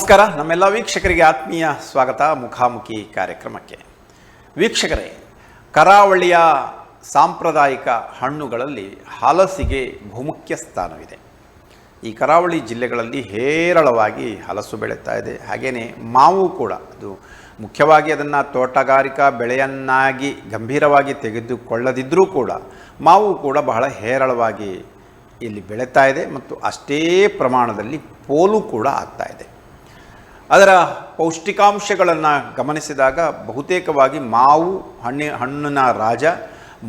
ನಮಸ್ಕಾರ. ನಮ್ಮೆಲ್ಲ ವೀಕ್ಷಕರಿಗೆ ಆತ್ಮೀಯ ಸ್ವಾಗತ ಮುಖಾಮುಖಿ ಕಾರ್ಯಕ್ರಮಕ್ಕೆ. ವೀಕ್ಷಕರೇ, ಕರಾವಳಿಯ ಸಾಂಪ್ರದಾಯಿಕ ಹಣ್ಣುಗಳಲ್ಲಿ ಹಲಸಿಗೆ ಬಹುಮುಖ್ಯ ಸ್ಥಾನವಿದೆ. ಈ ಕರಾವಳಿ ಜಿಲ್ಲೆಗಳಲ್ಲಿ ಹೇರಳವಾಗಿ ಹಲಸು ಬೆಳೀತಾ ಇದೆ. ಹಾಗೆಯೇ ಮಾವು ಕೂಡ, ಅದು ಮುಖ್ಯವಾಗಿ ಅದನ್ನು ತೋಟಗಾರಿಕಾ ಬೆಳೆಯನ್ನಾಗಿ ಗಂಭೀರವಾಗಿ ತೆಗೆದುಕೊಳ್ಳದಿದ್ದರೂ ಕೂಡ ಮಾವು ಕೂಡ ಬಹಳ ಹೇರಳವಾಗಿ ಇಲ್ಲಿ ಬೆಳೀತಾ ಇದೆ ಮತ್ತು ಅಷ್ಟೇ ಪ್ರಮಾಣದಲ್ಲಿ ಪೋಲು ಕೂಡ ಆಗ್ತಾ ಇದೆ. ಅದರ ಪೌಷ್ಟಿಕಾಂಶಗಳನ್ನು ಗಮನಿಸಿದಾಗ ಬಹುತೇಕವಾಗಿ ಮಾವು ಹಣ್ಣಿನ ರಾಜ.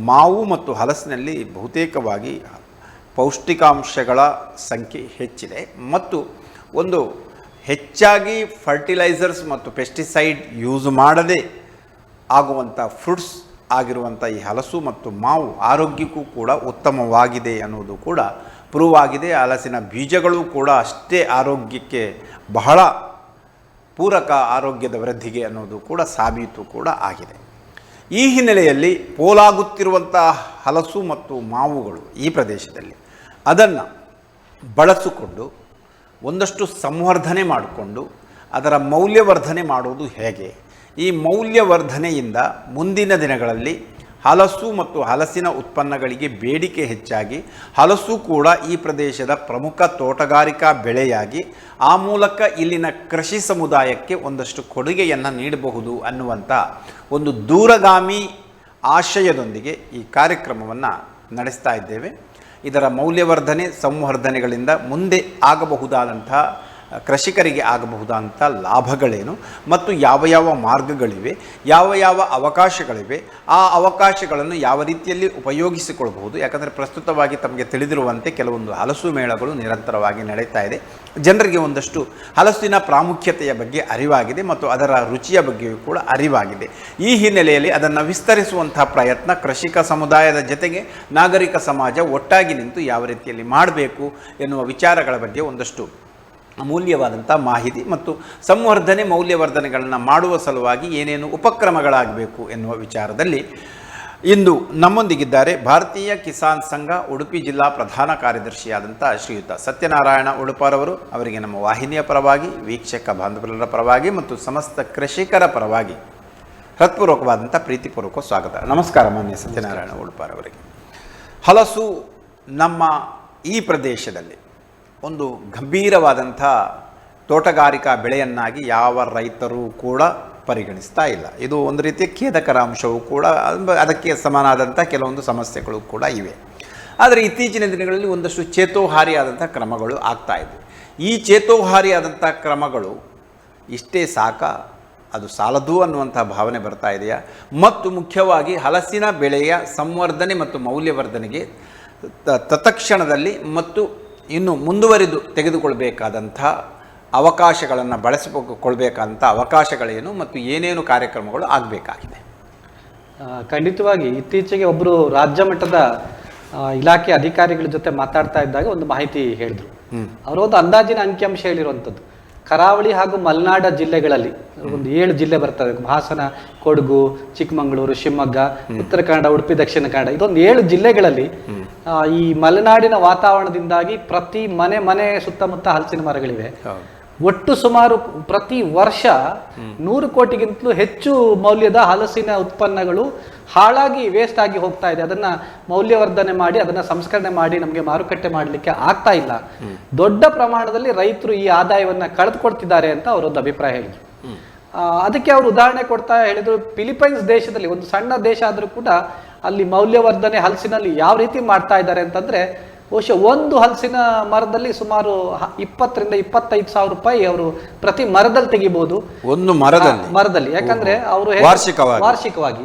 ಮಾವು ಮತ್ತು ಹಲಸಿನಲ್ಲಿ ಬಹುತೇಕವಾಗಿ ಪೌಷ್ಟಿಕಾಂಶಗಳ ಸಂಖ್ಯೆ ಹೆಚ್ಚಿದೆ ಮತ್ತು ಒಂದು ಹೆಚ್ಚಾಗಿ ಫರ್ಟಿಲೈಸರ್ಸ್ ಮತ್ತು ಪೆಸ್ಟಿಸೈಡ್ ಯೂಸ್ ಮಾಡದೆ ಆಗುವಂಥ ಫ್ರೂಟ್ಸ್ ಆಗಿರುವಂಥ ಈ ಹಲಸು ಮತ್ತು ಮಾವು ಆರೋಗ್ಯಕ್ಕೂ ಕೂಡ ಉತ್ತಮವಾಗಿದೆ ಅನ್ನೋದು ಕೂಡ ಪ್ರೂವ್ ಆಗಿದೆ. ಹಲಸಿನ ಬೀಜಗಳು ಕೂಡ ಅಷ್ಟೇ ಆರೋಗ್ಯಕ್ಕೆ ಬಹಳ ಪೂರಕ, ಆರೋಗ್ಯದ ವೃದ್ಧಿಗೆ ಅನ್ನೋದು ಕೂಡ ಸಾಬೀತು ಕೂಡ ಆಗಿದೆ. ಈ ಹಿನ್ನೆಲೆಯಲ್ಲಿ ಪೋಲಾಗುತ್ತಿರುವಂಥ ಹಲಸು ಮತ್ತು ಮಾವುಗಳು ಈ ಪ್ರದೇಶದಲ್ಲಿ ಅದನ್ನು ಬಳಸಿಕೊಂಡು ಒಂದಷ್ಟು ಸಂವರ್ಧನೆ ಮಾಡಿಕೊಂಡು ಅದರ ಮೌಲ್ಯವರ್ಧನೆ ಮಾಡೋದು ಹೇಗೆ, ಈ ಮೌಲ್ಯವರ್ಧನೆಯಿಂದ ಮುಂದಿನ ದಿನಗಳಲ್ಲಿ ಹಲಸು ಮತ್ತು ಹಲಸಿನ ಉತ್ಪನ್ನಗಳಿಗೆ ಬೇಡಿಕೆ ಹೆಚ್ಚಾಗಿ ಹಲಸು ಕೂಡ ಈ ಪ್ರದೇಶದ ಪ್ರಮುಖ ತೋಟಗಾರಿಕಾ ಬೆಳೆಯಾಗಿ ಆ ಮೂಲಕ ಇಲ್ಲಿನ ಕೃಷಿ ಸಮುದಾಯಕ್ಕೆ ಒಂದಷ್ಟು ಕೊಡುಗೆಯನ್ನು ನೀಡಬಹುದು ಅನ್ನುವಂಥ ಒಂದು ದೂರಗಾಮಿ ಆಶಯದೊಂದಿಗೆ ಈ ಕಾರ್ಯಕ್ರಮವನ್ನು ನಡೆಸ್ತಾ ಇದ್ದೇವೆ. ಇದರ ಮೌಲ್ಯವರ್ಧನೆ ಸಂವರ್ಧನೆಗಳಿಂದ ಮುಂದೆ ಆಗಬಹುದಾದಂಥ ಕೃಷಿಕರಿಗೆ ಆಗಬಹುದಾದಂಥ ಲಾಭಗಳೇನು ಮತ್ತು ಯಾವ ಯಾವ ಮಾರ್ಗಗಳಿವೆ, ಯಾವ ಯಾವ ಅವಕಾಶಗಳಿವೆ, ಆ ಅವಕಾಶಗಳನ್ನು ಯಾವ ರೀತಿಯಲ್ಲಿ ಉಪಯೋಗಿಸಿಕೊಳ್ಳಬಹುದು. ಯಾಕಂದರೆ ಪ್ರಸ್ತುತವಾಗಿ ತಮಗೆ ತಿಳಿದಿರುವಂತೆ ಕೆಲವೊಂದು ಹಲಸು ಮೇಳಗಳು ನಿರಂತರವಾಗಿ ನಡೀತಾ ಇದೆ. ಜನರಿಗೆ ಒಂದಷ್ಟು ಹಲಸಿನ ಪ್ರಾಮುಖ್ಯತೆಯ ಬಗ್ಗೆ ಅರಿವಾಗಿದೆ ಮತ್ತು ಅದರ ರುಚಿಯ ಬಗ್ಗೆಯೂ ಕೂಡ ಅರಿವಾಗಿದೆ. ಈ ಹಿನ್ನೆಲೆಯಲ್ಲಿ ಅದನ್ನು ವಿಸ್ತರಿಸುವಂಥ ಪ್ರಯತ್ನ ಕೃಷಿಕ ಸಮುದಾಯದ ಜೊತೆಗೆ ನಾಗರಿಕ ಸಮಾಜ ಒಟ್ಟಾಗಿ ನಿಂತು ಯಾವ ರೀತಿಯಲ್ಲಿ ಮಾಡಬೇಕು ಎನ್ನುವ ವಿಚಾರಗಳ ಬಗ್ಗೆ ಒಂದಷ್ಟು ಅಮೂಲ್ಯವಾದಂಥ ಮಾಹಿತಿ ಮತ್ತು ಸಂವರ್ಧನೆ ಮೌಲ್ಯವರ್ಧನೆಗಳನ್ನು ಮಾಡುವ ಸಲುವಾಗಿ ಏನೇನು ಉಪಕ್ರಮಗಳಾಗಬೇಕು ಎನ್ನುವ ವಿಚಾರದಲ್ಲಿ ಇಂದು ನಮ್ಮೊಂದಿಗಿದ್ದಾರೆ ಭಾರತೀಯ ಕಿಸಾನ್ ಸಂಘ ಉಡುಪಿ ಜಿಲ್ಲಾ ಪ್ರಧಾನ ಕಾರ್ಯದರ್ಶಿಯಾದಂಥ ಶ್ರೀಯುತ ಸತ್ಯನಾರಾಯಣ ಉಡುಪಾರವರು. ಅವರಿಗೆ ನಮ್ಮ ವಾಹಿನಿಯ ಪರವಾಗಿ, ವೀಕ್ಷಕ ಬಾಂಧವರ ಪರವಾಗಿ ಮತ್ತು ಸಮಸ್ತ ಕೃಷಿಕರ ಪರವಾಗಿ ಹೃತ್ಪೂರ್ವಕವಾದಂಥ ಪ್ರೀತಿಪೂರ್ವಕ ಸ್ವಾಗತ. ನಮಸ್ಕಾರ ಮಾನ್ಯ ಸತ್ಯನಾರಾಯಣ ಉಡುಪಾರವರಿಗೆ. ಹಲಸು ನಮ್ಮ ಈ ಪ್ರದೇಶದಲ್ಲಿ ಒಂದು ಗಂಭೀರವಾದಂಥ ತೋಟಗಾರಿಕಾ ಬೆಳೆಯನ್ನಾಗಿ ಯಾವ ರೈತರು ಕೂಡ ಪರಿಗಣಿಸ್ತಾ ಇಲ್ಲ. ಇದು ಒಂದು ರೀತಿಯ ಖೇದಕರ ಅಂಶವೂ ಕೂಡ, ಅದಕ್ಕೆ ಸಮಾನಾದಂಥ ಕೆಲವೊಂದು ಸಮಸ್ಯೆಗಳು ಕೂಡ ಇವೆ. ಆದರೆ ಇತ್ತೀಚಿನ ದಿನಗಳಲ್ಲಿ ಒಂದಷ್ಟು ಚೇತೋಹಾರಿಯಾದಂಥ ಕ್ರಮಗಳು ಆಗ್ತಾಯಿದೆ. ಈ ಚೇತೋಹಾರಿಯಾದಂಥ ಕ್ರಮಗಳು ಇಷ್ಟೇ ಸಾಕ, ಅದು ಸಾಲದು ಅನ್ನುವಂಥ ಭಾವನೆ ಬರ್ತಾ ಇದೆಯಾ? ಮತ್ತು ಮುಖ್ಯವಾಗಿ ಹಲಸಿನ ಬೆಳೆಯ ಸಂವರ್ಧನೆ ಮತ್ತು ಮೌಲ್ಯವರ್ಧನೆಗೆ ತತ್ಕ್ಷಣದಲ್ಲಿ ಮತ್ತು ಇನ್ನು ಮುಂದುವರಿದು ತೆಗೆದುಕೊಳ್ಬೇಕಾದಂಥ ಅವಕಾಶಗಳನ್ನು ಬಳಸಿಕೊಳ್ಬೇಕಾದಂಥ ಅವಕಾಶಗಳೇನು ಮತ್ತು ಏನೇನು ಕಾರ್ಯಕ್ರಮಗಳು ಆಗಬೇಕಾಗಿದೆ? ಖಂಡಿತವಾಗಿ ಇತ್ತೀಚೆಗೆ ಒಬ್ಬರು ರಾಜ್ಯ ಮಟ್ಟದ ಇಲಾಖೆ ಅಧಿಕಾರಿಗಳ ಜೊತೆ ಮಾತಾಡ್ತಾ ಇದ್ದಾಗ ಒಂದು ಮಾಹಿತಿ ಹೇಳಿದ್ರು. ಅವರು ಒಂದು ಅಂದಾಜಿನ ಅಂಕಿಅಂಶ ಹೇಳಿರುವಂಥದ್ದು, ಕರಾವಳಿ ಹಾಗೂ ಮಲೆನಾಡ ಜಿಲ್ಲೆಗಳಲ್ಲಿ ಒಂದು 7 ಜಿಲ್ಲೆ ಬರ್ತವೆ. ಹಾಸನ, ಕೊಡಗು, ಚಿಕ್ಕಮಗಳೂರು, ಶಿವಮೊಗ್ಗ, ಉತ್ತರ ಕನ್ನಡ, ಉಡುಪಿ, ದಕ್ಷಿಣ ಕನ್ನಡ, ಇದೊಂದು 7 ಜಿಲ್ಲೆಗಳಲ್ಲಿ ಈ ಮಲೆನಾಡಿನ ವಾತಾವರಣದಿಂದಾಗಿ ಪ್ರತಿ ಮನೆ ಸುತ್ತಮುತ್ತ ಹಲಸಿನ ಮರಗಳಿವೆ. ಒಟ್ಟು ಸುಮಾರು ಪ್ರತಿ ವರ್ಷ 100 ಕೋಟಿಗಿಂತಲೂ ಹೆಚ್ಚು ಮೌಲ್ಯದ ಹಲಸಿನ ಉತ್ಪನ್ನಗಳು ಹಾಳಾಗಿ ವೇಸ್ಟ್ ಆಗಿ ಹೋಗ್ತಾ ಇದೆ. ಅದನ್ನ ಮೌಲ್ಯವರ್ಧನೆ ಮಾಡಿ ಅದನ್ನ ಸಂಸ್ಕರಣೆ ಮಾಡಿ ನಮಗೆ ಮಾರುಕಟ್ಟೆ ಮಾಡಲಿಕ್ಕೆ ಆಗ್ತಾ ಇಲ್ಲ. ದೊಡ್ಡ ಪ್ರಮಾಣದಲ್ಲಿ ರೈತರು ಈ ಆದಾಯವನ್ನ ಕಳೆದುಕೊಳ್ತಿದ್ದಾರೆ ಅಂತ ಅವರೊಂದು ಅಭಿಪ್ರಾಯ ಹೇಳಿದ್ರು. ಅದಕ್ಕೆ ಅವರು ಉದಾಹರಣೆ ಕೊಡ್ತಾ ಹೇಳಿದ್ರು, ಫಿಲಿಪೈನ್ಸ್ ದೇಶದಲ್ಲಿ, ಒಂದು ಸಣ್ಣ ದೇಶ ಆದರೂ ಕೂಡ ಅಲ್ಲಿ ಮೌಲ್ಯವರ್ಧನೆ ಹಲಸಿನಲ್ಲಿ ಯಾವ ರೀತಿ ಮಾಡ್ತಾ ಇದ್ದಾರೆ ಅಂತಂದ್ರೆ, ಬಹುಶಃ ಒಂದು ಹಲಸಿನ ಮರದಲ್ಲಿ ಸುಮಾರು 20,000 ರಿಂದ 25,000 ರೂಪಾಯಿ ಅವರು ಪ್ರತಿ ಮರದಲ್ಲಿ ತೆಗಿಬಹುದು. ಒಂದು ಮರದಲ್ಲಿ. ಯಾಕಂದ್ರೆ ಅವರು ವಾರ್ಷಿಕವಾಗಿ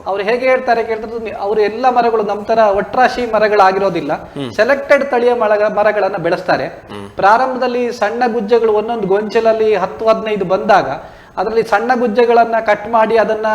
ಅವ್ರು ಹೇಗೆ ಹೇಳ್ತಾರೆ ಕೇಳಿದ್ರೆ, ಅವರು ಎಲ್ಲ ಮರಗಳು ನಮ್ಮ ತರ ಒಟ್ರಾಶಿ ಮರಗಳಾಗಿರೋದಿಲ್ಲ, ಸೆಲೆಕ್ಟೆಡ್ ತಳಿಯ ಮರಗಳನ್ನ ಬೆಳೆಸ್ತಾರೆ. ಪ್ರಾರಂಭದಲ್ಲಿ ಸಣ್ಣ ಗುಜ್ಜೆಗಳು ಒಂದೊಂದು ಗೊಂಚಲಲ್ಲಿ 10-15 ಬಂದಾಗ ಅದರಲ್ಲಿ ಸಣ್ಣ ಗುಜ್ಜೆಗಳನ್ನ ಕಟ್ ಮಾಡಿ ಅದನ್ನ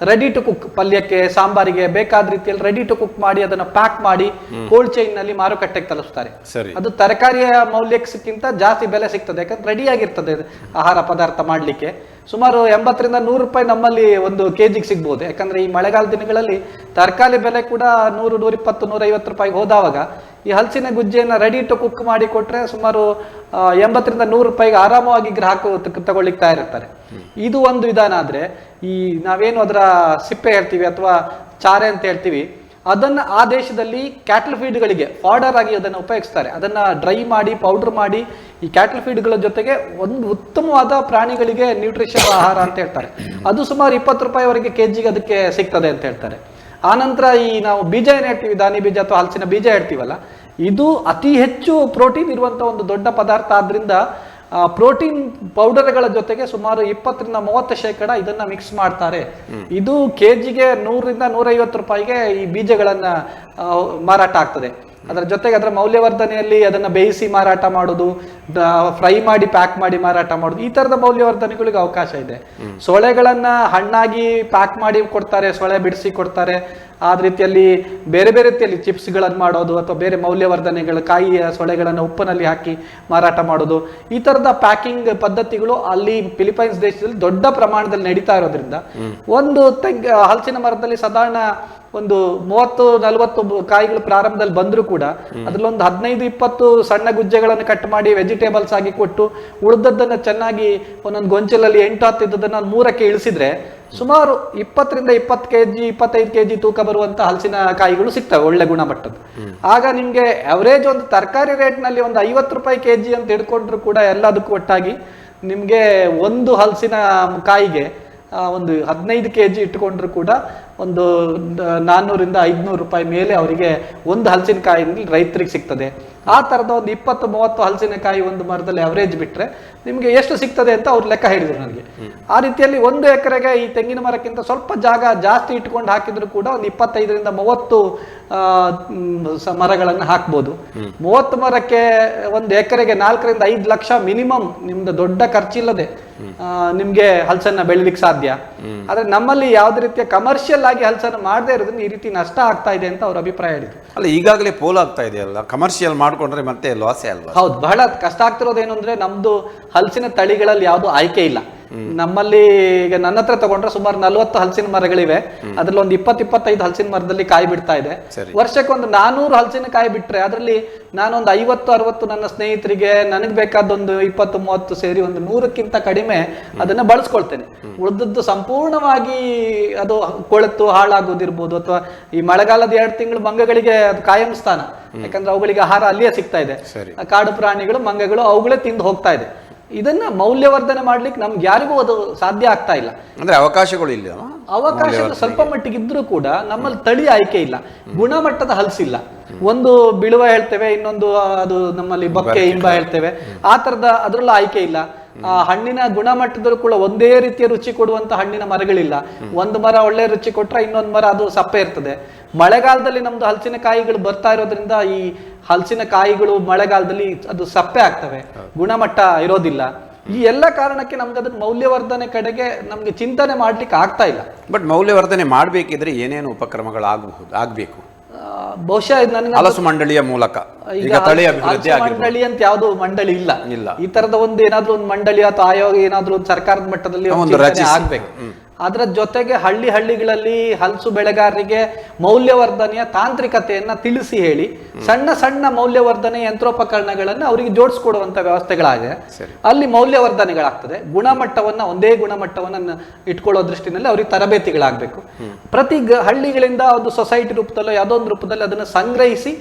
ರೆಡಿ ಟು ಕುಕ್, ಪಲ್ಯಕ್ಕೆ, ಸಾಂಬಾರಿಗೆ ಬೇಕಾದ ರೀತಿಯಲ್ಲಿ ರೆಡಿ ಟು ಕುಕ್ ಮಾಡಿ ಅದನ್ನ ಪ್ಯಾಕ್ ಮಾಡಿ ಕೋಲ್ಡ್ ಚೈನ್ ನಲ್ಲಿ ಮಾರುಕಟ್ಟೆಗೆ ತಲುಪಿಸ್ತಾರೆ. ಅದು ತರಕಾರಿಯ ಮೌಲ್ಯಕ್ಕಿಂತ ಜಾಸ್ತಿ ಬೆಲೆ ಸಿಗ್ತದೆ, ಯಾಕಂದ್ರೆ ರೆಡಿ ಆಗಿರ್ತದೆ ಆಹಾರ ಪದಾರ್ಥ ಮಾಡ್ಲಿಕ್ಕೆ. ಸುಮಾರು 80 ರಿಂದ 100 ರೂಪಾಯಿ ನಮ್ಮಲ್ಲಿ ಒಂದು ಕೆಜಿಗೆ ಸಿಗ್ಬೋದು. ಯಾಕಂದ್ರೆ ಈ ಮಳೆಗಾಲ ದಿನಗಳಲ್ಲಿ ತರಕಾರಿ ಬೆಲೆ ಕೂಡ 100, 120, 150 ರೂಪಾಯಿಗೆ ಹೋದಾಗ ಈ ಹಲಸಿನ ಗುಜ್ಜೆಯನ್ನು ರೆಡಿ ಟು ಕುಕ್ ಮಾಡಿ ಕೊಟ್ರೆ ಸುಮಾರು 80 ರಿಂದ 100 ರೂಪಾಯಿಗೆ ಆರಾಮವಾಗಿ ಗ್ರಾಹಕರು ತಗೊಳ್ಳಿಕ್ಕೆ ತಯಾರಿರ್ತಾರೆ. ಇದು ಒಂದು ವಿಧಾನ. ಆದ್ರೆ ಈ ನಾವೇನು ಅದರ ಸಿಪ್ಪೆ ಹೇಳ್ತೀವಿ ಅಥವಾ ಚಾರೆ ಅಂತ ಹೇಳ್ತೀವಿ, ಅದನ್ನ ಆ ದೇಶದಲ್ಲಿ ಕ್ಯಾಟಲ್ ಫೀಡ್ಗಳಿಗೆ ಫಾಡರ್ ಆಗಿ ಅದನ್ನು ಉಪಯೋಗಿಸ್ತಾರೆ. ಅದನ್ನ ಡ್ರೈ ಮಾಡಿ ಪೌಡರ್ ಮಾಡಿ ಈ ಕ್ಯಾಟಲ್ ಫೀಡ್ಗಳ ಜೊತೆಗೆ ಒಂದು ಉತ್ತಮವಾದ ಪ್ರಾಣಿಗಳಿಗೆ ನ್ಯೂಟ್ರಿಷನ್ ಆಹಾರ ಅಂತ ಹೇಳ್ತಾರೆ. ಅದು ಸುಮಾರು 20 ರೂಪಾಯಿವರೆಗೆ ಕೆಜಿಗೆ ಅದಕ್ಕೆ ಸಿಗ್ತದೆ ಅಂತ ಹೇಳ್ತಾರೆ. ಆನಂತರ ಈ ನಾವು ಬೀಜ ಏನ್ ಹೇಳ್ತೀವಿ, ದಾನಿ ಬೀಜ ಅಥವಾ ಹಲಸಿನ ಬೀಜ ಹೇಳ್ತೀವಲ್ಲ, ಇದು ಅತಿ ಹೆಚ್ಚು ಪ್ರೋಟೀನ್ ಇರುವಂತ ಒಂದು ದೊಡ್ಡ ಪದಾರ್ಥ. ಆದ್ರಿಂದ ಪ್ರೋಟೀನ್ ಪೌಡರ್ಗಳ ಜೊತೆಗೆ ಸುಮಾರು 20 ರಿಂದ 30% ಇದನ್ನ ಮಿಕ್ಸ್ ಮಾಡ್ತಾರೆ. ಇದು ಕೆಜಿಗೆ 100 ರಿಂದ 150 ರೂಪಾಯಿಗೆ ಈ ಬೀಜಗಳನ್ನ ಮಾರಾಟ ಆಗ್ತದೆ. ಅದರ ಜೊತೆಗೆ ಅದರ ಮೌಲ್ಯವರ್ಧನೆಯಲ್ಲಿ ಅದನ್ನ ಬೇಯಿಸಿ ಮಾರಾಟ ಮಾಡೋದು, ಫ್ರೈ ಮಾಡಿ ಪ್ಯಾಕ್ ಮಾಡಿ ಮಾರಾಟ ಮಾಡೋದು, ಈ ತರದ ಮೌಲ್ಯವರ್ಧನೆಗಳಿಗೆ ಅವಕಾಶ ಇದೆ. ಸೊಳೆಗಳನ್ನ ಹಣ್ಣಾಗಿ ಪ್ಯಾಕ್ ಮಾಡಿ ಕೊಡ್ತಾರೆ, ಸೊಳೆ ಬಿಡಿಸಿ ಕೊಡ್ತಾರೆ. ಆದ ರೀತಿಯಲ್ಲಿ ಬೇರೆ ಬೇರೆ ರೀತಿಯಲ್ಲಿ ಚಿಪ್ಸ್ಗಳನ್ನು ಮಾಡೋದು ಅಥವಾ ಬೇರೆ ಮೌಲ್ಯವರ್ಧನೆಗಳು, ಕಾಯಿಯ ಸೊಳೆಗಳನ್ನು ಉಪ್ಪಿನಲ್ಲಿ ಹಾಕಿ ಮಾರಾಟ ಮಾಡೋದು, ಈ ತರದ ಪ್ಯಾಕಿಂಗ್ ಪದ್ಧತಿಗಳು ಅಲ್ಲಿ ಫಿಲಿಪೈನ್ಸ್ ದೇಶದಲ್ಲಿ ದೊಡ್ಡ ಪ್ರಮಾಣದಲ್ಲಿ ನಡೀತಾ ಇರೋದ್ರಿಂದ ಒಂದು ಹಲಸಿನ ಮರದಲ್ಲಿ ಸಾಧಾರಣ ಒಂದು 30-40 ಕಾಯಿಗಳು ಪ್ರಾರಂಭದಲ್ಲಿ ಬಂದರೂ ಕೂಡ ಅದ್ರಲ್ಲಿ ಒಂದು 15-20 ಸಣ್ಣ ಗುಜ್ಜೆಗಳನ್ನು ಕಟ್ ಮಾಡಿ ವೆಜಿಟೇಬಲ್ಸ್ ಆಗಿ ಕೊಟ್ಟು ಉಳಿದದ್ದನ್ನ ಚೆನ್ನಾಗಿ ಒಂದೊಂದು ಗೊಂಚಲಲ್ಲಿ 8-10 ಇದ್ದದನ್ನ 3ಕ್ಕೆ ಇಳಿಸಿದ್ರೆ ಸುಮಾರು 20 ರಿಂದ 20 ಕೆಜಿ 25 ಕೆಜಿ ತೂಕ ಬರುವಂತ ಹಲಸಿನ ಕಾಯಿಗಳು ಸಿಗ್ತವೆ ಒಳ್ಳೆ ಗುಣಮಟ್ಟದ್ದು. ಆಗ ನಿಮ್ಗೆ ಅವರೇಜ್ ಒಂದು ತರಕಾರಿ ರೇಟ್ ನಲ್ಲಿ ಒಂದು 50 ರೂಪಾಯಿ ಕೆಜಿ ಅಂತ ಹಿಡ್ಕೊಂಡ್ರು ಕೂಡ ಎಲ್ಲದಕ್ಕೂ ಒಟ್ಟಾಗಿ ನಿಮ್ಗೆ ಒಂದು ಹಲಸಿನ ಕಾಯಿಗೆ ಒಂದು 15 ಕೆಜಿ ಇಟ್ಕೊಂಡ್ರು ಕೂಡ ಒಂದು 400 ರಿಂದ 500 ರೂಪಾಯಿ ಮೇಲೆ ಅವರಿಗೆ ಒಂದು ಹಲಸಿನಕಾಯಿ ರೈತರಿಗೆ ಸಿಗ್ತದೆ. ಆ ತರದ ಒಂದು 20-30 ಹಲಸಿನಕಾಯಿ ಒಂದು ಮರದಲ್ಲಿ ಅವರೇಜ್ ಬಿಟ್ರೆ ನಿಮ್ಗೆ ಎಷ್ಟು ಸಿಗ್ತದೆ ಅಂತ ಅವ್ರು ಲೆಕ್ಕ ಹೇಳಿದ್ರು ನನಗೆ. ಆ ರೀತಿಯಲ್ಲಿ 1 ಎಕರೆಗೆ ಈ ತೆಂಗಿನ ಮರಕ್ಕಿಂತ ಸ್ವಲ್ಪ ಜಾಗ ಜಾಸ್ತಿ ಇಟ್ಕೊಂಡು ಹಾಕಿದ್ರು ಕೂಡ ಒಂದು 25 ರಿಂದ 30 ಮರಗಳನ್ನು ಹಾಕ್ಬೋದು. 30 ಮರಕ್ಕೆ 1 ಎಕರೆಗೆ 4 ರಿಂದ 5 ಲಕ್ಷ ಮಿನಿಮಮ್ ನಿಮ್ದು ದೊಡ್ಡ ಖರ್ಚಿಲ್ಲದೆ ನಿಮ್ಗೆ ಹಲಸನ್ನ ಬೆಳಿಲಿಕ್ಕೆ ಸಾಧ್ಯ. ಆದ್ರೆ ನಮ್ಮಲ್ಲಿ ಯಾವುದೇ ರೀತಿಯ ಕಮರ್ಷಿಯಲ್ ಆಗಿ ಹಲಸನ್ನ ಮಾಡದೇ ಇರೋದ್ರಿಂದ ಈ ರೀತಿ ನಷ್ಟ ಆಗ್ತಾ ಇದೆ ಅಂತ ಅವ್ರ ಅಭಿಪ್ರಾಯ ಹೇಳಿದ್ರು. ಅಲ್ಲ, ಈಗಾಗಲೇ ಪೋಲ್ ಆಗ್ತಾ ಇದೆಯಲ್ಲ, ಕಮರ್ಷಿಯಲ್ ಮಾಡ್ಕೊಂಡ್ರೆ ಮತ್ತೆ ಲಾಸೇ ಅಲ್ವಾ? ಹೌದು, ಬಹಳ ಕಷ್ಟ ಆಗ್ತಿರೋದೇನು ಅಂದ್ರೆ ನಮ್ದು ಹಲಸಿನ ತಳಿಗಳಲ್ಲಿ ಯಾವ್ದು ಆಯ್ಕೆ ಇಲ್ಲ. ನಮ್ಮಲ್ಲಿ ಈಗ ನನ್ನ ಹತ್ರ ತಗೊಂಡ್ರೆ ಸುಮಾರು 40 ಹಲಸಿನ ಮರಗಳಿವೆ. ಅದ್ರಲ್ಲಿ ಒಂದು 20-25 ಹಲಸಿನ ಮರದಲ್ಲಿ ಕಾಯಿ ಬಿಡ್ತಾ ಇದೆ. ವರ್ಷಕ್ಕೆ ಒಂದು 400 ಹಲಸಿನ ಕಾಯಿ ಬಿಟ್ರೆ ಅದರಲ್ಲಿ ನಾನೊಂದು 50-60 ನನ್ನ ಸ್ನೇಹಿತರಿಗೆ ನನಗೆ ಬೇಕಾದೊಂದು 20-30 ಸೇರಿ ಒಂದು 100ಕ್ಕಿಂತ ಕಡಿಮೆ ಅದನ್ನ ಬಳಸ್ಕೊಳ್ತೇನೆ. ಉಳಿದದ್ದು ಸಂಪೂರ್ಣವಾಗಿ ಅದು ಕೊಳೆತು ಹಾಳಾಗೋದಿರ್ಬೋದು, ಅಥವಾ ಈ ಮಳೆಗಾಲದ 2 ತಿಂಗಳು ಮಂಗಗಳಿಗೆ ಅದು ಕಾಯಂ ಸ್ಥಾನ. ಯಾಕಂದ್ರೆ ಅವುಗಳಿಗೆ ಆಹಾರ ಅಲ್ಲಿಯೇ ಸಿಗ್ತಾ ಇದೆ. ಕಾಡು ಪ್ರಾಣಿಗಳು, ಮಂಗಗಳು ಅವುಗಳೇ ತಿಂದು ಹೋಗ್ತಾ ಇದೆ. ಇದನ್ನ ಮೌಲ್ಯವರ್ಧನೆ ಮಾಡ್ಲಿಕ್ಕೆ ನಮ್ಗೆ ಯಾರಿಗೂ ಅದು ಸಾಧ್ಯ ಆಗ್ತಾ ಇಲ್ಲ. ಅಂದ್ರೆ ಅವಕಾಶಗಳು ಇಲ್ಲ. ಅವಕಾಶಗಳು ಸ್ವಲ್ಪ ಮಟ್ಟಿಗೆ ಇದ್ರೂ ಕೂಡ ನಮ್ಮಲ್ಲಿ ತಳಿ ಆಯ್ಕೆ ಇಲ್ಲ, ಗುಣಮಟ್ಟದ ಹಲಸಿಲ್ಲ. ಒಂದು ಬಿಳುವ ಹೇಳ್ತೇವೆ, ಇನ್ನೊಂದು ಅದು ನಮ್ಮಲ್ಲಿ ಬಕ್ಕೆ ಇಂಬ ಹೇಳ್ತೇವೆ. ಆ ತರದ ಅದ್ರಲ್ಲ ಆಯ್ಕೆ ಇಲ್ಲ. ಹಣ್ಣಿನ ಗುಣಮಟ್ಟದಲ್ಲೂ ಕೂಡ ಒಂದೇ ರೀತಿಯ ರುಚಿ ಕೊಡುವಂತ ಹಣ್ಣಿನ ಮರಗಳಿಲ್ಲ. ಒಂದು ಮರ ಒಳ್ಳೆ ರುಚಿ ಕೊಟ್ರೆ ಇನ್ನೊಂದು ಮರ ಅದು ಸಪ್ಪೆ ಇರ್ತದೆ. ಮಳೆಗಾಲದಲ್ಲಿ ನಮ್ದು ಹಲಸಿನಕಾಯಿಗಳು ಬರ್ತಾ ಇರೋದ್ರಿಂದ ಈ ಹಲಸಿನ ಕಾಯಿಗಳು ಮಳೆಗಾಲದಲ್ಲಿ ಅದು ಸಪ್ಪೆ ಆಗ್ತವೆ, ಗುಣಮಟ್ಟ ಇರೋದಿಲ್ಲ. ಈ ಎಲ್ಲ ಕಾರಣಕ್ಕೆ ನಮ್ಗೆ ಅದನ್ನ ಮೌಲ್ಯವರ್ಧನೆ ಕಡೆಗೆ ನಮ್ಗೆ ಚಿಂತನೆ ಮಾಡ್ಲಿಕ್ಕೆ ಆಗ್ತಾ ಇಲ್ಲ. ಬಟ್ ಮೌಲ್ಯವರ್ಧನೆ ಮಾಡ್ಬೇಕಿದ್ರೆ ಏನೇನು ಆಗ್ಬೇಕು? ಬಹುಶಃ ಹಲಸು ಮಂಡಳಿಯ ಮೂಲಕ ಮಂಡಳಿ ಅಂತ ಯಾವ್ದು ಮಂಡಳಿ ಇಲ್ಲ. ಈ ತರದ ಒಂದು ಏನಾದ್ರೂ ಒಂದು ಮಂಡಳಿ ಅಥವಾ ಆಯೋಗ ಏನಾದ್ರೂ ಒಂದು ಸರ್ಕಾರದ ಮಟ್ಟದಲ್ಲಿ ಆಗ್ಬೇಕು. ಅದರ ಜೊತೆಗೆ ಹಳ್ಳಿಗಳಲ್ಲಿ ಹಲಸು ಬೆಳೆಗಾರರಿಗೆ ಮೌಲ್ಯವರ್ಧನೆಯ ತಾಂತ್ರಿಕತೆಯನ್ನ ತಿಳಿಸಿ ಹೇಳಿ ಸಣ್ಣ ಸಣ್ಣ ಮೌಲ್ಯವರ್ಧನೆ ಯಂತ್ರೋಪಕರಣಗಳನ್ನ ಅವರಿಗೆ ಜೋಡಿಸ್ಕೊಡುವಂತ ವ್ಯವಸ್ಥೆಗಳಾಗಿದೆ. ಅಲ್ಲಿ ಮೌಲ್ಯವರ್ಧನೆಗಳಾಗ್ತದೆ. ಒಂದೇ ಗುಣಮಟ್ಟವನ್ನ ಇಟ್ಕೊಳ್ಳೋ ದೃಷ್ಟಿನಲ್ಲಿ ಅವ್ರಿಗೆ ತರಬೇತಿಗಳಾಗಬೇಕು. ಪ್ರತಿ ಹಳ್ಳಿಗಳಿಂದ ಒಂದು ಸೊಸೈಟಿ ರೂಪದಲ್ಲೋ ಯಾವುದೋ ಒಂದು ರೂಪದಲ್ಲಿ ಅದನ್ನ ಸಂಗ್ರಹಿಸಿ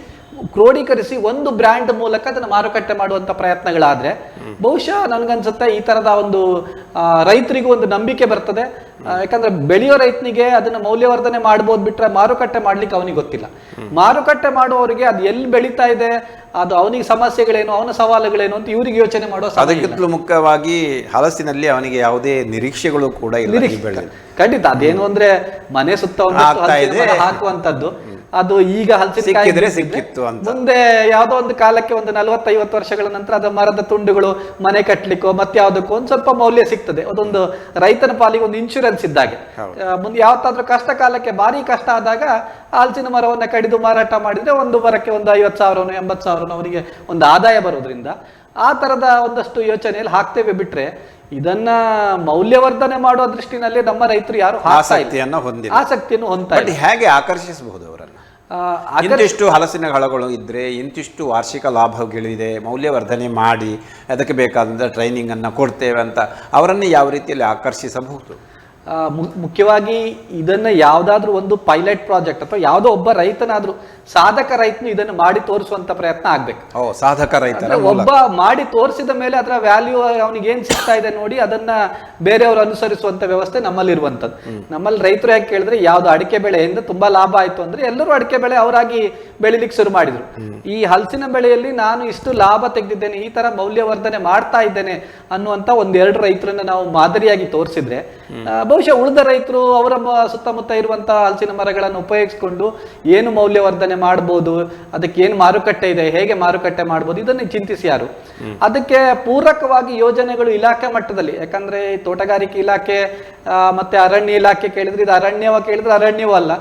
ಕ್ರೋಢೀಕರಿಸಿ ಒಂದು ಬ್ರ್ಯಾಂಡ್ ಮೂಲಕ ಅದನ್ನ ಮಾರುಕಟ್ಟೆ ಮಾಡುವಂತ ಪ್ರಯತ್ನಗಳಾದ್ರೆ ಬಹುಶಃ ನನ್ಗನ್ಸುತ್ತೆ ಈ ತರದ ಒಂದು ರೈತರಿಗೂ ಒಂದು ನಂಬಿಕೆ ಬರ್ತದೆ. ಯಾಕಂದ್ರೆ ಬೆಳೆಯೋ ರೈತನಿಗೆ ಅದನ್ನ ಮೌಲ್ಯವರ್ಧನೆ ಮಾಡ್ಬೋದು, ಬಿಟ್ರೆ ಮಾರುಕಟ್ಟೆ ಮಾಡ್ಲಿಕ್ಕೆ ಅವನಿಗೆ ಗೊತ್ತಿಲ್ಲ. ಮಾರುಕಟ್ಟೆ ಮಾಡುವವರಿಗೆ ಅದು ಎಲ್ಲಿ ಬೆಳೀತಾ ಇದೆ, ಅದು ಅವನಿಗೆ ಸಮಸ್ಯೆಗಳೇನು, ಅವನ ಸವಾಲುಗಳೇನು ಅಂತ ಇವ್ರಿಗೆ ಯೋಚನೆ ಮಾಡೋ. ಅದಕ್ಕಿಂತಲೂ ಮುಖ್ಯವಾಗಿ ಹಲಸಿನಲ್ಲಿ ಅವನಿಗೆ ಯಾವುದೇ ನಿರೀಕ್ಷೆಗಳು ಕೂಡ ಇಲ್ಲ. ಖಂಡಿತ ಅದೇನು ಅಂದ್ರೆ ಮನೆ ಸುತ್ತ ಹಾಕುವಂತದ್ದು. ಅದು ಈಗ ಹಲಸಿನಕಾಯಿ ಸಿಕ್ಕಿತ್ತು ಅಂತ ಮುಂದೆ ಯಾವ್ದೋ ಒಂದು ಕಾಲಕ್ಕೆ ಒಂದು 40-50 ವರ್ಷಗಳ ನಂತರ ಅದು ಮರದ ತುಂಡುಗಳು ಮನೆ ಕಟ್ಟಲಿಕ್ಕೋ ಮತ್ತೆ ಯಾವ್ದಕ್ಕೋ ಒಂದ್ ಸ್ವಲ್ಪ ಮೌಲ್ಯ ಸಿಗ್ತದೆ. ಅದೊಂದು ರೈತನ ಪಾಲಿಗೆ ಒಂದು ಇನ್ಶೂರೆನ್ಸ್ ಇದ್ದಾಗೆ. ಮುಂದೆ ಯಾವತ್ತಾದ್ರೂ ಕಷ್ಟ ಕಾಲಕ್ಕೆ ಭಾರಿ ಕಷ್ಟ ಆದಾಗ ಹಲಸಿನ ಮರವನ್ನ ಕಡಿದು ಮಾರಾಟ ಮಾಡಿದ್ರೆ ಒಂದು ಮರಕ್ಕೆ ಒಂದು 50,000 80,000 ಅವರಿಗೆ ಒಂದು ಆದಾಯ ಬರೋದ್ರಿಂದ ಆ ತರದ ಒಂದಷ್ಟು ಯೋಚನೆಯಲ್ಲಿ ಹಾಕ್ತೇವೆ. ಬಿಟ್ರೆ ಇದನ್ನ ಮೌಲ್ಯವರ್ಧನೆ ಮಾಡೋ ದೃಷ್ಟಿನಲ್ಲಿ ನಮ್ಮ ರೈತರು ಯಾರು ಆಸಕ್ತಿಯನ್ನು ಹೊಂದ್ತಾ ಹೇಗೆ ಆಕರ್ಷಿಸಬಹುದು ಅವರನ್ನ? ಇಂತಿಷ್ಟು ಹಲಸಿನ ಹಳಗಳು ಇದ್ದರೆ ಇಂತಿಷ್ಟು ವಾರ್ಷಿಕ ಲಾಭಗಳಿದೆ, ಮೌಲ್ಯವರ್ಧನೆ ಮಾಡಿ ಅದಕ್ಕೆ ಬೇಕಾದಂಥ ಟ್ರೈನಿಂಗನ್ನು ಕೊಡ್ತೇವೆ ಅಂತ ಅವರನ್ನು ಯಾವ ರೀತಿಯಲ್ಲಿ ಆಕರ್ಷಿಸಬಹುದು? ಮುಖ್ಯವಾಗಿ ಇದನ್ನ ಯಾವುದಾದ್ರೂ ಒಂದು ಪೈಲಟ್ ಪ್ರಾಜೆಕ್ಟ್ ಅಥವಾ ಯಾವುದೋ ಒಬ್ಬ ರೈತನಾದ್ರೂ ಸಾಧಕ ರೈತನು ಇದನ್ನು ಮಾಡಿ ತೋರಿಸುವಂತ ಪ್ರಯತ್ನ ಆಗ್ಬೇಕು. ಸಾಧಕ ರೈತ ಒಬ್ಬ ಮಾಡಿ ತೋರಿಸಿದ ಮೇಲೆ ಅದರ ವ್ಯಾಲ್ಯೂ ಅವನಿಗೆ ಏನ್ ಸಿಗ್ತಾ ಇದೆ ನೋಡಿ ಅದನ್ನ ಬೇರೆಯವರು ಅನುಸರಿಸುವಂತ ವ್ಯವಸ್ಥೆ ನಮ್ಮಲ್ಲಿ ಇರುವಂತದ್ದು. ನಮ್ಮಲ್ಲಿ ರೈತರು ಯಾಕೆ ಕೇಳಿದ್ರೆ ಯಾವ್ದು ಅಡಿಕೆ ಬೆಳೆಯಿಂದ ತುಂಬಾ ಲಾಭ ಆಯ್ತು ಅಂದ್ರೆ ಎಲ್ಲರೂ ಅಡಿಕೆ ಬೆಳೆ ಅವರಾಗಿ ಬೆಳಿಲಿಕ್ಕೆ ಶುರು ಮಾಡಿದ್ರು. ಈ ಹಲಸಿನ ಬೆಳೆಯಲ್ಲಿ ನಾನು ಇಷ್ಟು ಲಾಭ ತೆಗೆದಿದ್ದೇನೆ, ಈ ತರ ಮೌಲ್ಯವರ್ಧನೆ ಮಾಡ್ತಾ ಇದ್ದೇನೆ ಅನ್ನುವಂತ ಒಂದೆರಡು ರೈತರನ್ನ ನಾವು ಮಾದರಿಯಾಗಿ ತೋರಿಸಿದ್ರೆ ಬಹುಶಃ ಉಳಿದ ರೈತರು ಅವರ ಸುತ್ತಮುತ್ತ ಇರುವಂತಹ ಹಲಸಿನ ಮರಗಳನ್ನು ಉಪಯೋಗಿಸಿಕೊಂಡು ಏನು ಮೌಲ್ಯವರ್ಧನೆ ಮಾಡಬಹುದು, ಅದಕ್ಕೆ ಏನು ಮಾರುಕಟ್ಟೆ ಇದೆ, ಹೇಗೆ ಮಾರುಕಟ್ಟೆ ಮಾಡಬಹುದು, ಇದನ್ನು ಚಿಂತಿಸಿ ಯಾರು. ಅದಕ್ಕೆ ಪೂರಕವಾಗಿ ಯೋಜನೆಗಳು ಇಲಾಖೆ ಮಟ್ಟದಲ್ಲಿ, ಯಾಕಂದ್ರೆ ತೋಟಗಾರಿಕೆ ಇಲಾಖೆ ಮತ್ತೆ ಅರಣ್ಯ ಇಲಾಖೆ ಕೇಳಿದ್ರೆ ಇದು ಅರಣ್ಯವ ಕೇಳಿದ್ರೆ ಅರಣ್ಯವೂ ಅಲ್ಲ,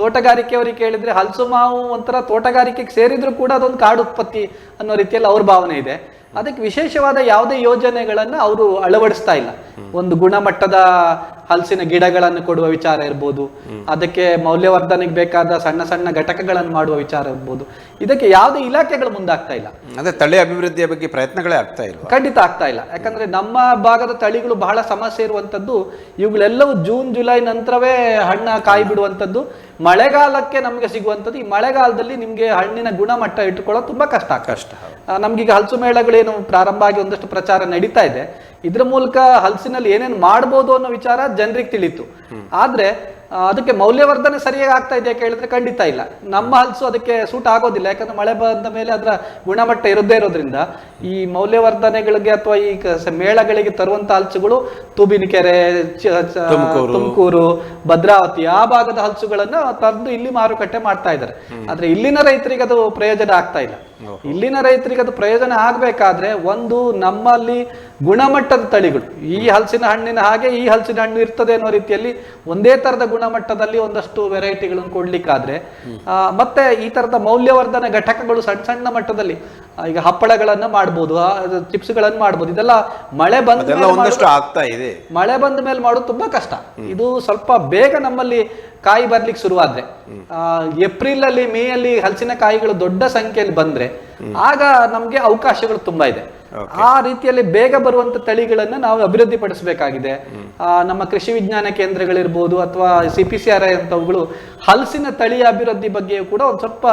ತೋಟಗಾರಿಕೆಯವರಿಗೆ ಕೇಳಿದ್ರೆ ಹಲಸು ಮಾವು ಒಂಥರ ತೋಟಗಾರಿಕೆಗೆ ಸೇರಿದ್ರು ಕೂಡ ಅದೊಂದು ಕಾಡು ಉತ್ಪತ್ತಿ ಅನ್ನೋ ರೀತಿಯಲ್ಲಿ ಅವ್ರ ಭಾವನೆ ಇದೆ. ಅದಕ್ಕೆ ವಿಶೇಷವಾದ ಯಾವುದೇ ಯೋಜನೆಗಳನ್ನು ಅವರು ಅಳವಡಿಸ್ತಾ ಇಲ್ಲ. ಒಂದು ಗುಣಮಟ್ಟದ ಹಲಸಿನ ಗಿಡಗಳನ್ನು ಕೊಡುವ ವಿಚಾರ ಇರ್ಬೋದು, ಅದಕ್ಕೆ ಮೌಲ್ಯವರ್ಧನೆಗೆ ಬೇಕಾದ ಸಣ್ಣ ಸಣ್ಣ ಘಟಕಗಳನ್ನು ಮಾಡುವ ವಿಚಾರ ಇರ್ಬೋದು, ಇದಕ್ಕೆ ಯಾವುದೇ ಇಲಾಖೆಗಳು ಮುಂದಾಗ್ತಾ ಇಲ್ಲ. ಅದೇ ತಳಿ ಅಭಿವೃದ್ಧಿಯ ಬಗ್ಗೆ ಪ್ರಯತ್ನಗಳೇ ಆಗ್ತಾ ಇಲ್ಲ, ಖಂಡಿತ ಆಗ್ತಾ ಇಲ್ಲ. ಯಾಕಂದ್ರೆ ನಮ್ಮ ಭಾಗದ ತಳಿಗಳು ಬಹಳ ಸಮಸ್ಯೆ ಇರುವಂತದ್ದು, ಇವುಗಳೆಲ್ಲವೂ ಜೂನ್ ಜುಲೈ ನಂತರವೇ ಹಣ್ಣ ಕಾಯಿ ಬಿಡುವಂಥದ್ದು, ಮಳೆಗಾಲಕ್ಕೆ ನಮಗೆ ಸಿಗುವಂಥದ್ದು. ಈ ಮಳೆಗಾಲದಲ್ಲಿ ನಿಮ್ಗೆ ಹಣ್ಣಿನ ಗುಣಮಟ್ಟ ಇಟ್ಟುಕೊಳ್ಳೋದು ತುಂಬಾ ಕಷ್ಟ. ನಮ್ಗೀಗ ಹಲಸು ಮೇಳಗಳೇನು ಪ್ರಾರಂಭ ಆಗಿ ಒಂದಷ್ಟು ಪ್ರಚಾರ ನಡೀತಾ ಇದೆ, ಇದ್ರ ಮೂಲಕ ಹಲಸಿನಲ್ಲಿ ಏನೇನು ಮಾಡ್ಬೋದು ಅನ್ನೋ ವಿಚಾರ ಜನರಿಗೆ ತಿಳಿತು. ಆದ್ರೆ ಅದಕ್ಕೆ ಮೌಲ್ಯವರ್ಧನೆ ಸರಿಯಾಗಿ ಆಗ್ತಾ ಇದೆಯಾ ಕೇಳಿದ್ರೆ ಖಂಡಿತ ಇಲ್ಲ. ನಮ್ಮ ಹಲಸು ಅದಕ್ಕೆ ಸೂಟ್ ಆಗೋದಿಲ್ಲ, ಯಾಕಂದ್ರೆ ಮಳೆ ಬಂದ ಮೇಲೆ ಅದರ ಗುಣಮಟ್ಟ ಇರದೇ ಇರೋದ್ರಿಂದ ಈ ಮೌಲ್ಯವರ್ಧನೆಗಳಿಗೆ ಅಥವಾ ಈ ಮೇಳಗಳಿಗೆ ತರುವಂತ ಹಲಸುಗಳು ತೂಬಿನಕೆರೆ, ತುಮಕೂರು, ಭದ್ರಾವತಿ ಆ ಭಾಗದ ಹಲಸುಗಳನ್ನ ತಂದು ಇಲ್ಲಿ ಮಾರುಕಟ್ಟೆ ಮಾಡ್ತಾ ಇದ್ದಾರೆ. ಆದ್ರೆ ಇಲ್ಲಿನ ರೈತರಿಗೆ ಅದು ಪ್ರಯೋಜನ ಆಗ್ತಾ ಇಲ್ಲ. ಇಲ್ಲಿನ ರೈತರಿಗೆ ಅದು ಪ್ರಯೋಜನ ಆಗ್ಬೇಕಾದ್ರೆ ಒಂದು ನಮ್ಮಲ್ಲಿ ಗುಣಮಟ್ಟದ ತಳಿಗಳು, ಈ ಹಲಸಿನ ಹಣ್ಣಿನ ಹಾಗೆ ಈ ಹಲಸಿನ ಹಣ್ಣು ಇರ್ತದೆ ಅನ್ನೋ ರೀತಿಯಲ್ಲಿ ಒಂದೇ ತರದ ಗುಣಮಟ್ಟದಲ್ಲಿ ಒಂದಷ್ಟು ವೆರೈಟಿಗಳನ್ನು ಕೊಡ್ಲಿಕ್ಕಾದ್ರೆ, ಮತ್ತೆ ಈ ತರದ ಮೌಲ್ಯವರ್ಧನೆ ಘಟಕಗಳು ಸಣ್ಣ ಸಣ್ಣ ಮಟ್ಟದಲ್ಲಿ ಈಗ ಹಪ್ಪಳಗಳನ್ನ ಮಾಡ್ಬೋದು, ಚಿಪ್ಸ್ಗಳನ್ನು ಮಾಡ್ಬೋದು. ಇದೆಲ್ಲ ಮಳೆ ಬಂದ ಮೇಲೆ ಮಾಡೋದು ತುಂಬಾ ಕಷ್ಟ. ಇದು ಸ್ವಲ್ಪ ಬೇಗ ನಮ್ಮಲ್ಲಿ ಕಾಯಿ ಬರ್ಲಿಕ್ಕೆ ಶುರುವಾದ್ರೆ, ಏಪ್ರಿಲ್ ಅಲ್ಲಿ ಮೇ ಅಲ್ಲಿ ಹಲಸಿನ ಕಾಯಿಗಳು ದೊಡ್ಡ ಸಂಖ್ಯೆಯಲ್ಲಿ ಬಂದ್ರೆ ಆಗ ನಮ್ಗೆ ಅವಕಾಶಗಳು ತುಂಬಾ ಇದೆ. ಆ ರೀತಿಯಲ್ಲಿ ಬೇಗ ಬರುವಂತ ತಳಿಗಳನ್ನ ನಾವು ಅಭಿವೃದ್ಧಿ ಪಡಿಸಬೇಕಾಗಿದೆ. ನಮ್ಮ ಕೃಷಿ ವಿಜ್ಞಾನ ಕೇಂದ್ರಗಳಿರ್ಬೋದು ಅಥವಾ CPCRI ಅಂತವುಗಳು ಹಲಸಿನ ತಳಿಯ ಅಭಿವೃದ್ಧಿ ಬಗ್ಗೆಯೂ ಕೂಡ ಒಂದ್ ಸ್ವಲ್ಪ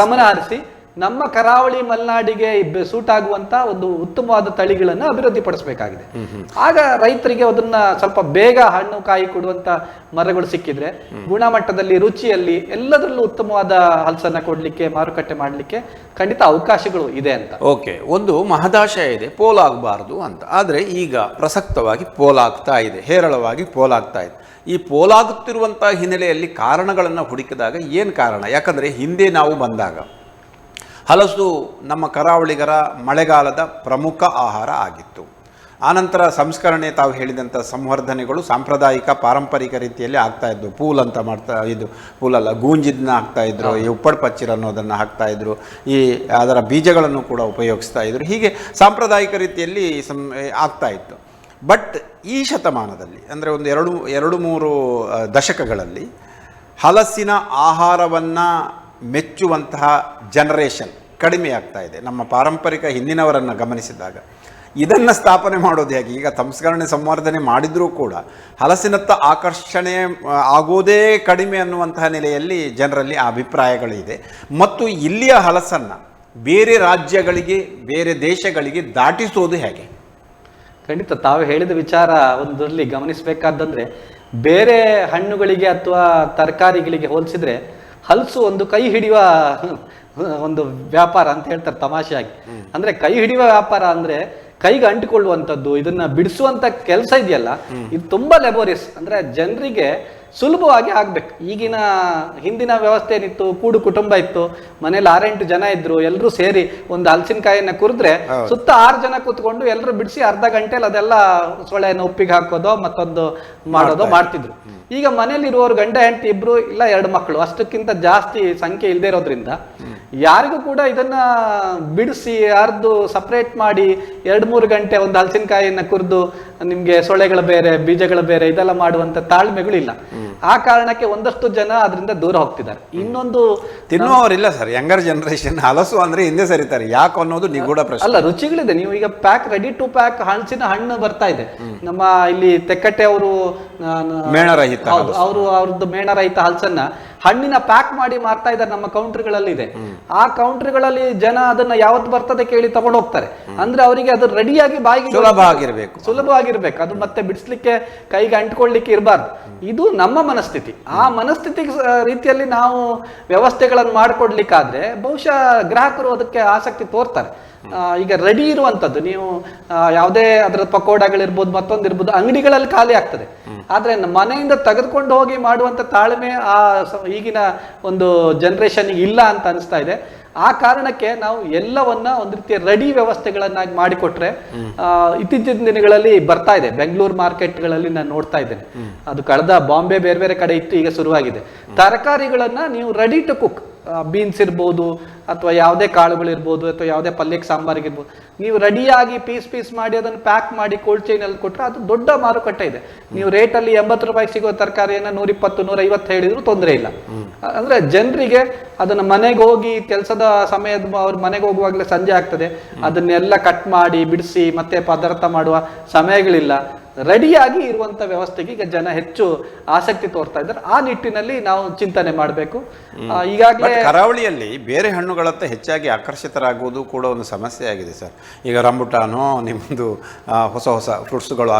ಗಮನ ಹರಿಸಿ ನಮ್ಮ ಕರಾವಳಿ ಮಲೆನಾಡಿಗೆ ಸೂಟ್ ಆಗುವಂತ ಒಂದು ಉತ್ತಮವಾದ ತಳಿಗಳನ್ನು ಅಭಿವೃದ್ಧಿ ಪಡಿಸಬೇಕಾಗಿದೆ. ಆಗ ರೈತರಿಗೆ ಅದನ್ನ ಸ್ವಲ್ಪ ಬೇಗ ಹಣ್ಣು ಕಾಯಿ ಕೊಡುವಂತ ಮರಗಳು ಸಿಕ್ಕಿದ್ರೆ ಗುಣಮಟ್ಟದಲ್ಲಿ, ರುಚಿಯಲ್ಲಿ ಎಲ್ಲದರಲ್ಲೂ ಉತ್ತಮವಾದ ಹಲಸನ್ನ ಕೊಡ್ಲಿಕ್ಕೆ, ಮಾರುಕಟ್ಟೆ ಮಾಡ್ಲಿಕ್ಕೆ ಖಂಡಿತ ಅವಕಾಶಗಳು ಇದೆ ಅಂತ. ಓಕೆ, ಒಂದು ಮಹದಾಶಯ ಇದೆ ಪೋಲಾಗಬಾರದು ಅಂತ, ಆದ್ರೆ ಈಗ ಪ್ರಸಕ್ತವಾಗಿ ಪೋಲಾಗ್ತಾ ಇದೆ, ಹೇರಳವಾಗಿ ಪೋಲಾಗ್ತಾ ಇದೆ. ಈ ಪೋಲಾಗುತ್ತಿರುವಂತಹ ಹಿನ್ನೆಲೆಯಲ್ಲಿ ಕಾರಣಗಳನ್ನು ಹುಡುಕಿದಾಗ ಏನು ಕಾರಣ? ಯಾಕಂದ್ರೆ ಹಿಂದೆ ನಾವು ಬಂದಾಗ ಹಲಸು ನಮ್ಮ ಕರಾವಳಿಗರ ಮಳೆಗಾಲದ ಪ್ರಮುಖ ಆಹಾರ ಆಗಿತ್ತು. ಆನಂತರ ಸಂಸ್ಕರಣೆ, ತಾವು ಹೇಳಿದಂಥ ಸಂವರ್ಧನೆಗಳು ಸಾಂಪ್ರದಾಯಿಕ ಪಾರಂಪರಿಕ ರೀತಿಯಲ್ಲಿ ಆಗ್ತಾ ಇದ್ವು. ಪೂಲ್ ಅಂತ ಪೂಲಲ್ಲ, ಗೂಂಜಿದನ್ನ ಹಾಕ್ತಾಯಿದ್ರು, ಈ ಉಪ್ಪಡ್ ಪಚ್ಚಿರ್ ಅನ್ನೋದನ್ನು ಹಾಕ್ತಾಯಿದ್ರು, ಈ ಅದರ ಬೀಜಗಳನ್ನು ಕೂಡ ಉಪಯೋಗಿಸ್ತಾ ಇದ್ರು. ಹೀಗೆ ಸಾಂಪ್ರದಾಯಿಕ ರೀತಿಯಲ್ಲಿ ಆಗ್ತಾ ಇತ್ತು. ಬಟ್ ಈ ಶತಮಾನದಲ್ಲಿ ಅಂದರೆ ಒಂದು ಎರಡು ಮೂರು ದಶಕಗಳಲ್ಲಿ ಹಲಸಿನ ಆಹಾರವನ್ನು ಮೆಚ್ಚುವಂತಹ ಜನರೇಷನ್ ಕಡಿಮೆ ಆಗ್ತಾ ಇದೆ. ನಮ್ಮ ಪಾರಂಪರಿಕ ಹಿಂದಿನವರನ್ನು ಗಮನಿಸಿದಾಗ ಇದನ್ನು ಸ್ಥಾಪನೆ ಮಾಡೋದು ಹೇಗೆ? ಈಗ ಸಂಸ್ಕರಣೆ ಸಂವರ್ಧನೆ ಮಾಡಿದರೂ ಕೂಡ ಹಲಸಿನತ್ತ ಆಕರ್ಷಣೆ ಆಗೋದೇ ಕಡಿಮೆ ಅನ್ನುವಂತಹ ನೆಲೆಯಲ್ಲಿ ಜನರಲ್ಲಿ ಆ ಅಭಿಪ್ರಾಯಗಳಿದೆ. ಮತ್ತು ಇಲ್ಲಿಯ ಹಲಸನ್ನು ಬೇರೆ ರಾಜ್ಯಗಳಿಗೆ, ಬೇರೆ ದೇಶಗಳಿಗೆ ದಾಟಿಸೋದು ಹೇಗೆ? ಖಂಡಿತ ತಾವು ಹೇಳಿದ ವಿಚಾರ ಒಂದರಲ್ಲಿ ಗಮನಿಸಬೇಕಾದಂದ್ರೆ, ಬೇರೆ ಹಣ್ಣುಗಳಿಗೆ ಅಥವಾ ತರಕಾರಿಗಳಿಗೆ ಹೋಲಿಸಿದ್ರೆ ಹಲಸು ಒಂದು ಕೈ ಹಿಡಿಯುವ ಒಂದು ವ್ಯಾಪಾರ ಅಂತ ಹೇಳ್ತಾರೆ ತಮಾಷೆಯಾಗಿ. ಅಂದ್ರೆ ಕೈ ಹಿಡಿಯುವ ವ್ಯಾಪಾರ ಅಂದ್ರೆ ಕೈಗೆ ಅಂಟಿಕೊಳ್ಳುವಂಥದ್ದು, ಇದನ್ನ ಬಿಡಿಸುವಂತ ಕೆಲಸ ಇದೆಯಲ್ಲ, ಇದು ತುಂಬಾ ಲೆಬೋರಿಯಸ್. ಅಂದ್ರೆ ಜನರಿಗೆ ಸುಲಭವಾಗಿ ಆಗ್ಬೇಕು. ಹಿಂದಿನ ವ್ಯವಸ್ಥೆ ಏನಿತ್ತು, ಕೂಡು ಕುಟುಂಬ ಇತ್ತು, ಮನೇಲಿ 6-8 ಜನ ಇದ್ರು, ಎಲ್ಲರೂ ಸೇರಿ ಒಂದು ಹಲಸಿನಕಾಯಿಯನ್ನ ಕುರಿದ್ರೆ ಸುತ್ತ 6 ಜನ ಕೂತ್ಕೊಂಡು ಎಲ್ಲರೂ ಬಿಡಿಸಿ ಅರ್ಧ ಗಂಟೆಲಿ ಅದೆಲ್ಲ ಸೊಳೆಯನ್ನು ಉಪ್ಪಿಗೆ ಹಾಕೋದೋ ಮತ್ತೊಂದು ಮಾಡೋದೋ ಮಾಡ್ತಿದ್ರು. ಈಗ ಮನೇಲಿ ಇರುವವರು ಗಂಡ ಹೆಂಡತಿ ಇಬ್ರು ಇಲ್ಲ 2 ಮಕ್ಕಳು, ಅಷ್ಟಕ್ಕಿಂತ ಜಾಸ್ತಿ ಸಂಖ್ಯೆ ಇಲ್ಲದೆ ಇರೋದ್ರಿಂದ ಯಾರಿಗೂ ಕೂಡ ಇದನ್ನ ಬಿಡಿಸಿ ಅರ್ದು ಸಪ್ರೇಟ್ ಮಾಡಿ 2-3 ಗಂಟೆ ಒಂದು ಹಲಸಿನಕಾಯಿಯನ್ನ ಕುರಿದು ನಿಮ್ಗೆ ಸೊಳ್ಳೆಗಳು ಬೇರೆ, ಬೀಜಗಳು ಬೇರೆ, ಇದೆಲ್ಲ ಮಾಡುವಂತ ತಾಳ್ಮೆಗಳು ಇಲ್ಲ. ಆ ಕಾರಣಕ್ಕೆ ಒಂದಷ್ಟು ಜನ ಅದರಿಂದ ದೂರ ಹೋಗ್ತಿದ್ದಾರೆ. ಇನ್ನೊಂದು ತಿನ್ನುವವರಿಲ್ಲ ಸರ್, ಯಂಗರ್ ಜನರೇಷನ್ ಹಲಸು ಅಂದ್ರೆ ಹಿಂದೆ ಸರಿತಾರೆ, ಯಾಕೆ ಅನ್ನೋದು ನಿಗೂಢ ಪ್ರಶ್ನೆ. ಅಲ್ಲ, ರುಚಿಗಳಿದೆ. ನೀವು ಈಗ ಪ್ಯಾಕ್, ರೆಡಿ ಟು ಪ್ಯಾಕ್ ಹಲಸಿನ ಹಣ್ಣು ಬರ್ತಾ ಇದೆ. ನಮ್ಮ ಇಲ್ಲಿ ತೆಕ್ಕಟ್ಟೆ ಅವರು ಮೇಣರಹಿತ ಅವ್ರದ್ದು ಮೇಣರಹಿತ ಹಲಸನ್ನ ಹಣ್ಣಿನ ಪ್ಯಾಕ್ ಮಾಡಿ ಮಾರ್ತಾ ಇದ್ದಾರೆ, ನಮ್ಮ ಕೌಂಟರ್ಗಳಲ್ಲಿ ಇದೆ. ಆ ಕೌಂಟರ್ಗಳಲ್ಲಿ ಜನ ಅದನ್ನ ಯಾವತ್ತು ಬರ್ತದೆ ಕೇಳಿ ತಗೊಂಡು ಹೋಗ್ತಾರೆ. ಅಂದ್ರೆ ಅವರಿಗೆ ಅದು ರೆಡಿಯಾಗಿ ಬಾಯಿಗೆ ಸುಲಭವಾಗಿರ್ಬೇಕು. ಅದು ಮತ್ತೆ ಬಿಡಿಸ್ಲಿಕ್ಕೆ, ಕೈಗೆ ಅಂಟ್ಕೊಳ್ಲಿಕ್ಕೆ ಇರಬಾರ್ದು. ಇದು ನಮ್ಮ ಮನಸ್ಥಿತಿ. ಆ ಮನಸ್ಥಿತಿ ರೀತಿಯಲ್ಲಿ ನಾವು ವ್ಯವಸ್ಥೆಗಳನ್ನು ಮಾಡಿಕೊಡ್ಲಿಕ್ಕಾದ್ರೆ ಬಹುಶಃ ಗ್ರಾಹಕರು ಅದಕ್ಕೆ ಆಸಕ್ತಿ ತೋರ್ತಾರೆ. ಈಗ ರೆಡಿ ಇರುವಂತದ್ದು ನೀವು ಯಾವುದೇ ಅದರ ಪಕೋಡಗಳಿರ್ಬೋದು, ಮತ್ತೊಂದಿರ್ಬೋದು, ಅಂಗಡಿಗಳಲ್ಲಿ ಖಾಲಿ ಆಗ್ತದೆ. ಆದ್ರೆ ಮನೆಯಿಂದ ತೆಗೆದುಕೊಂಡು ಹೋಗಿ ಮಾಡುವಂತ ತಾಳ್ಮೆ ಈಗಿನ ಒಂದು ಜನರೇಷನ್ಗೆ ಇಲ್ಲ ಅಂತ ಅನಿಸ್ತಾ ಇದೆ. ಆ ಕಾರಣಕ್ಕೆ ನಾವು ಎಲ್ಲವನ್ನ ಒಂದು ರೀತಿಯ ರೆಡಿ ವ್ಯವಸ್ಥೆಗಳನ್ನಾಗಿ ಮಾಡಿಕೊಟ್ರೆ, ಇತ್ತೀಚಿನ ದಿನಗಳಲ್ಲಿ ಬರ್ತಾ ಇದೆ ಬೆಂಗಳೂರು ಮಾರ್ಕೆಟ್ಗಳಲ್ಲಿ ನಾನು ನೋಡ್ತಾ ಇದ್ದೇನೆ. ಅದು ಕಳೆದ ಬಾಂಬೆ ಬೇರೆ ಬೇರೆ ಕಡೆ ಇತ್ತು, ಈಗ ಶುರುವಾಗಿದೆ. ತರಕಾರಿಗಳನ್ನ ನೀವು ರೆಡಿ ಟು ಕುಕ್, ಬೀನ್ಸ್ ಇರ್ಬೋದು ಅಥವಾ ಯಾವುದೇ ಕಾಳುಗಳಿರ್ಬೋದು ಅಥವಾ ಯಾವುದೇ ಪಲ್ಯಕ್ಕೆ ಸಾಂಬಾರಿಗಿರ್ಬೋದು, ನೀವು ರೆಡಿಯಾಗಿ ಪೀಸ್ ಮಾಡಿ ಅದನ್ನು ಪ್ಯಾಕ್ ಮಾಡಿ ಕೋಲ್ಡ್ ಚೈನಲ್ಲಿ ಕೊಟ್ಟರೆ ಅದು ದೊಡ್ಡ ಮಾರುಕಟ್ಟೆ ಇದೆ. ನೀವು ರೇಟಲ್ಲಿ 80 ರೂಪಾಯಿಗೆ ಸಿಗೋ ತರಕಾರಿಯನ್ನು 120, 150 ಹೇಳಿದ್ರು ತೊಂದರೆ ಇಲ್ಲ. ಅಂದ್ರೆ ಜನರಿಗೆ ಅದನ್ನ ಮನೆಗೆ ಹೋಗಿ ಕೆಲಸದ ಸಮಯದ ಅವ್ರ ಮನೆಗೆ ಹೋಗುವಾಗಲೇ ಸಂಜೆ ಆಗ್ತದೆ, ಅದನ್ನೆಲ್ಲ ಕಟ್ ಮಾಡಿ ಬಿಡಿಸಿ ಮತ್ತೆ ಪದಾರ್ಥ ಮಾಡುವ ಸಮಯಗಳಿಲ್ಲ. ರೆಡಿಯಾಗಿ ಇರುವಂತ ವ್ಯವಸ್ಥೆಗೆ ಈಗ ಜನ ಹೆಚ್ಚು ಆಸಕ್ತಿ ತೋರ್ತಾ ಇದ್ದಾರೆ. ಆ ನಿಟ್ಟಿನಲ್ಲಿ ನಾವು ಚಿಂತನೆ ಮಾಡಬೇಕು. ಈಗಾಗಲೇ ಕರಾವಳಿಯಲ್ಲಿ ಬೇರೆ ಹಣ್ಣುಗಳತ್ತ ಹೆಚ್ಚಾಗಿ ಆಕರ್ಷಿತರಾಗುವುದು ಕೂಡ ಒಂದು ಸಮಸ್ಯೆ ಆಗಿದೆ ಸರ್. ಈಗ ರಂಬುಟಾನು, ನಿಮ್ಮದು ಹೊಸ ಫ್ರೂಟ್ಸ್ಗಳು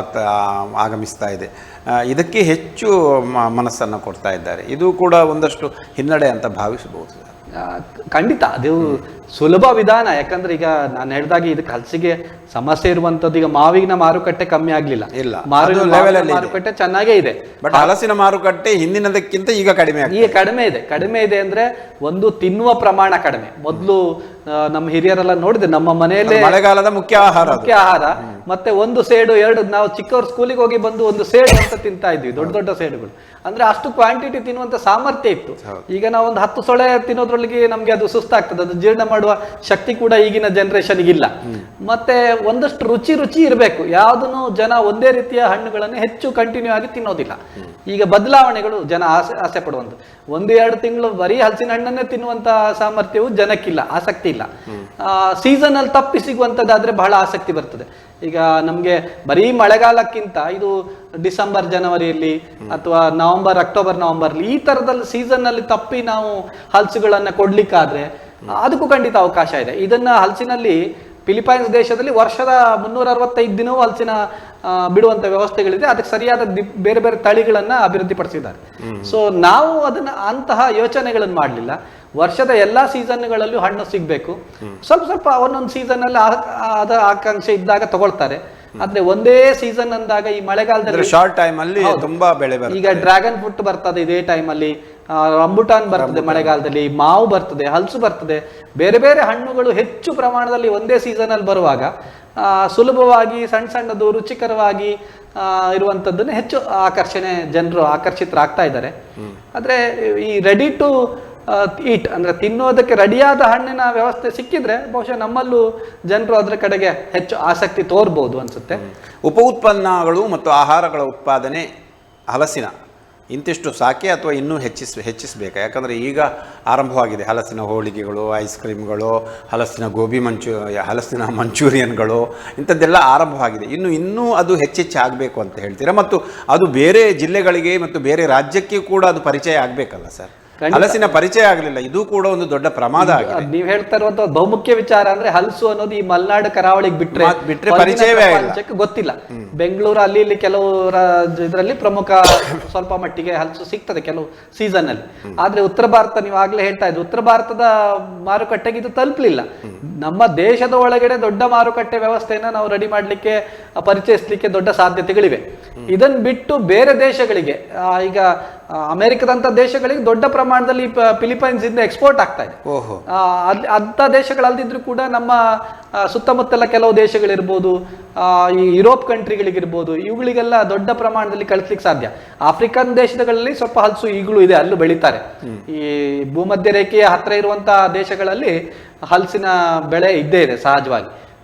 ಆಗಮಿಸ್ತಾ ಇದೆ, ಇದಕ್ಕೆ ಹೆಚ್ಚು ಮನಸ್ಸನ್ನು ಕೊಡ್ತಾ ಇದ್ದಾರೆ. ಇದು ಕೂಡ ಒಂದಷ್ಟು ಹಿನ್ನಡೆ ಅಂತ ಭಾವಿಸಬಹುದು ಸರ್. ಖಂಡಿತ ಅದು ಸುಲಭ ವಿಧಾನ. ಯಾಕಂದ್ರೆ ಈಗ ನಾನು ಹೇಳಿದಾಗ ಇದಕ್ಕೆ ಹಲಸಿಗೆ ಸಮಸ್ಯೆ ಇರುವಂತದ್ದು, ಈಗ ಮಾವಿನ ಮಾರುಕಟ್ಟೆ ಕಮ್ಮಿ ಆಗ್ಲಿಲ್ಲ, ಮಾರುಕಟ್ಟೆ ಚೆನ್ನಾಗೇ ಇದೆ. ಬಟ್ ಹಲಸಿನ ಮಾರುಕಟ್ಟೆ ಹಿಂದಿನದಕ್ಕಿಂತ ಈಗ ಕಡಿಮೆ ಇದೆ ಅಂದ್ರೆ ಒಂದು ತಿನ್ನುವ ಪ್ರಮಾಣ ಕಡಿಮೆ. ಮೊದಲು ನಮ್ಮ ಹಿರಿಯರೆಲ್ಲ ನೋಡಿದೆ, ನಮ್ಮ ಮನೆಯಲ್ಲೇ ಮಳೆಗಾಲದ ಮುಖ್ಯ ಆಹಾರ ಮತ್ತೆ ಒಂದು ಸೇಡು, ಎರಡು, ನಾವು ಚಿಕ್ಕವರು ಸ್ಕೂಲಿಗೆ ಹೋಗಿ ಬಂದು ಒಂದು ಸೇಡು ಅಂತ ತಿಂತಾ ಇದ್ವಿ, ದೊಡ್ಡ ದೊಡ್ಡ ಸೇಡುಗಳು. ಅಂದ್ರೆ ಅಷ್ಟು ಕ್ವಾಂಟಿಟಿ ತಿನ್ನುವಂತ ಸಾಮರ್ಥ್ಯ ಇತ್ತು. ಈಗ ನಾವು ಒಂದು 10 ಸೊಳೆ ತಿನ್ನೋದ್ರೊಳಗೆ ನಮ್ಗೆ ಅದು ಸುಸ್ತಾಗ್ತದೆ, ಅದು ಜೀರ್ಣ ಮಾಡುವ ಶಕ್ತಿ ಕೂಡ ಈಗಿನ ಜನರೇಷನ್ಗೆ ಇಲ್ಲ. ಮತ್ತೆ ಒಂದಷ್ಟು ರುಚಿ ಇರಬೇಕು. ಯಾವುದನ್ನು ಜನ ಒಂದೇ ರೀತಿಯ ಹಣ್ಣುಗಳನ್ನು ಹೆಚ್ಚು ಕಂಟಿನ್ಯೂ ಆಗಿ ತಿನ್ನೋದಿಲ್ಲ. ಈಗ ಬದಲಾವಣೆಗಳು ಜನ ಆಸೆ ಪಡುವಂತ. 1-2 ತಿಂಗಳು ಬರೀ ಹಲಸಿನ ಹಣ್ಣನ್ನೇ ತಿನ್ನುವಂತ ಸಾಮರ್ಥ್ಯವು ಜನಕ್ಕಿಲ್ಲ, ಆಸಕ್ತಿ ಇಲ್ಲ. ಸೀಸನ್ ಅಲ್ಲಿ ತಪ್ಪಿ ಸಿಗುವಂತದ್ದಾದ್ರೆ ಬಹಳ ಆಸಕ್ತಿ ಬರ್ತದೆ. ಈಗ ನಮ್ಗೆ ಬರೀ ಮಳೆಗಾಲಕ್ಕಿಂತ ಇದು ಡಿಸೆಂಬರ್ ಜನವರಿಯಲ್ಲಿ ಅಥವಾ ಅಕ್ಟೋಬರ್ ನವೆಂಬರ್ಲಿ ಈ ತರದಲ್ಲಿ ಸೀಸನ್ ಅಲ್ಲಿ ತಪ್ಪಿ ನಾವು ಹಲಸುಗಳನ್ನ ಕೊಡ್ಲಿಕ್ಕಾದ್ರೆ ಅದಕ್ಕೂ ಖಂಡಿತ ಅವಕಾಶ ಇದೆ. ಇದನ್ನ ಹಲಸಿನಲ್ಲಿ ಫಿಲಿಪೈನ್ಸ್ ದೇಶದಲ್ಲಿ ವರ್ಷದ 365 ದಿನವೂ ಹಲಸಿನ ಬಿಡುವಂತ ವ್ಯವಸ್ಥೆಗಳಿದೆ. ಅದಕ್ಕೆ ಸರಿಯಾದ ಬೇರೆ ಬೇರೆ ತಳಿಗಳನ್ನ ಅಭಿವೃದ್ಧಿಪಡಿಸಿದ್ದಾರೆ. ಸೊ ನಾವು ಅದನ್ನ ಅಂತಹ ಯೋಚನೆಗಳನ್ನು ಮಾಡಲಿಲ್ಲ. ವರ್ಷದ ಎಲ್ಲಾ ಸೀಸನ್ಗಳಲ್ಲೂ ಹಣ್ಣು ಸಿಗ್ಬೇಕು. ಸ್ವಲ್ಪ ಒಂದೊಂದು ಸೀಸನ್ ಅಲ್ಲಿ ಅದ ಆಕಾಂಕ್ಷೆ ಇದ್ದಾಗ ತಗೊಳ್ತಾರೆ. ಆದ್ರೆ ಒಂದೇ ಸೀಸನ್ ಅಂದಾಗ ಈ ಮಳೆಗಾಲದಲ್ಲಿ ಶಾರ್ಟ್ ಟೈಮ್ ಅಲ್ಲಿ ತುಂಬಾ ಬೆಳೆ ಬರ್ತದೆ. ಈಗ ಡ್ರ್ಯಾಗನ್ ಫ್ರೂಟ್ ಬರ್ತದೆ ಇದೇ ಟೈಮ್ ಅಲ್ಲಿ, ರಂಬುಟಾನ್ ಬರ್ತದೆ ಮಳೆಗಾಲದಲ್ಲಿ, ಮಾವು ಬರ್ತದೆ, ಹಲಸು ಬರ್ತದೆ. ಬೇರೆ ಬೇರೆ ಹಣ್ಣುಗಳು ಹೆಚ್ಚು ಪ್ರಮಾಣದಲ್ಲಿ ಒಂದೇ ಸೀಸನ್ ಅಲ್ಲಿ ಬರುವಾಗ ಸುಲಭವಾಗಿ ಸಣ್ಣದು ರುಚಿಕರವಾಗಿ ಇರುವಂತದ್ದನ್ನು ಹೆಚ್ಚು ಜನರು ಆಕರ್ಷಿತರಾಗ್ತಾ ಇದ್ದಾರೆ. ಆದ್ರೆ ಈ ರೆಡಿ ಟು ಈಟ್ ಅಂದ್ರೆ ತಿನ್ನೋದಕ್ಕೆ ರೆಡಿಯಾದ ಹಣ್ಣಿನ ವ್ಯವಸ್ಥೆ ಸಿಕ್ಕಿದ್ರೆ ಬಹುಶಃ ನಮ್ಮಲ್ಲೂ ಜನರು ಅದರ ಕಡೆಗೆ ಹೆಚ್ಚು ಆಸಕ್ತಿ ತೋರ್ಬೋದು ಅನ್ಸುತ್ತೆ. ಉಪ ಉತ್ಪನ್ನಗಳು ಮತ್ತು ಆಹಾರಗಳ ಉತ್ಪಾದನೆ ಹಲಸಿನ ಇಂತಿಷ್ಟು ಸಾಕೆ ಅಥವಾ ಇನ್ನೂ ಹೆಚ್ಚಿಸಬೇಕಾ? ಯಾಕಂದರೆ ಈಗ ಆರಂಭವಾಗಿದೆ ಹಲಸಿನ ಹೋಳಿಗೆಗಳು, ಐಸ್ ಕ್ರೀಮ್ಗಳು, ಹಲಸಿನ ಮಂಚೂರಿಯನ್ಗಳು, ಇಂಥದ್ದೆಲ್ಲ ಆರಂಭವಾಗಿದೆ. ಇನ್ನೂ ಅದು ಹೆಚ್ಚಾಗಬೇಕು ಅಂತ ಹೇಳ್ತೀರಾ? ಮತ್ತು ಅದು ಬೇರೆ ಜಿಲ್ಲೆಗಳಿಗೆ ಮತ್ತು ಬೇರೆ ರಾಜ್ಯಕ್ಕೆ ಕೂಡ ಅದು ಪರಿಚಯ ಆಗಬೇಕಲ್ಲ ಸರ್? ಹಲಸಿನ ಪರಿಚಯ ಆಗಲಿಲ್ಲ, ಇದು ಕೂಡ ಒಂದು ದೊಡ್ಡ ಪ್ರಮಾದ ಆಗಿದೆ. ನೀವು ಹೇಳ್ತಾ ಇರುವಂತ ಬಹುಮುಖ್ಯ ವಿಚಾರ ಅಂದ್ರೆ ಹಲಸು ಅನ್ನೋದು ಈ ಮಲೆನಾಡು ಕರಾವಳಿಗೆ ಬಿಟ್ರೆ ಪರಿಚಯವೇ ಗೊತ್ತಿಲ್ಲ. ಬೆಂಗಳೂರು ಅಲ್ಲಿ ಇಲ್ಲಿ ಕೆಲವು ಇದರಲ್ಲಿ ಪ್ರಮುಖ ಸ್ವಲ್ಪ ಮಟ್ಟಿಗೆ ಹಲಸು ಸಿಗ್ತದೆ ಕೆಲವು ಸೀಸನ್ ಅಲ್ಲಿ. ಆದ್ರೆ ಉತ್ತರ ಭಾರತ, ನೀವು ಆಗ್ಲೇ ಹೇಳ್ತಾ ಇದ್ದು, ಉತ್ತರ ಭಾರತದ ಮಾರುಕಟ್ಟೆಗೆ ಇದು ತಲುಪಲಿಲ್ಲ. ನಮ್ಮ ದೇಶದ ಒಳಗಡೆ ದೊಡ್ಡ ಮಾರುಕಟ್ಟೆ ವ್ಯವಸ್ಥೆಯನ್ನ ನಾವು ರೆಡಿ ಮಾಡ್ಲಿಕ್ಕೆ, ಪರಿಚಯಿಸ್ಲಿಕ್ಕೆ ದೊಡ್ಡ ಸಾಧ್ಯತೆಗಳಿವೆ. ಇದನ್ನ ಬಿಟ್ಟು ಬೇರೆ ದೇಶಗಳಿಗೆ, ಈಗ ಅಮೆರಿಕದಂತ ದೇಶಗಳಿಗೆ ದೊಡ್ಡ ಪ್ರಮಾಣದಲ್ಲಿ ಫಿಲಿಪೈನ್ಸ್ ಇಂದ ಎಕ್ಸ್ಪೋರ್ಟ್ ಆಗ್ತಾ ಇದೆ. ಅಂತ ದೇಶಗಳಲ್ದಿದ್ರು ಕೂಡ ನಮ್ಮ ಸುತ್ತಮುತ್ತಲ ಕೆಲವು ದೇಶಗಳಿರ್ಬೋದು, ಈ ಯುರೋಪ್ ಕಂಟ್ರಿಗಳಿಗಿರ್ಬೋದು, ಇವುಗಳಿಗೆಲ್ಲ ದೊಡ್ಡ ಪ್ರಮಾಣದಲ್ಲಿ ಕಳಿಸ್ಲಿಕ್ಕೆ ಸಾಧ್ಯ. ಆಫ್ರಿಕನ್ ದೇಶಗಳಲ್ಲಿ ಸ್ವಲ್ಪ ಹಲಸು ಈಗಲೂ ಇದೆ, ಅಲ್ಲೂ ಬೆಳೀತಾರೆ. ಈ ಭೂಮಧ್ಯ ರೇಖೆಯ ಹತ್ರ ಇರುವಂತಹ ದೇಶಗಳಲ್ಲಿ ಹಲಸಿನ ಬೆಳೆ ಇದ್ದೇ ಇದೆ ಸಹಜವಾಗಿ.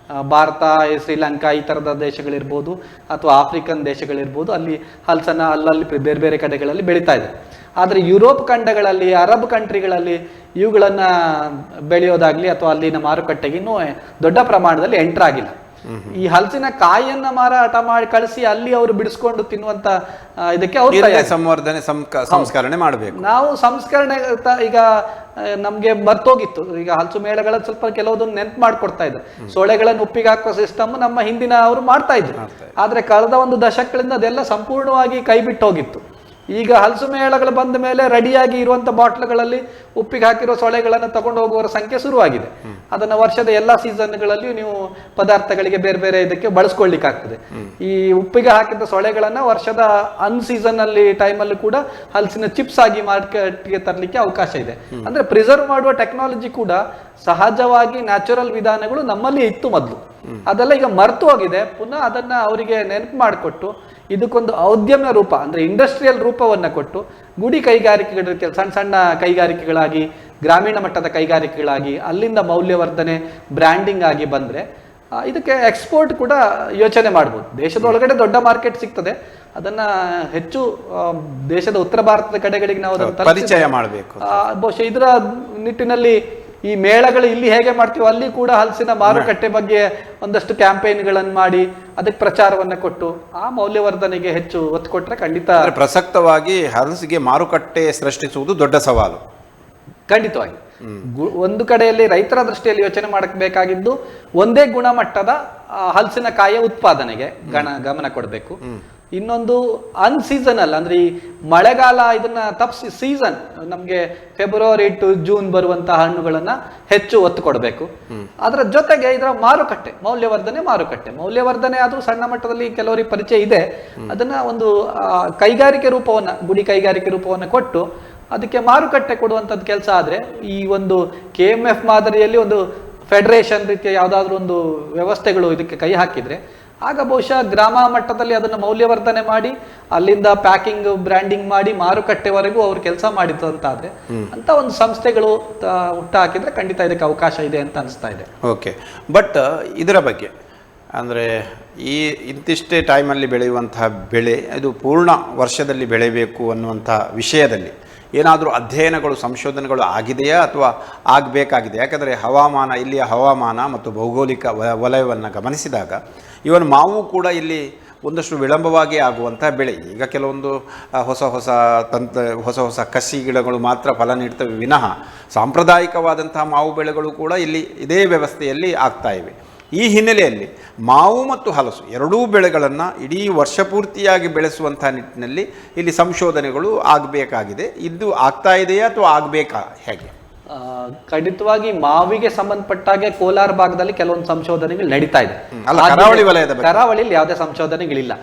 ಭಾರತ, ಶ್ರೀಲಂಕಾ ಈ ಥರದ ದೇಶಗಳಿರ್ಬೋದು ಅಥವಾ ಆಫ್ರಿಕನ್ ದೇಶಗಳಿರ್ಬೋದು, ಅಲ್ಲಿ ಹಲಸನ್ನ ಅಲ್ಲಲ್ಲಿ ಬೇರೆ ಬೇರೆ ಕಡೆಗಳಲ್ಲಿ ಬೆಳೀತಾ ಇದೆ. ಆದರೆ ಯುರೋಪ್ ಖಂಡಗಳಲ್ಲಿ, ಅರಬ್ ಕಂಟ್ರಿಗಳಲ್ಲಿ ಇವುಗಳನ್ನು ಬೆಳೆಯೋದಾಗ್ಲಿ ಅಥವಾ ಅಲ್ಲಿನ ಮಾರುಕಟ್ಟೆಗೆ ಇನ್ನೂ ದೊಡ್ಡ ಪ್ರಮಾಣದಲ್ಲಿ ಎಂಟರ್ ಆಗಿಲ್ಲ. ಈ ಹಲಸಿನ ಕಾಯಿಯನ್ನ ಮಾರಾಟ ಮಾಡಿ ಕಳಿಸಿ ಅಲ್ಲಿ ಅವರು ಬಿಡಿಸ್ಕೊಂಡು ತಿನ್ನುವಂತ ಇದಕ್ಕೆ ಅವರು ಸಂವರ್ಧನೆ ಸಂಸ್ಕರಣೆ ಮಾಡಬೇಕು. ನಾವು ಸಂಸ್ಕರಣೆ ಈಗ ನಮ್ಗೆ ಮರ್ತೋಗಿತ್ತು. ಈಗ ಹಲಸು ಮೇಳಗಳಲ್ಲಿ ಸ್ವಲ್ಪ ಕೆಲವುದನ್ನು ನೆನ್ಪು ಮಾಡ್ಕೊಡ್ತಾ ಇದ್ರು. ಸೊಳೆಗಳನ್ನು ಉಪ್ಪಿಗೆ ಹಾಕೋ ಸಿಸ್ಟಮ್ ನಮ್ಮ ಹಿಂದಿನ ಅವರು ಮಾಡ್ತಾ ಇದ್ರು. ಆದ್ರೆ ಕಳೆದ ಒಂದು ದಶಕಗಳಿಂದ ಅದೆಲ್ಲ ಸಂಪೂರ್ಣವಾಗಿ ಕೈ ಬಿಟ್ಟು ಹೋಗಿತ್ತು. ಈಗ ಹಲಸು ಮೇಳಗಳು ಬಂದ ಮೇಲೆ ರೆಡಿಯಾಗಿ ಇರುವಂತ ಬಾಟ್ಲುಗಳಲ್ಲಿ ಉಪ್ಪಿಗೆ ಹಾಕಿರೋ ಸೊಳೆಗಳನ್ನು ತಗೊಂಡು ಹೋಗುವವರ ಸಂಖ್ಯೆ ಶುರುವಾಗಿದೆ. ಅದನ್ನ ವರ್ಷದ ಎಲ್ಲಾ ಸೀಸನ್ಗಳಲ್ಲಿಯೂ ನೀವು ಪದಾರ್ಥಗಳಿಗೆ ಬೇರೆ ಬೇರೆ ಇದಕ್ಕೆ ಬಳಸ್ಕೊಳ್ಲಿಕ್ಕೆ ಆಗ್ತದೆ. ಈ ಉಪ್ಪಿಗೆ ಹಾಕಿದ ಸೊಳೆಗಳನ್ನ ವರ್ಷದ ಅನ್ಸೀಸನ್ ಅಲ್ಲಿ ಟೈಮಲ್ಲಿ ಕೂಡ ಹಲಸಿನ ಚಿಪ್ಸ್ ಆಗಿ ಮಾರ್ಕೆಟ್ಗೆ ತರಲಿಕ್ಕೆ ಅವಕಾಶ ಇದೆ. ಅಂದ್ರೆ ಪ್ರಿಸರ್ವ್ ಮಾಡುವ ಟೆಕ್ನಾಲಜಿ ಕೂಡ ಸಹಜವಾಗಿ ನ್ಯಾಚುರಲ್ ವಿಧಾನಗಳು ನಮ್ಮಲ್ಲಿ ಇತ್ತು ಮೊದಲು. ಅದೆಲ್ಲ ಈಗ ಮರ್ತು ಹೋಗಿದೆ. ಪುನಃ ಅದನ್ನ ಅವರಿಗೆ ನೆನಪು ಮಾಡಿಕೊಟ್ಟು ಇದಕ್ಕೊಂದು ಔದ್ಯಮ್ಯ ರೂಪ ಅಂದ್ರೆ ಇಂಡಸ್ಟ್ರಿಯಲ್ ರೂಪವನ್ನ ಕೊಟ್ಟು ಗುಡಿ ಕೈಗಾರಿಕೆಗಳ ರೀತಿಯಲ್ಲಿ ಸಣ್ಣ ಸಣ್ಣ ಕೈಗಾರಿಕೆಗಳಾಗಿ, ಗ್ರಾಮೀಣ ಮಟ್ಟದ ಕೈಗಾರಿಕೆಗಳಾಗಿ, ಅಲ್ಲಿಂದ ಮೌಲ್ಯವರ್ಧನೆ, ಬ್ರ್ಯಾಂಡಿಂಗ್ ಆಗಿ ಬಂದ್ರೆ ಇದಕ್ಕೆ ಎಕ್ಸ್ಪೋರ್ಟ್ ಕೂಡ ಯೋಚನೆ ಮಾಡ್ಬೋದು. ದೇಶದೊಳಗಡೆ ದೊಡ್ಡ ಮಾರ್ಕೆಟ್ ಸಿಗ್ತದೆ. ಅದನ್ನ ಹೆಚ್ಚು ದೇಶದ ಉತ್ತರ ಭಾರತದ ಕಡೆಗಳಿಗೆ ನಾವು ಅದನ್ನು ಪರಿಚಯ ಮಾಡಬೇಕು. ಬಹುಶಃ ಇದರ ನಿಟ್ಟಿನಲ್ಲಿ ಈ ಮೇಳಗಳು ಇಲ್ಲಿ ಹೇಗೆ ಮಾಡ್ತೀವೋ ಅಲ್ಲಿ ಕೂಡ ಹಲಸಿನ ಮಾರುಕಟ್ಟೆ ಬಗ್ಗೆ ಒಂದಷ್ಟು ಕ್ಯಾಂಪೇನ್ಗಳನ್ನು ಮಾಡಿ ಅದಕ್ಕೆ ಪ್ರಚಾರವನ್ನ ಕೊಟ್ಟು ಆ ಮೌಲ್ಯವರ್ಧನೆಗೆ ಹೆಚ್ಚು ಒತ್ತು ಕೊಟ್ಟರೆ ಖಂಡಿತ. ಪ್ರಸಕ್ತವಾಗಿ ಹಲಸಿಗೆ ಮಾರುಕಟ್ಟೆ ಸೃಷ್ಟಿಸುವುದು ದೊಡ್ಡ ಸವಾಲು. ಖಂಡಿತವಾಗಿ ಒಂದು ಕಡೆಯಲ್ಲಿ ರೈತರ ದೃಷ್ಟಿಯಲ್ಲಿ ಯೋಚನೆ ಮಾಡಬೇಕಾಗಿದ್ದು ಒಂದೇ ಗುಣಮಟ್ಟದ ಹಲಸಿನಕಾಯಿಯ ಉತ್ಪಾದನೆಗೆ ಗಮನ ಕೊಡಬೇಕು. ಇನ್ನೊಂದು ಅನ್ಸೀಸನಲ್ ಅಂದ್ರೆ ಈ ಮಳೆಗಾಲ ಇದನ್ನ ತಪ್ಪಿಸಿ ಸೀಸನ್ ನಮ್ಗೆ ಫೆಬ್ರವರಿ ಟು ಜೂನ್ ಬರುವಂತಹ ಹಣ್ಣುಗಳನ್ನ ಹೆಚ್ಚು ಒತ್ತು ಕೊಡಬೇಕು. ಅದರ ಜೊತೆಗೆ ಇದರ ಮಾರುಕಟ್ಟೆ ಮೌಲ್ಯವರ್ಧನೆ ಆದ್ರೂ ಸಣ್ಣ ಮಟ್ಟದಲ್ಲಿ ಕೆಲವರಿಗೆ ಪರಿಚಯ ಇದೆ. ಅದನ್ನ ಒಂದು ಕೈಗಾರಿಕೆ ರೂಪವನ್ನ, ಗುಡಿ ಕೈಗಾರಿಕೆ ರೂಪವನ್ನ ಕೊಟ್ಟು ಅದಕ್ಕೆ ಮಾರುಕಟ್ಟೆ ಕೊಡುವಂಥದ್ದು ಕೆಲಸ ಆದ್ರೆ, ಈ ಒಂದು KMF ಮಾದರಿಯಲ್ಲಿ ಒಂದು ಫೆಡರೇಷನ್ ರೀತಿಯ ಯಾವುದಾದ್ರೂ ಒಂದು ವ್ಯವಸ್ಥೆಗಳು ಇದಕ್ಕೆ ಕೈ ಹಾಕಿದ್ರೆ ಆಗ ಬಹುಶಃ ಗ್ರಾಮ ಮಟ್ಟದಲ್ಲಿ ಅದನ್ನು ಮೌಲ್ಯವರ್ಧನೆ ಮಾಡಿ ಅಲ್ಲಿಂದ ಪ್ಯಾಕಿಂಗ್, ಬ್ರ್ಯಾಂಡಿಂಗ್ ಮಾಡಿ ಮಾರುಕಟ್ಟೆವರೆಗೂ ಅವ್ರು ಕೆಲಸ ಮಾಡಿದ್ದು ಅಂತಾದ್ರೆ ಅಂತ ಒಂದು ಸಂಸ್ಥೆಗಳು ಹುಟ್ಟು ಹಾಕಿದ್ರೆ ಖಂಡಿತ ಇದಕ್ಕೆ ಅವಕಾಶ ಇದೆ ಅಂತ ಅನಿಸ್ತಾ ಇದೆ. ಓಕೆ, ಬಟ್ ಇದರ ಬಗ್ಗೆ ಅಂದರೆ ಈ ಇಂತಿಷ್ಟೇ ಟೈಮಲ್ಲಿ ಬೆಳೆಯುವಂತಹ ಬೆಳೆ ಇದು ಪೂರ್ಣ ವರ್ಷದಲ್ಲಿ ಬೆಳೆಯಬೇಕು ಅನ್ನುವಂಥ ವಿಷಯದಲ್ಲಿ ಏನಾದರೂ ಅಧ್ಯಯನಗಳು, ಸಂಶೋಧನೆಗಳು ಆಗಿದೆಯಾ ಅಥವಾ ಆಗಬೇಕಾಗಿದೆ? ಯಾಕಂದರೆ ಇಲ್ಲಿಯ ಹವಾಮಾನ ಮತ್ತು ಭೌಗೋಳಿಕ ವಲಯವನ್ನು ಗಮನಿಸಿದಾಗ ಇವನ್ ಮಾವು ಕೂಡ ಇಲ್ಲಿ ಒಂದಷ್ಟು ವಿಳಂಬವಾಗಿ ಆಗುವಂಥ ಬೆಳೆ. ಈಗ ಕೆಲವೊಂದು ಹೊಸ ಕಸಿ ಗಿಡಗಳು ಮಾತ್ರ ಫಲ ನೀಡ್ತವೆ ವಿನಃ ಸಾಂಪ್ರದಾಯಿಕವಾದಂತಹ ಮಾವು ಬೆಳೆಗಳು ಕೂಡ ಇಲ್ಲಿ ಇದೇ ವ್ಯವಸ್ಥೆಯಲ್ಲಿ ಆಗ್ತಾ ಇವೆ. ಈ ಹಿನ್ನೆಲೆಯಲ್ಲಿ ಮಾವು ಮತ್ತು ಹಲಸು ಎರಡೂ ಬೆಳೆಗಳನ್ನು ಇಡೀ ವರ್ಷ ಪೂರ್ತಿಯಾಗಿ ಬೆಳೆಸುವಂಥ ನಿಟ್ಟಿನಲ್ಲಿ ಇಲ್ಲಿ ಸಂಶೋಧನೆಗಳು ಆಗಬೇಕಾಗಿದೆ. ಇದು ಆಗ್ತಾ ಇದೆಯಾ ಅಥವಾ ಆಗಬೇಕಾ, ಹೇಗೆ? ಖಂಡಿತವಾಗಿ ಮಾವಿಗೆ ಸಂಬಂಧಪಟ್ಟಾಗೆ ಕೋಲಾರ ಭಾಗದಲ್ಲಿ ಕೆಲವೊಂದು ಸಂಶೋಧನೆಗಳು ನಡೀತಾ ಇದೆ. ಕರಾವಳಿ ವಲಯದ ಕರಾವಳಿಯಲ್ಲಿ ಯಾವುದೇ ಸಂಶೋಧನೆಗಳಿಲ್ಲ.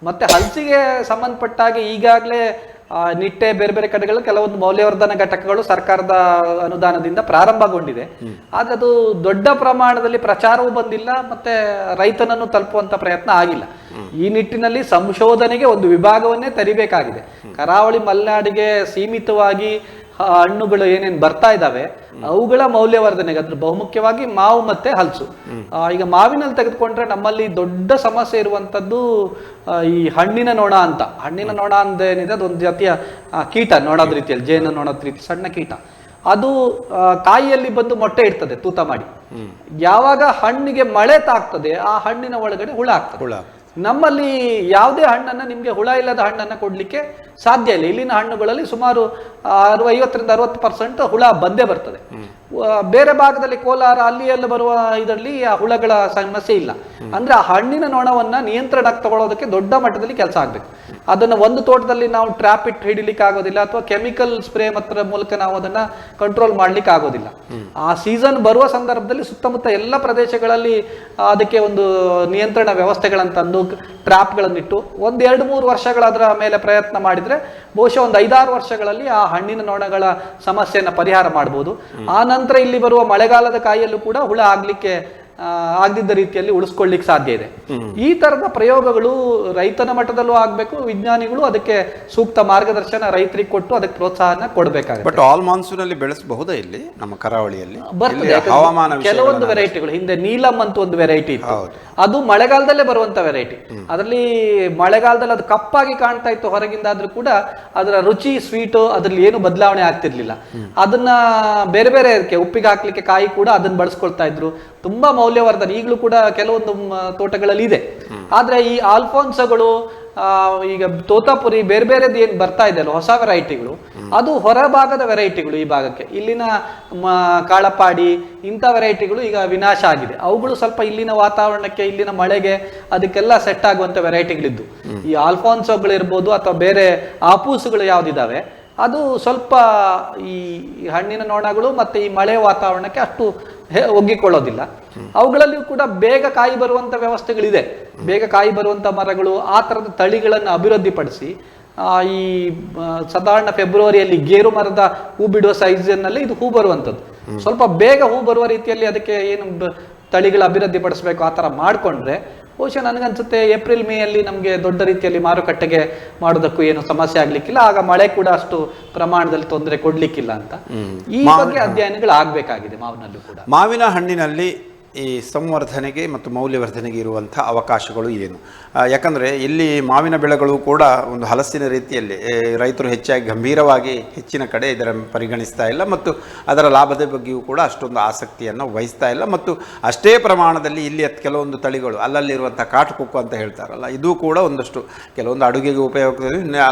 ಮತ್ತೆ ಹಲಸಿಗೆ ಸಂಬಂಧಪಟ್ಟಾಗೆ ಈಗಾಗಲೇ ನಿಟ್ಟೆ ಬೇರೆ ಬೇರೆ ಕಡೆಗಳು ಕೆಲವೊಂದು ಮೌಲ್ಯವರ್ಧನ ಘಟಕಗಳು ಸರ್ಕಾರದ ಅನುದಾನದಿಂದ ಪ್ರಾರಂಭಗೊಂಡಿದೆ. ಆದ್ರೆ ಅದು ದೊಡ್ಡ ಪ್ರಮಾಣದಲ್ಲಿ ಪ್ರಚಾರವೂ ಬಂದಿಲ್ಲ, ಮತ್ತೆ ರೈತನನ್ನು ತಲುಪುವಂತ ಪ್ರಯತ್ನ ಆಗಿಲ್ಲ. ಈ ನಿಟ್ಟಿನಲ್ಲಿ ಸಂಶೋಧನೆಗೆ ಒಂದು ವಿಭಾಗವನ್ನೇ ತೆರಿಬೇಕಾಗಿದೆ. ಕರಾವಳಿ ಮಲೆನಾಡಿಗೆ ಸೀಮಿತವಾಗಿ ಹಣ್ಣುಗಳು ಏನೇನು ಬರ್ತಾ ಇದ್ದಾವೆ ಅವುಗಳ ಮೌಲ್ಯವರ್ಧನೆಗೆ, ಅದ್ರ ಬಹುಮುಖ್ಯವಾಗಿ ಮಾವು ಮತ್ತೆ ಹಲಸು. ಈಗ ಮಾವಿನಲ್ಲಿ ತೆಗೆದುಕೊಂಡ್ರೆ ನಮ್ಮಲ್ಲಿ ದೊಡ್ಡ ಸಮಸ್ಯೆ ಇರುವಂತದ್ದು ಈ ಹಣ್ಣಿನ ನೊಣ ಅಂತ. ಹಣ್ಣಿನ ನೊಣ ಅಂದೇನಿದೆ ಅದೊಂದು ಜಾತಿಯ ಕೀಟ, ನೋಡೋದ್ ರೀತಿಯಲ್ಲಿ ಜೇನು ನೋಡೋದ್ ರೀತಿ ಸಣ್ಣ ಕೀಟ. ಅದು ಕಾಯಿಯಲ್ಲಿ ಬಂದು ಮೊಟ್ಟೆ ಇಡ್ತದೆ ತೂತ ಮಾಡಿ. ಯಾವಾಗ ಹಣ್ಣಿಗೆ ಮಳೆ ತಾಗ್ತದೆ ಆ ಹಣ್ಣಿನ ಒಳಗಡೆ ಹುಳ ಆಗ್ತದೆ. ನಮ್ಮಲ್ಲಿ ಯಾವುದೇ ಹಣ್ಣನ್ನ ನಿಮ್ಗೆ ಹುಳ ಇಲ್ಲದ ಹಣ್ಣನ್ನ ಕೊಡ್ಲಿಕ್ಕೆ ಸಾಧ್ಯ ಇಲ್ಲ. ಇಲ್ಲಿನ ಹಣ್ಣುಗಳಲ್ಲಿ ಸುಮಾರು 50-60% ಹುಳ ಬಂದೇ ಬರ್ತದೆ. ಬೇರೆ ಭಾಗದಲ್ಲಿ ಕೋಲಾರ ಅಲ್ಲಿ ಎಲ್ಲ ಬರುವ ಇದರಲ್ಲಿ ಆ ಹುಳಗಳ ಸಮಸ್ಯೆ ಇಲ್ಲ. ಅಂದ್ರೆ ಆ ಹಣ್ಣಿನ ನೊಣವನ್ನ ನಿಯಂತ್ರಣಕ್ಕೆ ತಗೊಳ್ಳೋದಕ್ಕೆ ದೊಡ್ಡ ಮಟ್ಟದಲ್ಲಿ ಕೆಲಸ ಆಗ್ಬೇಕು. ಅದನ್ನ ಒಂದು ತೋಟದಲ್ಲಿ ನಾವು ಟ್ರ್ಯಾಪ್ ಇಟ್ಟು ಹಿಡಿಲಿಕ್ಕೆ ಆಗೋದಿಲ್ಲ, ಅಥವಾ ಕೆಮಿಕಲ್ ಸ್ಪ್ರೇ ಮಾತ್ರ ಮೂಲಕ ನಾವು ಅದನ್ನ ಕಂಟ್ರೋಲ್ ಮಾಡ್ಲಿಕ್ಕೆ ಆಗೋದಿಲ್ಲ. ಆ ಸೀಸನ್ ಬರುವ ಸಂದರ್ಭದಲ್ಲಿ ಸುತ್ತಮುತ್ತ ಎಲ್ಲ ಪ್ರದೇಶಗಳಲ್ಲಿ ಅದಕ್ಕೆ ಒಂದು ನಿಯಂತ್ರಣ ವ್ಯವಸ್ಥೆಗಳಂತಂದು ಟ್ರ್ಯಾಪ್ಗಳನ್ನಿಟ್ಟು 1-2-3 ವರ್ಷಗಳ ಅದರ ಮೇಲೆ ಪ್ರಯತ್ನ ಮಾಡಿದ್ರೆ ಬಹುಶಃ ಒಂದು 5-6 ವರ್ಷಗಳಲ್ಲಿ ಆ ಹಣ್ಣಿನ ನೊಣಗಳ ಸಮಸ್ಯೆಯನ್ನ ಪರಿಹಾರ ಮಾಡಬಹುದು. ಆ ನಂತರ ಇಲ್ಲಿ ಬರುವ ಮಳೆಗಾಲದ ಕಾಯಿಯಲ್ಲೂ ಕೂಡ ಹುಳ ಆಗ್ಲಿಕ್ಕೆ ಆಗದಿದ್ದ ರೀತಿಯಲ್ಲಿ ಉಳಿಸ್ಕೊಳ್ಳಿಕ್ಕೆ ಸಾಧ್ಯ ಇದೆ. ಈ ತರದ ಪ್ರಯೋಗಗಳು ರೈತನ ಮಟ್ಟದಲ್ಲೂ ಆಗಬೇಕು, ವಿಜ್ಞಾನಿಗಳು ಅದಕ್ಕೆ ಸೂಕ್ತ ಮಾರ್ಗದರ್ಶನ ರೈತರಿಗೆ ಕೊಟ್ಟು ಅದಕ್ಕೆ ಪ್ರೋತ್ಸಾಹನ ಕೊಡಬೇಕಾಗುತ್ತೆ. ಬಟ್ ಆಲ್ ಮಾನ್ಸೂನ್ ಅಲ್ಲಿ ಬೆಳೆಸಬಹುದಾ ಇಲ್ಲಿ ನಮ್ಮ ಕರಾವಳಿಯಲ್ಲಿ? ಬರ್ತದೆ. ಹವಾಮಾನ ಕೆಲವೊಂದು ವೆರೈಟಿಗಳು, ಹಿಂದೆ ನೀಲಂ ಅಂತ ಒಂದು ವೆರೈಟಿ ಇತ್ತು, ಅದು ಮಳೆಗಾಲದಲ್ಲೇ ಬರುವಂತ ವೆರೈಟಿ. ಅದರಲ್ಲಿ ಮಳೆಗಾಲದಲ್ಲಿ ಅದು ಕಪ್ಪಾಗಿ ಕಾಣ್ತಾ ಇತ್ತು ಹೊರಗಿಂದ, ಆದ್ರೂ ಕೂಡ ಅದರ ರುಚಿ ಸ್ವೀಟು ಅದ್ರಲ್ಲಿ ಏನು ಬದಲಾವಣೆ ಆಗ್ತಿರ್ಲಿಲ್ಲ. ಅದನ್ನ ಬೇರೆ ಬೇರೆ ಉಪ್ಪಿಗೆ ಹಾಕ್ಲಿಕ್ಕೆ ಕಾಯಿ ಕೂಡ ಅದನ್ನ ಬಳಸ್ಕೊಳ್ತಾ ಇದ್ರು. ತುಂಬಾ ಮೌಲ್ಯವರ್ಧನೆ ಈಗಲೂ ಕೂಡ ಕೆಲವೊಂದು ತೋಟಗಳಲ್ಲಿ ಇದೆ. ಆದ್ರೆ ಈ ಆಲ್ಫೋನ್ಸೋಗಳು, ಈಗ ತೋತಾಪುರಿ, ಬೇರೆ ಬೇರೆದು ಏನು ಬರ್ತಾ ಇದೆ ಅಲ್ಲ ಹೊಸ ವೆರೈಟಿಗಳು, ಅದು ಹೊರಭಾಗದ ವೆರೈಟಿಗಳು. ಈ ಭಾಗಕ್ಕೆ ಇಲ್ಲಿನ ಕಾಳಪಾಡಿ ಇಂಥ ವೆರೈಟಿಗಳು ಈಗ ವಿನಾಶ ಆಗಿದೆ. ಅವುಗಳು ಸ್ವಲ್ಪ ಇಲ್ಲಿನ ವಾತಾವರಣಕ್ಕೆ, ಇಲ್ಲಿನ ಮಳೆಗೆ ಅದಕ್ಕೆಲ್ಲ ಸೆಟ್ ಆಗುವಂತ ವೆರೈಟಿಗಳಿದ್ದು. ಈ ಆಲ್ಫೋನ್ಸೋಗಳು ಇರ್ಬೋದು ಅಥವಾ ಬೇರೆ ಆಪೂಸುಗಳು ಯಾವ್ದಿದಾವೆ, ಅದು ಸ್ವಲ್ಪ ಈ ಹಣ್ಣಿನ ನೊಣಗಳು ಮತ್ತೆ ಈ ಮಳೆ ವಾತಾವರಣಕ್ಕೆ ಅಷ್ಟು ಒಗ್ಗಿಕೊಳ್ಳೋದಿಲ್ಲ. ಅವುಗಳಲ್ಲಿಯೂ ಕೂಡ ಬೇಗ ಕಾಯಿ ಬರುವಂತ ವ್ಯವಸ್ಥೆಗಳಿದೆ. ಬೇಗ ಕಾಯಿ ಬರುವಂತ ಮರಗಳು, ಆ ತರದ ತಳಿಗಳನ್ನು ಅಭಿವೃದ್ಧಿಪಡಿಸಿ ಈ ಸಾಧಾರಣ ಫೆಬ್ರವರಿಯಲ್ಲಿ ಗೇರು ಮರದ ಹೂ ಬಿಡುವ ಸೈಜ್ನಲ್ಲಿ ಇದು ಹೂ ಬರುವಂಥದ್ದು. ಸ್ವಲ್ಪ ಬೇಗ ಹೂ ಬರುವ ರೀತಿಯಲ್ಲಿ ಅದಕ್ಕೆ ಏನು ತಳಿಗಳ ಅಭಿವೃದ್ಧಿ ಪಡಿಸ್ಬೇಕು ಆ ಥರ ಮಾಡಿಕೊಂಡ್ರೆ ಬಹುಶಃ ನನಗನ್ಸುತ್ತೆ ಏಪ್ರಿಲ್ ಮೇಯಲ್ಲಿ ನಮಗೆ ದೊಡ್ಡ ರೀತಿಯಲ್ಲಿ ಮಾರುಕಟ್ಟೆಗೆ ಮಾಡೋದಕ್ಕೂ ಏನು ಸಮಸ್ಯೆ ಆಗ್ಲಿಕ್ಕಿಲ್ಲ. ಆಗ ಮಳೆ ಕೂಡ ಅಷ್ಟು ಪ್ರಮಾಣದಲ್ಲಿ ತೊಂದರೆ ಕೊಡ್ಲಿಕ್ಕಿಲ್ಲ ಅಂತ ಈ ಬಗ್ಗೆ ಅಧ್ಯಯನಗಳು ಆಗ್ಬೇಕಾಗಿದೆ. ಮಾವಿನಲ್ಲೂ ಕೂಡ, ಮಾವಿನ ಹಣ್ಣಿನಲ್ಲಿ ಈ ಸಂವರ್ಧನೆಗೆ ಮತ್ತು ಮೌಲ್ಯವರ್ಧನೆಗೆ ಇರುವಂಥ ಅವಕಾಶಗಳು ಏನು? ಯಾಕಂದರೆ ಇಲ್ಲಿ ಮಾವಿನ ಬೆಳೆಗಳು ಕೂಡ ಒಂದು ಹಲಸಿನ ರೀತಿಯಲ್ಲಿ ರೈತರು ಹೆಚ್ಚಾಗಿ ಗಂಭೀರವಾಗಿ ಹೆಚ್ಚಿನ ಕಡೆ ಇದರ ಪರಿಗಣಿಸ್ತಾ ಇಲ್ಲ ಮತ್ತು ಅದರ ಲಾಭದ ಬಗ್ಗೆಯೂ ಕೂಡ ಅಷ್ಟೊಂದು ಆಸಕ್ತಿಯನ್ನು ವಹಿಸ್ತಾ ಇಲ್ಲ. ಮತ್ತು ಅಷ್ಟೇ ಪ್ರಮಾಣದಲ್ಲಿ ಇಲ್ಲಿ ಕೆಲವೊಂದು ತಳಿಗಳು ಅಲ್ಲಲ್ಲಿರುವಂಥ ಕಾಟುಕೊಕ್ಕು ಅಂತ ಹೇಳ್ತಾರಲ್ಲ, ಇದು ಕೂಡ ಒಂದಷ್ಟು ಕೆಲವೊಂದು ಅಡುಗೆಗೆ ಉಪಯೋಗ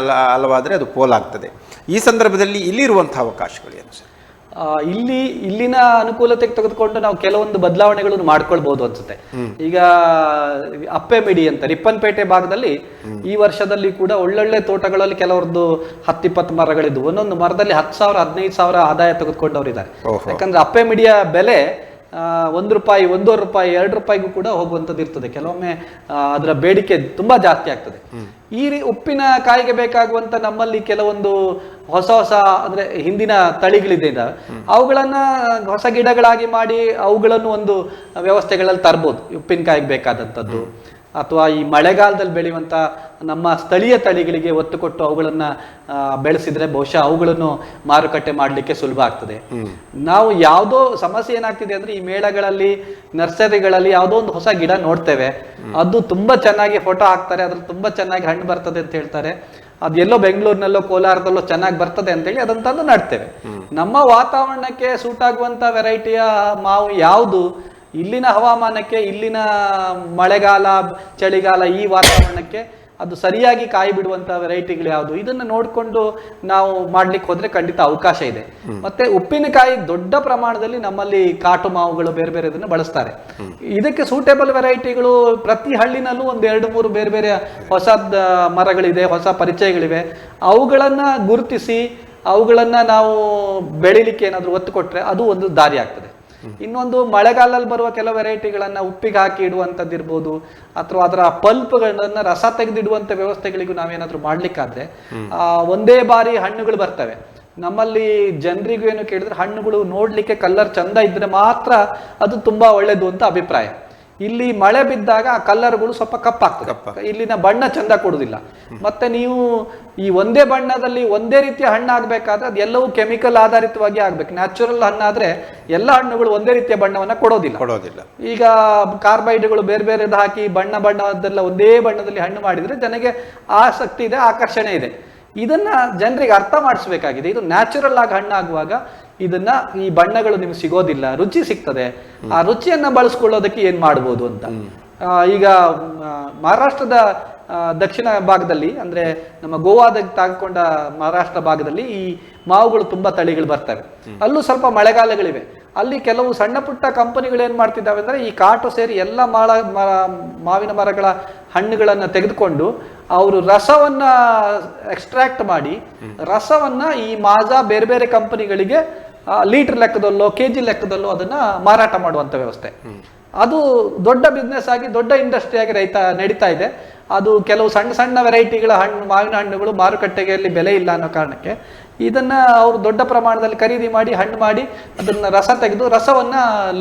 ಅಲ್ಲವಾದರೆ ಅದು ಪೋಲಾಗ್ತದೆ. ಈ ಸಂದರ್ಭದಲ್ಲಿ ಇಲ್ಲಿರುವಂಥ ಅವಕಾಶಗಳು ಏನು ಸರ್? ಇಲ್ಲಿನ ಅನುಕೂಲತೆಗೆ ತೆಗೆದುಕೊಂಡು ನಾವು ಕೆಲವೊಂದು ಬದಲಾವಣೆಗಳನ್ನು ಮಾಡ್ಕೊಳ್ಬಹುದು ಅನ್ಸುತ್ತೆ. ಈಗ ಅಪ್ಪೆ ಮಿಡಿ ಅಂತ ರಿಪ್ಪನ್ಪೇಟೆ ಭಾಗದಲ್ಲಿ ಈ ವರ್ಷದಲ್ಲಿ ಕೂಡ ಒಳ್ಳೊಳ್ಳೆ ತೋಟಗಳಲ್ಲಿ ಕೆಲವರದ್ದು 10-20 ಮರಗಳಿದ್ದು, ಒಂದೊಂದು ಮರದಲ್ಲಿ 10,000 15,000 ಆದಾಯ ತೆಗೆದುಕೊಂಡವರಿದ್ದಾರೆ. ಯಾಕಂದ್ರೆ ಅಪ್ಪೆ ಮಿಡಿಯ ಬೆಲೆ ₹1, ₹1.5, ₹2 ಕೂಡ ಹೋಗುವಂಥದ್ದು ಇರ್ತದೆ. ಕೆಲವೊಮ್ಮೆ ಅದರ ಬೇಡಿಕೆ ತುಂಬಾ ಜಾಸ್ತಿ ಆಗ್ತದೆ. ಈ ಉಪ್ಪಿನ ಕಾಯಿಗೆ ಬೇಕಾಗುವಂತ ನಮ್ಮಲ್ಲಿ ಕೆಲವೊಂದು ಹೊಸ ಅಂದ್ರೆ ಹಿಂದಿನ ತಳಿಗಳಿದೆ, ಅವುಗಳನ್ನ ಹೊಸ ಗಿಡಗಳಾಗಿ ಮಾಡಿ ಅವುಗಳನ್ನು ಒಂದು ವ್ಯವಸ್ಥೆಗಳಲ್ಲಿ ತರ್ಬೋದು. ಉಪ್ಪಿನಕಾಯಿಗೆ ಬೇಕಾದಂಥದ್ದು ಅಥವಾ ಈ ಮಳೆಗಾಲದಲ್ಲಿ ಬೆಳೆಯುವಂಥ ನಮ್ಮ ಸ್ಥಳೀಯ ತಳಿಗಳಿಗೆ ಒತ್ತು ಕೊಟ್ಟು ಅವುಗಳನ್ನು ಬೆಳೆಸಿದ್ರೆ ಬಹುಶಃ ಅವುಗಳನ್ನು ಮಾರುಕಟ್ಟೆ ಮಾಡಲಿಕ್ಕೆ ಸುಲಭ ಆಗ್ತದೆ. ನಾವು ಯಾವುದೋ ಸಮಸ್ಯೆ ಏನಾಗ್ತಿದೆ ಅಂದ್ರೆ ಈ ಮೇಳಗಳಲ್ಲಿ, ನರ್ಸರಿಗಳಲ್ಲಿ ಯಾವುದೋ ಒಂದು ಹೊಸ ಗಿಡ ನೋಡ್ತೇವೆ, ಅದು ತುಂಬಾ ಚೆನ್ನಾಗಿ ಫೋಟೋ ಹಾಕ್ತಾರೆ, ಅದ್ರಲ್ಲಿ ತುಂಬಾ ಚೆನ್ನಾಗಿ ಹಣ್ಣು ಬರ್ತದೆ ಅಂತ ಹೇಳ್ತಾರೆ, ಅದೆಲ್ಲೋ ಬೆಂಗಳೂರಿನಲ್ಲೋ ಕೋಲಾರದಲ್ಲೋ ಚೆನ್ನಾಗಿ ಬರ್ತದೆ ಅಂತೇಳಿ ಅದನ್ನ ತಂದು ನಡ್ತೇವೆ. ನಮ್ಮ ವಾತಾವರಣಕ್ಕೆ ಸೂಟ್ ಆಗುವಂತ ವೆರೈಟಿಯ ಮಾವು ಯಾವುದು, ಇಲ್ಲಿನ ಹವಾಮಾನಕ್ಕೆ, ಇಲ್ಲಿನ ಮಳೆಗಾಲ ಚಳಿಗಾಲ ಈ ವಾತಾವರಣಕ್ಕೆ ಅದು ಸರಿಯಾಗಿ ಕಾಯಿ ಬಿಡುವಂತ ವೆರೈಟಿಗಳು ಯಾವುದು, ಇದನ್ನ ನೋಡಿಕೊಂಡು ನಾವು ಮಾಡ್ಲಿಕ್ಕೆ ಹೋದ್ರೆ ಖಂಡಿತ ಅವಕಾಶ ಇದೆ. ಮತ್ತೆ ಉಪ್ಪಿನಕಾಯಿ ದೊಡ್ಡ ಪ್ರಮಾಣದಲ್ಲಿ ನಮ್ಮಲ್ಲಿ ಕಾಟು ಮಾವುಗಳು ಬೇರೆ ಬೇರೆ ಇದನ್ನ ಬಳಸ್ತಾರೆ. ಇದಕ್ಕೆ ಸೂಟೇಬಲ್ ವೆರೈಟಿಗಳು ಪ್ರತಿ ಹಳ್ಳಿನಲ್ಲೂ 1-2-3 ಬೇರೆ ಬೇರೆ ಹೊಸ ಮರಗಳಿದೆ, ಹೊಸ ಪರಿಚಯಗಳಿವೆ. ಅವುಗಳನ್ನ ಗುರುತಿಸಿ ಅವುಗಳನ್ನ ನಾವು ಬೆಳಿಲಿಕ್ಕೆ ಏನಾದ್ರು ಒತ್ತು ಕೊಟ್ರೆ ಅದು ಒಂದು ದಾರಿ ಆಗ್ತದೆ. ಇನ್ನೊಂದು ಮಳೆಗಾಲದಲ್ಲಿ ಬರುವ ಕೆಲವು ವೆರೈಟಿಗಳನ್ನ ಉಪ್ಪಿಗೆ ಹಾಕಿ ಇಡುವಂಥದ್ದು ಇರ್ಬೋದು, ಅಥವಾ ಅದರ ಪಲ್ಪ್ಗಳನ್ನ ರಸ ತೆಗೆದಿಡುವಂಥ ವ್ಯವಸ್ಥೆಗಳಿಗೂ ನಾವೇನಾದ್ರೂ ಮಾಡ್ಲಿಕ್ಕಾದ್ರೆ ಒಂದೇ ಬಾರಿ ಹಣ್ಣುಗಳು ಬರ್ತವೆ. ನಮ್ಮಲ್ಲಿ ಜನರಿಗೂ ಏನು ಕೇಳಿದ್ರೆ ಹಣ್ಣುಗಳು ನೋಡ್ಲಿಕ್ಕೆ ಕಲರ್ ಚಂದ ಇದ್ರೆ ಮಾತ್ರ ಅದು ತುಂಬಾ ಒಳ್ಳೇದು ಅಂತ ಅಭಿಪ್ರಾಯ. ಇಲ್ಲಿ ಮಳೆ ಬಿದ್ದಾಗ ಆ ಕಲ್ಲರ್ಗಳು ಸ್ವಲ್ಪ ಕಪ್ಪಾಗ್ತದೆ, ಇಲ್ಲಿನ ಬಣ್ಣ ಚಂದ ಕೊಡುದಿಲ್ಲ. ಮತ್ತೆ ನೀವು ಈ ಒಂದೇ ಬಣ್ಣದಲ್ಲಿ ಒಂದೇ ರೀತಿಯ ಹಣ್ಣು ಆಗ್ಬೇಕಾದ್ರೆ ಅದೆಲ್ಲವೂ ಕೆಮಿಕಲ್ ಆಧಾರಿತವಾಗಿ ಆಗ್ಬೇಕು. ನ್ಯಾಚುರಲ್ ಹಣ್ಣಾದ್ರೆ ಎಲ್ಲ ಹಣ್ಣುಗಳು ಒಂದೇ ರೀತಿಯ ಬಣ್ಣವನ್ನ ಕೊಡೋದಿಲ್ಲ. ಈಗ ಕಾರ್ಬೈಡ್ಗಳು ಬೇರೆ ಬೇರೆದು ಹಾಕಿ ಬಣ್ಣದೆಲ್ಲ ಒಂದೇ ಬಣ್ಣದಲ್ಲಿ ಹಣ್ಣು ಮಾಡಿದ್ರೆ ಜನಗೆ ಆಸಕ್ತಿ ಇದೆ, ಆಕರ್ಷಣೆ ಇದೆ. ಇದನ್ನ ಜನರಿಗೆ ಅರ್ಥ ಮಾಡಿಸ್ಬೇಕಾಗಿದೆ. ಇದು ನ್ಯಾಚುರಲ್ ಆಗಿ ಹಣ್ಣಾಗುವಾಗ ಇದನ್ನ ಈ ಬಣ್ಣಗಳು ನಿಮ್ಗೆ ಸಿಗೋದಿಲ್ಲ, ರುಚಿ ಸಿಗ್ತದೆ. ಆ ರುಚಿಯನ್ನ ಬಳಸ್ಕೊಳ್ಳೋದಕ್ಕೆ ಏನ್ ಮಾಡ್ಬೋದು ಅಂತ. ಈಗ ಮಹಾರಾಷ್ಟ್ರದ ದಕ್ಷಿಣ ಭಾಗದಲ್ಲಿ ಅಂದ್ರೆ ನಮ್ಮ ಗೋವಾದ ತಾಕೊಂಡ ಮಹಾರಾಷ್ಟ್ರ ಭಾಗದಲ್ಲಿ ಈ ಮಾವುಗಳು ತುಂಬಾ ತಳಿಗಳು ಬರ್ತವೆ. ಅಲ್ಲೂ ಸ್ವಲ್ಪ ಮಳೆಗಾಲಗಳಿವೆ. ಅಲ್ಲಿ ಕೆಲವು ಸಣ್ಣ ಪುಟ್ಟ ಕಂಪನಿಗಳು ಏನ್ ಮಾಡ್ತಿದ್ದಾವೆ ಅಂದ್ರೆ ಈ ಕಾಟು ಸೇರಿ ಎಲ್ಲ ಮಾವಿನ ಮರಗಳ ಹಣ್ಣುಗಳನ್ನ ತೆಗೆದುಕೊಂಡು ಅವರು ರಸವನ್ನ ಎಕ್ಸ್ಟ್ರಾಕ್ಟ್ ಮಾಡಿ ರಸವನ್ನ ಈ ಮಾಜಾ ಬೇರೆ ಬೇರೆ ಕಂಪನಿಗಳಿಗೆ ಲೀಟರ್ ಲೆಕ್ಕದಲ್ಲೋ ಕೆಜಿ ಲೆಕ್ಕದಲ್ಲೋ ಅದನ್ನ ಮಾರಾಟ ಮಾಡುವಂತ ವ್ಯವಸ್ಥೆ. ಅದು ದೊಡ್ಡ ಬಿಸ್ನೆಸ್ ಆಗಿ ದೊಡ್ಡ ಇಂಡಸ್ಟ್ರಿಯಾಗಿ ನಡೀತಾ ಇದೆ. ಅದು ಕೆಲವು ಸಣ್ಣ ಸಣ್ಣ ವೆರೈಟಿಗಳ ಮಾವಿನ ಹಣ್ಣುಗಳು ಮಾರುಕಟ್ಟೆಯಲ್ಲಿ ಬೆಲೆ ಇಲ್ಲ ಅನ್ನೋ ಕಾರಣಕ್ಕೆ ಇದನ್ನ ಅವರು ದೊಡ್ಡ ಪ್ರಮಾಣದಲ್ಲಿ ಖರೀದಿ ಮಾಡಿ ಹಣ್ಣು ಮಾಡಿ ಅದನ್ನ ರಸ ತೆಗೆದು ರಸವನ್ನ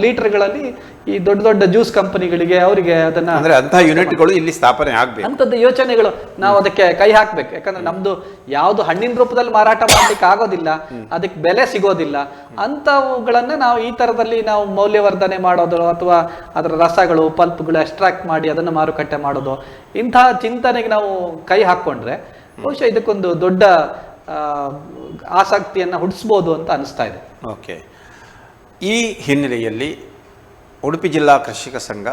ಲೀಟರ್ಗಳಲ್ಲಿ ಈ ದೊಡ್ಡ ದೊಡ್ಡ ಜ್ಯೂಸ್ ಕಂಪನಿಗಳಿಗೆ ಅವರಿಗೆ ಅದನ್ನ ಅಂದ್ರೆ ಅಂತಹ ಯೂನಿಟ್ಗಳು ಇಲ್ಲಿ ಸ್ಥಾಪನೆ ಆಗ್ಬೇಕು ಅಂಥದ್ದು ಯೋಚನೆಗಳು ನಾವು ಅದಕ್ಕೆ ಕೈ ಹಾಕ್ಬೇಕು. ಯಾಕಂದ್ರೆ ನಮ್ದು ಯಾವ್ದು ಹಣ್ಣಿನ ರೂಪದಲ್ಲಿ ಮಾರಾಟ ಮಾಡ್ಲಿಕ್ಕೆ ಆಗೋದಿಲ್ಲ, ಅದಕ್ಕೆ ಬೆಲೆ ಸಿಗೋದಿಲ್ಲ, ಅಂಥವುಗಳನ್ನ ನಾವು ಈ ತರದಲ್ಲಿ ನಾವು ಮೌಲ್ಯವರ್ಧನೆ ಮಾಡೋದು ಅಥವಾ ಅದರ ರಸಗಳು ಪಲ್ಪ್ಗಳು ಎಕ್ಸ್ಟ್ರಾಕ್ಟ್ ಮಾಡಿ ಅದನ್ನು ಮಾರುಕಟ್ಟೆ ಮಾಡೋದು, ಇಂತಹ ಚಿಂತನೆಗೆ ನಾವು ಕೈ ಹಾಕೊಂಡ್ರೆ ಬಹುಶಃ ಇದಕ್ಕೊಂದು ದೊಡ್ಡ ಆಸಕ್ತಿಯನ್ನು ಹುಟ್ಟಿಸ್ಬೋದು ಅಂತ ಅನಿಸ್ತಾ ಇದೆ. ಓಕೆ, ಈ ಹಿನ್ನೆಲೆಯಲ್ಲಿ ಉಡುಪಿ ಜಿಲ್ಲಾ ಕೃಷಿಕ ಸಂಘ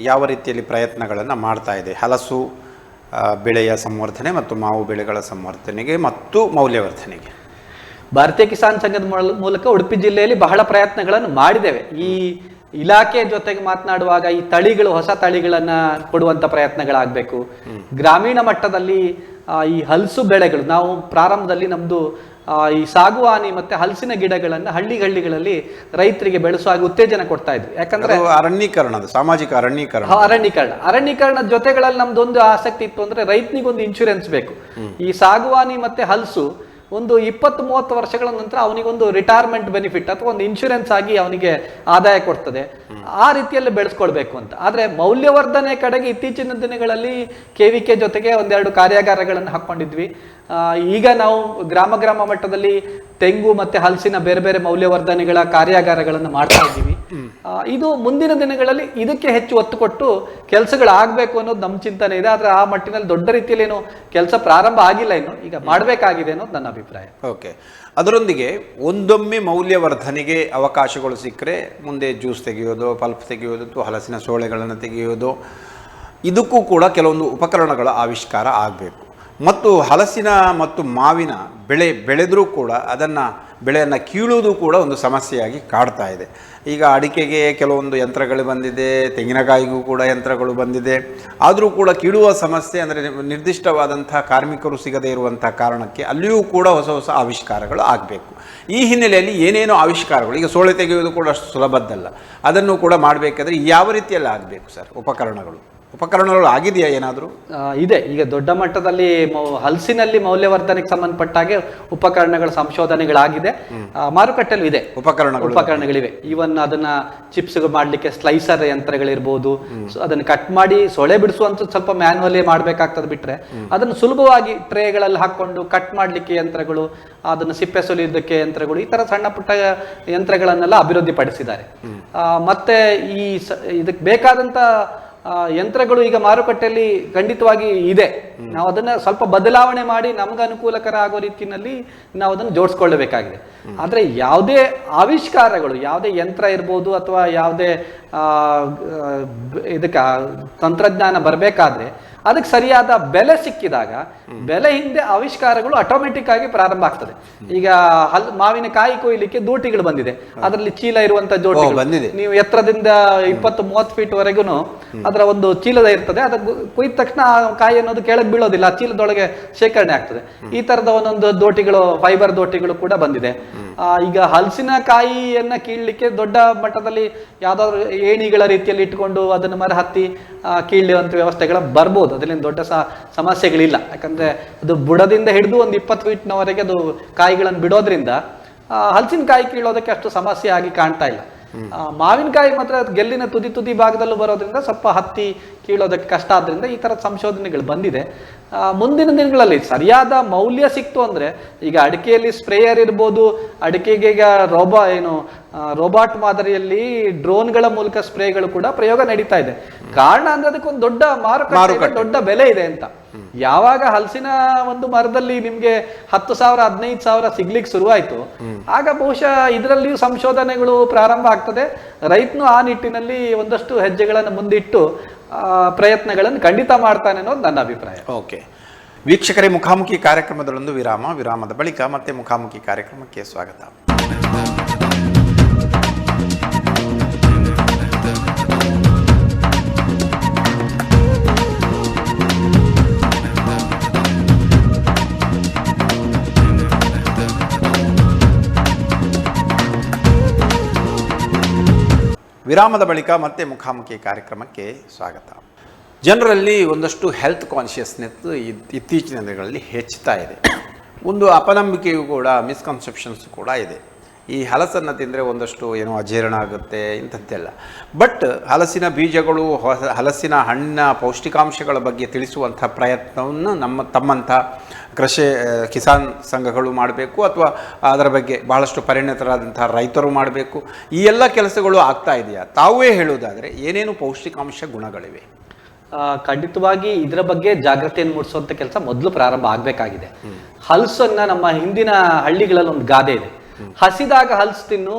ಯಾವ ರೀತಿಯಲ್ಲಿ ಪ್ರಯತ್ನಗಳನ್ನು ಮಾಡ್ತಾ ಇದೆ ಹಲಸು ಬೆಳೆಯ ಸಂವರ್ಧನೆ ಮತ್ತು ಮಾವು ಬೆಳೆಗಳ ಸಂವರ್ಧನೆಗೆ ಮತ್ತು ಮೌಲ್ಯವರ್ಧನೆಗೆ? ಭಾರತೀಯ ಕಿಸಾನ್ ಸಂಘದ ಮೂಲಕ ಉಡುಪಿ ಜಿಲ್ಲೆಯಲ್ಲಿ ಬಹಳ ಪ್ರಯತ್ನಗಳನ್ನು ಮಾಡಿದ್ದೇವೆ. ಈ ಇಲಾಖೆ ಜೊತೆಗೆ ಮಾತನಾಡುವಾಗ ಈ ತಳಿಗಳು, ಹೊಸ ತಳಿಗಳನ್ನ ಕೊಡುವಂತ ಪ್ರಯತ್ನಗಳಾಗಬೇಕು. ಗ್ರಾಮೀಣ ಮಟ್ಟದಲ್ಲಿ ಈ ಹಲಸು ಬೆಳೆಗಳು, ನಾವು ಪ್ರಾರಂಭದಲ್ಲಿ ನಮ್ದು ಈ ಸಾಗುವಾನಿ ಮತ್ತೆ ಹಲಸಿನ ಗಿಡಗಳನ್ನ ಹಳ್ಳಿಗಳಲ್ಲಿ ರೈತರಿಗೆ ಬೆಳೆಸುವಾಗ ಉತ್ತೇಜನ ಕೊಡ್ತಾ ಇದ್ವಿ. ಯಾಕಂದ್ರೆ ಸಾಮಾಜಿಕ ಅರಣ್ಯೀಕರಣದ ಜೊತೆಗಳಲ್ಲಿ ನಮ್ದೊಂದು ಆಸಕ್ತಿ ಇತ್ತು ಅಂದ್ರೆ ರೈತನಿಗೊಂದು ಇನ್ಶೂರೆನ್ಸ್ ಬೇಕು. ಈ ಸಾಗುವಾನಿ ಮತ್ತೆ ಹಲಸು ಒಂದು 20-30 ವರ್ಷಗಳ ನಂತರ ಅವನಿಗೊಂದು ರಿಟೈರ್ಮೆಂಟ್ ಬೆನಿಫಿಟ್ ಅಥವಾ ಒಂದು ಇನ್ಶೂರೆನ್ಸ್ ಆಗಿ ಅವನಿಗೆ ಆದಾಯ ಕೊಡ್ತದೆ. ಆ ರೀತಿಯಲ್ಲಿ ಬೆಳೆಸ್ಕೊಳ್ಬೇಕು ಅಂತ. ಆದ್ರೆ ಮೌಲ್ಯವರ್ಧನೆ ಕಡೆಗೆ ಇತ್ತೀಚಿನ ದಿನಗಳಲ್ಲಿ KVK ಜೊತೆಗೆ ಒಂದೆರಡು ಕಾರ್ಯಾಗಾರಗಳನ್ನು ಹಾಕೊಂಡಿದ್ವಿ. ಈಗ ನಾವು ಗ್ರಾಮ ಮಟ್ಟದಲ್ಲಿ ತೆಂಗು ಮತ್ತೆ ಹಲಸಿನ ಬೇರೆ ಬೇರೆ ಮೌಲ್ಯವರ್ಧನೆಗಳ ಕಾರ್ಯಾಗಾರಗಳನ್ನು ಮಾಡ್ತಾ ಇದ್ದೀವಿ. ಇದು ಮುಂದಿನ ದಿನಗಳಲ್ಲಿ ಇದಕ್ಕೆ ಹೆಚ್ಚು ಒತ್ತು ಕೊಟ್ಟು ಕೆಲಸಗಳಾಗಬೇಕು ಅನ್ನೋದು ನಮ್ಮ ಚಿಂತನೆ ಇದೆ. ಆದ್ರೆ ಆ ಮಟ್ಟಿನಲ್ಲಿ ದೊಡ್ಡ ರೀತಿಯಲ್ಲಿ ಏನು ಕೆಲಸ ಪ್ರಾರಂಭ ಆಗಿಲ್ಲ, ಇನ್ನು ಈಗ ಮಾಡಬೇಕಾಗಿದೆ ಅನ್ನೋದು ನನ್ನ ಅಭಿಪ್ರಾಯ. ಓಕೆ, ಅದರೊಂದಿಗೆ ಒಂದೊಮ್ಮೆ ಮೌಲ್ಯವರ್ಧನೆಗೆ ಅವಕಾಶಗಳು ಸಿಕ್ಕರೆ ಮುಂದೆ ಜ್ಯೂಸ್ ತೆಗೆಯೋದು, ಪಲ್ಪ್ ತೆಗೆಯೋದು ಅಥವಾ ಹಲಸಿನ ಸೋಳೆಗಳನ್ನು ತೆಗೆಯೋದು, ಇದಕ್ಕೂ ಕೂಡ ಕೆಲವೊಂದು ಉಪಕರಣಗಳ ಆವಿಷ್ಕಾರ ಆಗಬೇಕು. ಮತ್ತು ಹಲಸಿನ ಮತ್ತು ಮಾವಿನ ಬೆಳೆದರೂ ಕೂಡ ಬೆಳೆಯನ್ನು ಕೀಳುವುದು ಕೂಡ ಒಂದು ಸಮಸ್ಯೆಯಾಗಿ ಕಾಡ್ತಾ ಇದೆ. ಈಗ ಅಡಿಕೆಗೆ ಕೆಲವೊಂದು ಯಂತ್ರಗಳು ಬಂದಿದೆ, ತೆಂಗಿನಕಾಯಿಗೂ ಕೂಡ ಯಂತ್ರಗಳು ಬಂದಿದೆ. ಆದರೂ ಕೂಡ ಕೀಳುವ ಸಮಸ್ಯೆ, ಅಂದರೆ ನಿರ್ದಿಷ್ಟವಾದಂಥ ಕಾರ್ಮಿಕರು ಸಿಗದೇ ಇರುವಂಥ ಕಾರಣಕ್ಕೆ ಅಲ್ಲಿಯೂ ಕೂಡ ಹೊಸ ಆವಿಷ್ಕಾರಗಳು ಆಗಬೇಕು. ಈ ಹಿನ್ನೆಲೆಯಲ್ಲಿ ಏನೇನೋ ಆವಿಷ್ಕಾರಗಳು, ಈಗ ಸೋಳೆ ತೆಗೆಯುವುದು ಕೂಡ ಅಷ್ಟು ಸುಲಭದ್ದಲ್ಲ, ಅದನ್ನು ಕೂಡ ಮಾಡಬೇಕಾದ್ರೆ ಯಾವ ರೀತಿಯಲ್ಲಿ ಆಗಬೇಕು ಸರ್? ಉಪಕರಣಗಳು ಆಗಿದೆಯಾ ಏನಾದರೂ? ಇದೆ. ಈಗ ದೊಡ್ಡ ಮಟ್ಟದಲ್ಲಿ ಹಲಸಿನಲ್ಲಿ ಮೌಲ್ಯವರ್ಧನೆಗೆ ಸಂಬಂಧಪಟ್ಟ ಹಾಗೆ ಉಪಕರಣಗಳ ಸಂಶೋಧನೆಗಳಾಗಿದೆ, ಮಾರುಕಟ್ಟೆಲ್ಲೂ ಇದೆ ಉಪಕರಣಗಳಿವೆ. ಈವನ್ ಅದನ್ನ ಚಿಪ್ಸ್ ಮಾಡ್ಲಿಕ್ಕೆ ಸ್ಲೈಸರ್ ಯಂತ್ರಗಳಿರ್ಬೋದು, ಅದನ್ನ ಕಟ್ ಮಾಡಿ ಸೊಳೆ ಬಿಡಿಸುವಂತ ಸ್ವಲ್ಪ ಮ್ಯಾನ್ಯುವಲಿ ಮಾಡ್ಬೇಕಾಗ್ತದೆ. ಬಿಟ್ರೆ ಅದನ್ನು ಸುಲಭವಾಗಿ ಟ್ರೇಗಳಲ್ಲಿ ಹಾಕೊಂಡು ಕಟ್ ಮಾಡ್ಲಿಕ್ಕೆ ಯಂತ್ರಗಳು, ಅದನ್ನು ಸಿಪ್ಪೆ ಸುಲಿಯೋದಕ್ಕೆ ಯಂತ್ರಗಳು, ಈ ತರ ಸಣ್ಣ ಪುಟ್ಟ ಯಂತ್ರಗಳನ್ನೆಲ್ಲ ಅಭಿವೃದ್ಧಿ ಪಡಿಸಿದ್ದಾರೆ. ಮತ್ತೆ ಇದಕ್ಕೆ ಬೇಕಾದಂತ ಯಂತ್ರಗಳು ಈಗ ಮಾರುಕಟ್ಟೆಯಲ್ಲಿ ಖಂಡಿತವಾಗಿ ಇದೆ. ನಾವು ಅದನ್ನ ಸ್ವಲ್ಪ ಬದಲಾವಣೆ ಮಾಡಿ ನಮ್ಗೆ ಅನುಕೂಲಕರ ಆಗೋ ರೀತಿಯಲ್ಲಿ ನಾವು ಅದನ್ನು ಜೋಡಿಸ್ಕೊಳ್ಳಬೇಕಾಗಿದೆ. ಆದ್ರೆ ಯಾವುದೇ ಆವಿಷ್ಕಾರಗಳು, ಯಾವುದೇ ಯಂತ್ರ ಇರ್ಬೋದು ಅಥವಾ ಯಾವುದೇ ಇದಕ್ಕೆ ತಂತ್ರಜ್ಞಾನ ಬರಬೇಕಾದ್ರೆ ಅದಕ್ಕೆ ಸರಿಯಾದ ಬೆಲೆ ಸಿಕ್ಕಿದಾಗ, ಬೆಲೆ ಹಿಂದೆ ಆವಿಷ್ಕಾರಗಳು ಆಟೋಮೆಟಿಕ್ ಆಗಿ ಪ್ರಾರಂಭ ಆಗ್ತದೆ. ಈಗ ಮಾವಿನಕಾಯಿ ಕೊಯ್ಲಿಕ್ಕೆ ದೋಟಿಗಳು ಬಂದಿದೆ, ಅದರಲ್ಲಿ ಚೀಲ ಇರುವಂತ ಜೋಟಿಗಳು ಬಂದಿದೆ. ನೀವು ಎತ್ತರದಿಂದ 20-30 ಫೀಟ್ ವರೆಗೂ ಅದರ ಒಂದು ಚೀಲದ ಇರ್ತದೆ. ಅದ ಕೊಯ್ದ ತಕ್ಷಣ ಆ ಕಾಯಿ ಅನ್ನೋದು ಕೆಳಗೆ ಬೀಳೋದಿಲ್ಲ, ಆ ಚೀಲದೊಳಗೆ ಶೇಖರಣೆ ಆಗ್ತದೆ. ಈ ತರದ ಒಂದೊಂದು ದೋಟಿಗಳು, ಫೈಬರ್ ದೋಟಿಗಳು ಕೂಡ ಬಂದಿದೆ. ಈಗ ಹಲಸಿನಕಾಯಿಯನ್ನ ಕೀಳ್ಲಿಕ್ಕೆ ದೊಡ್ಡ ಮಟ್ಟದಲ್ಲಿ ಯಾವ್ದಾದ್ರು ಏಣಿಗಳ ರೀತಿಯಲ್ಲಿ ಇಟ್ಕೊಂಡು ಅದನ್ನು ಮರ ಹತ್ತಿ ಕೀಳುವಂತ ವ್ಯವಸ್ಥೆಗಳು ಬರ್ಬೋದು. ಅದರಿಂದ ದೊಡ್ಡ ಸಮಸ್ಯೆಗಳಿಲ್ಲ. ಯಾಕಂದ್ರೆ ಅದು ಬುಡದಿಂದ ಹಿಡಿದು ಒಂದು 20 ಫೀಟ್ನವರೆಗೆ ಅದು ಕಾಯಿಗಳನ್ನು ಬಿಡೋದ್ರಿಂದ ಹಲಸಿನಕಾಯಿ ಕೀಳೋದಕ್ಕೆ ಅಷ್ಟು ಸಮಸ್ಯೆ ಆಗಿ ಕಾಣ್ತಾ ಇಲ್ಲ. ಮಾವಿನಕಾಯಿ ಮಾತ್ರ ಗೆಲ್ಲಿನ ತುದಿ ಭಾಗದಲ್ಲೂ ಬರೋದ್ರಿಂದ ಸ್ವಲ್ಪ ಹತ್ತಿ ಕೀಳೋದಕ್ಕೆ ಕಷ್ಟ ಆದ್ರಿಂದ ಈ ತರದ ಸಂಶೋಧನೆಗಳು ಬಂದಿದೆ. ಮುಂದಿನ ದಿನಗಳಲ್ಲಿ ಸರಿಯಾದ ಮೌಲ್ಯ ಸಿಕ್ತು ಅಂದ್ರೆ, ಈಗ ಅಡಿಕೆಯಲ್ಲಿ ಸ್ಪ್ರೇಯರ್ ಇರ್ಬೋದು, ಅಡಿಕೆಗೆ ಈಗ ರೋಬೋಟ್ ಮಾದರಿಯಲ್ಲಿ ಡ್ರೋನ್ಗಳ ಮೂಲಕ ಸ್ಪ್ರೇಗಳು ಕೂಡ ಪ್ರಯೋಗ ನಡೀತಾ ಇದೆ. ಕಾರಣ ಅಂದ್ರೆ ಅದಕ್ಕೊಂದು ದೊಡ್ಡ ಮಾರುಕಟ್ಟೆ, ದೊಡ್ಡ ಬೆಲೆ ಇದೆ ಅಂತ. ಯಾವಾಗ ಹಲಸಿನ ಒಂದು ಮರದಲ್ಲಿ ನಿಮ್ಗೆ 10,000 15,000 ಸಿಗ್ಲಿಕ್ಕೆ ಶುರುವಾಯ್ತು, ಆಗ ಬಹುಶಃ ಇದರಲ್ಲಿಯೂ ಸಂಶೋಧನೆಗಳು ಪ್ರಾರಂಭ ಆಗ್ತದೆ. ರೈತನು ಆ ನಿಟ್ಟಿನಲ್ಲಿ ಒಂದಷ್ಟು ಹೆಜ್ಜೆಗಳನ್ನು ಮುಂದಿಟ್ಟು ಪ್ರಯತ್ನಗಳನ್ನು ಖಂಡಿತ ಮಾಡ್ತಾನೆ ಅನ್ನೋದು ನನ್ನ ಅಭಿಪ್ರಾಯ. ಓಕೆ ವೀಕ್ಷಕರೇ, ಮುಖಾಮುಖಿ ಕಾರ್ಯಕ್ರಮದಲ್ಲೊಂದು ವಿರಾಮದ ಬಳಿಕ ಮತ್ತೆ ಮುಖಾಮುಖಿ ಕಾರ್ಯಕ್ರಮಕ್ಕೆ ಸ್ವಾಗತ. ವಿರಾಮದ ಬಳಿಕ ಮತ್ತೆ ಮುಖಾಮುಖಿ ಕಾರ್ಯಕ್ರಮಕ್ಕೆ ಸ್ವಾಗತ. ಜನರಲ್ಲಿ ಒಂದಷ್ಟು ಹೆಲ್ತ್ ಕಾನ್ಷಿಯಸ್ನೆಸ್ ಇತ್ತೀಚಿನ ದಿನಗಳಲ್ಲಿ ಹೆಚ್ಚುತ್ತಾ ಇದೆ. ಒಂದು ಅಪನಂಬಿಕೆಯೂ ಕೂಡ, ಮಿಸ್ಕನ್ಸೆಪ್ಷನ್ಸ್ ಕೂಡ ಇದೆ. ಈ ಹಲಸನ್ನು ತಿಂದರೆ ಒಂದಷ್ಟು ಏನೋ ಅಜೀರ್ಣ ಆಗುತ್ತೆ ಇಂಥದ್ದೆಲ್ಲ. ಬಟ್ ಹಲಸಿನ ಬೀಜಗಳು, ಹಲಸಿನ ಹಣ್ಣಿನ ಪೌಷ್ಟಿಕಾಂಶಗಳ ಬಗ್ಗೆ ತಿಳಿಸುವಂಥ ಪ್ರಯತ್ನವನ್ನು ತಮ್ಮಂಥ ಕಿಸಾನ್ ಸಂಘಗಳು ಮಾಡಬೇಕು, ಅಥವಾ ಅದರ ಬಗ್ಗೆ ಬಹಳಷ್ಟು ಪರಿಣಿತರಾದಂಥ ರೈತರು ಮಾಡಬೇಕು. ಈ ಎಲ್ಲ ಕೆಲಸಗಳು ಆಗ್ತಾ ಇದೆಯಾ? ತಾವೇ ಹೇಳುವುದಾದರೆ ಏನೇನು ಪೌಷ್ಟಿಕಾಂಶ ಗುಣಗಳಿವೆ? ಖಂಡಿತವಾಗಿ ಇದರ ಬಗ್ಗೆ ಜಾಗೃತಿಯನ್ನು ಮೂಡಿಸುವಂಥ ಕೆಲಸ ಮೊದಲು ಪ್ರಾರಂಭ ಆಗಬೇಕಾಗಿದೆ. ಹಲಸನ್ನ ನಮ್ಮ ಹಿಂದಿನ ಹಳ್ಳಿಗಳಲ್ಲಿ ಒಂದು ಗಾದೆ ಇದೆ, ಹಸಿದಾಗ ಹಲಸು ತಿನ್ನು,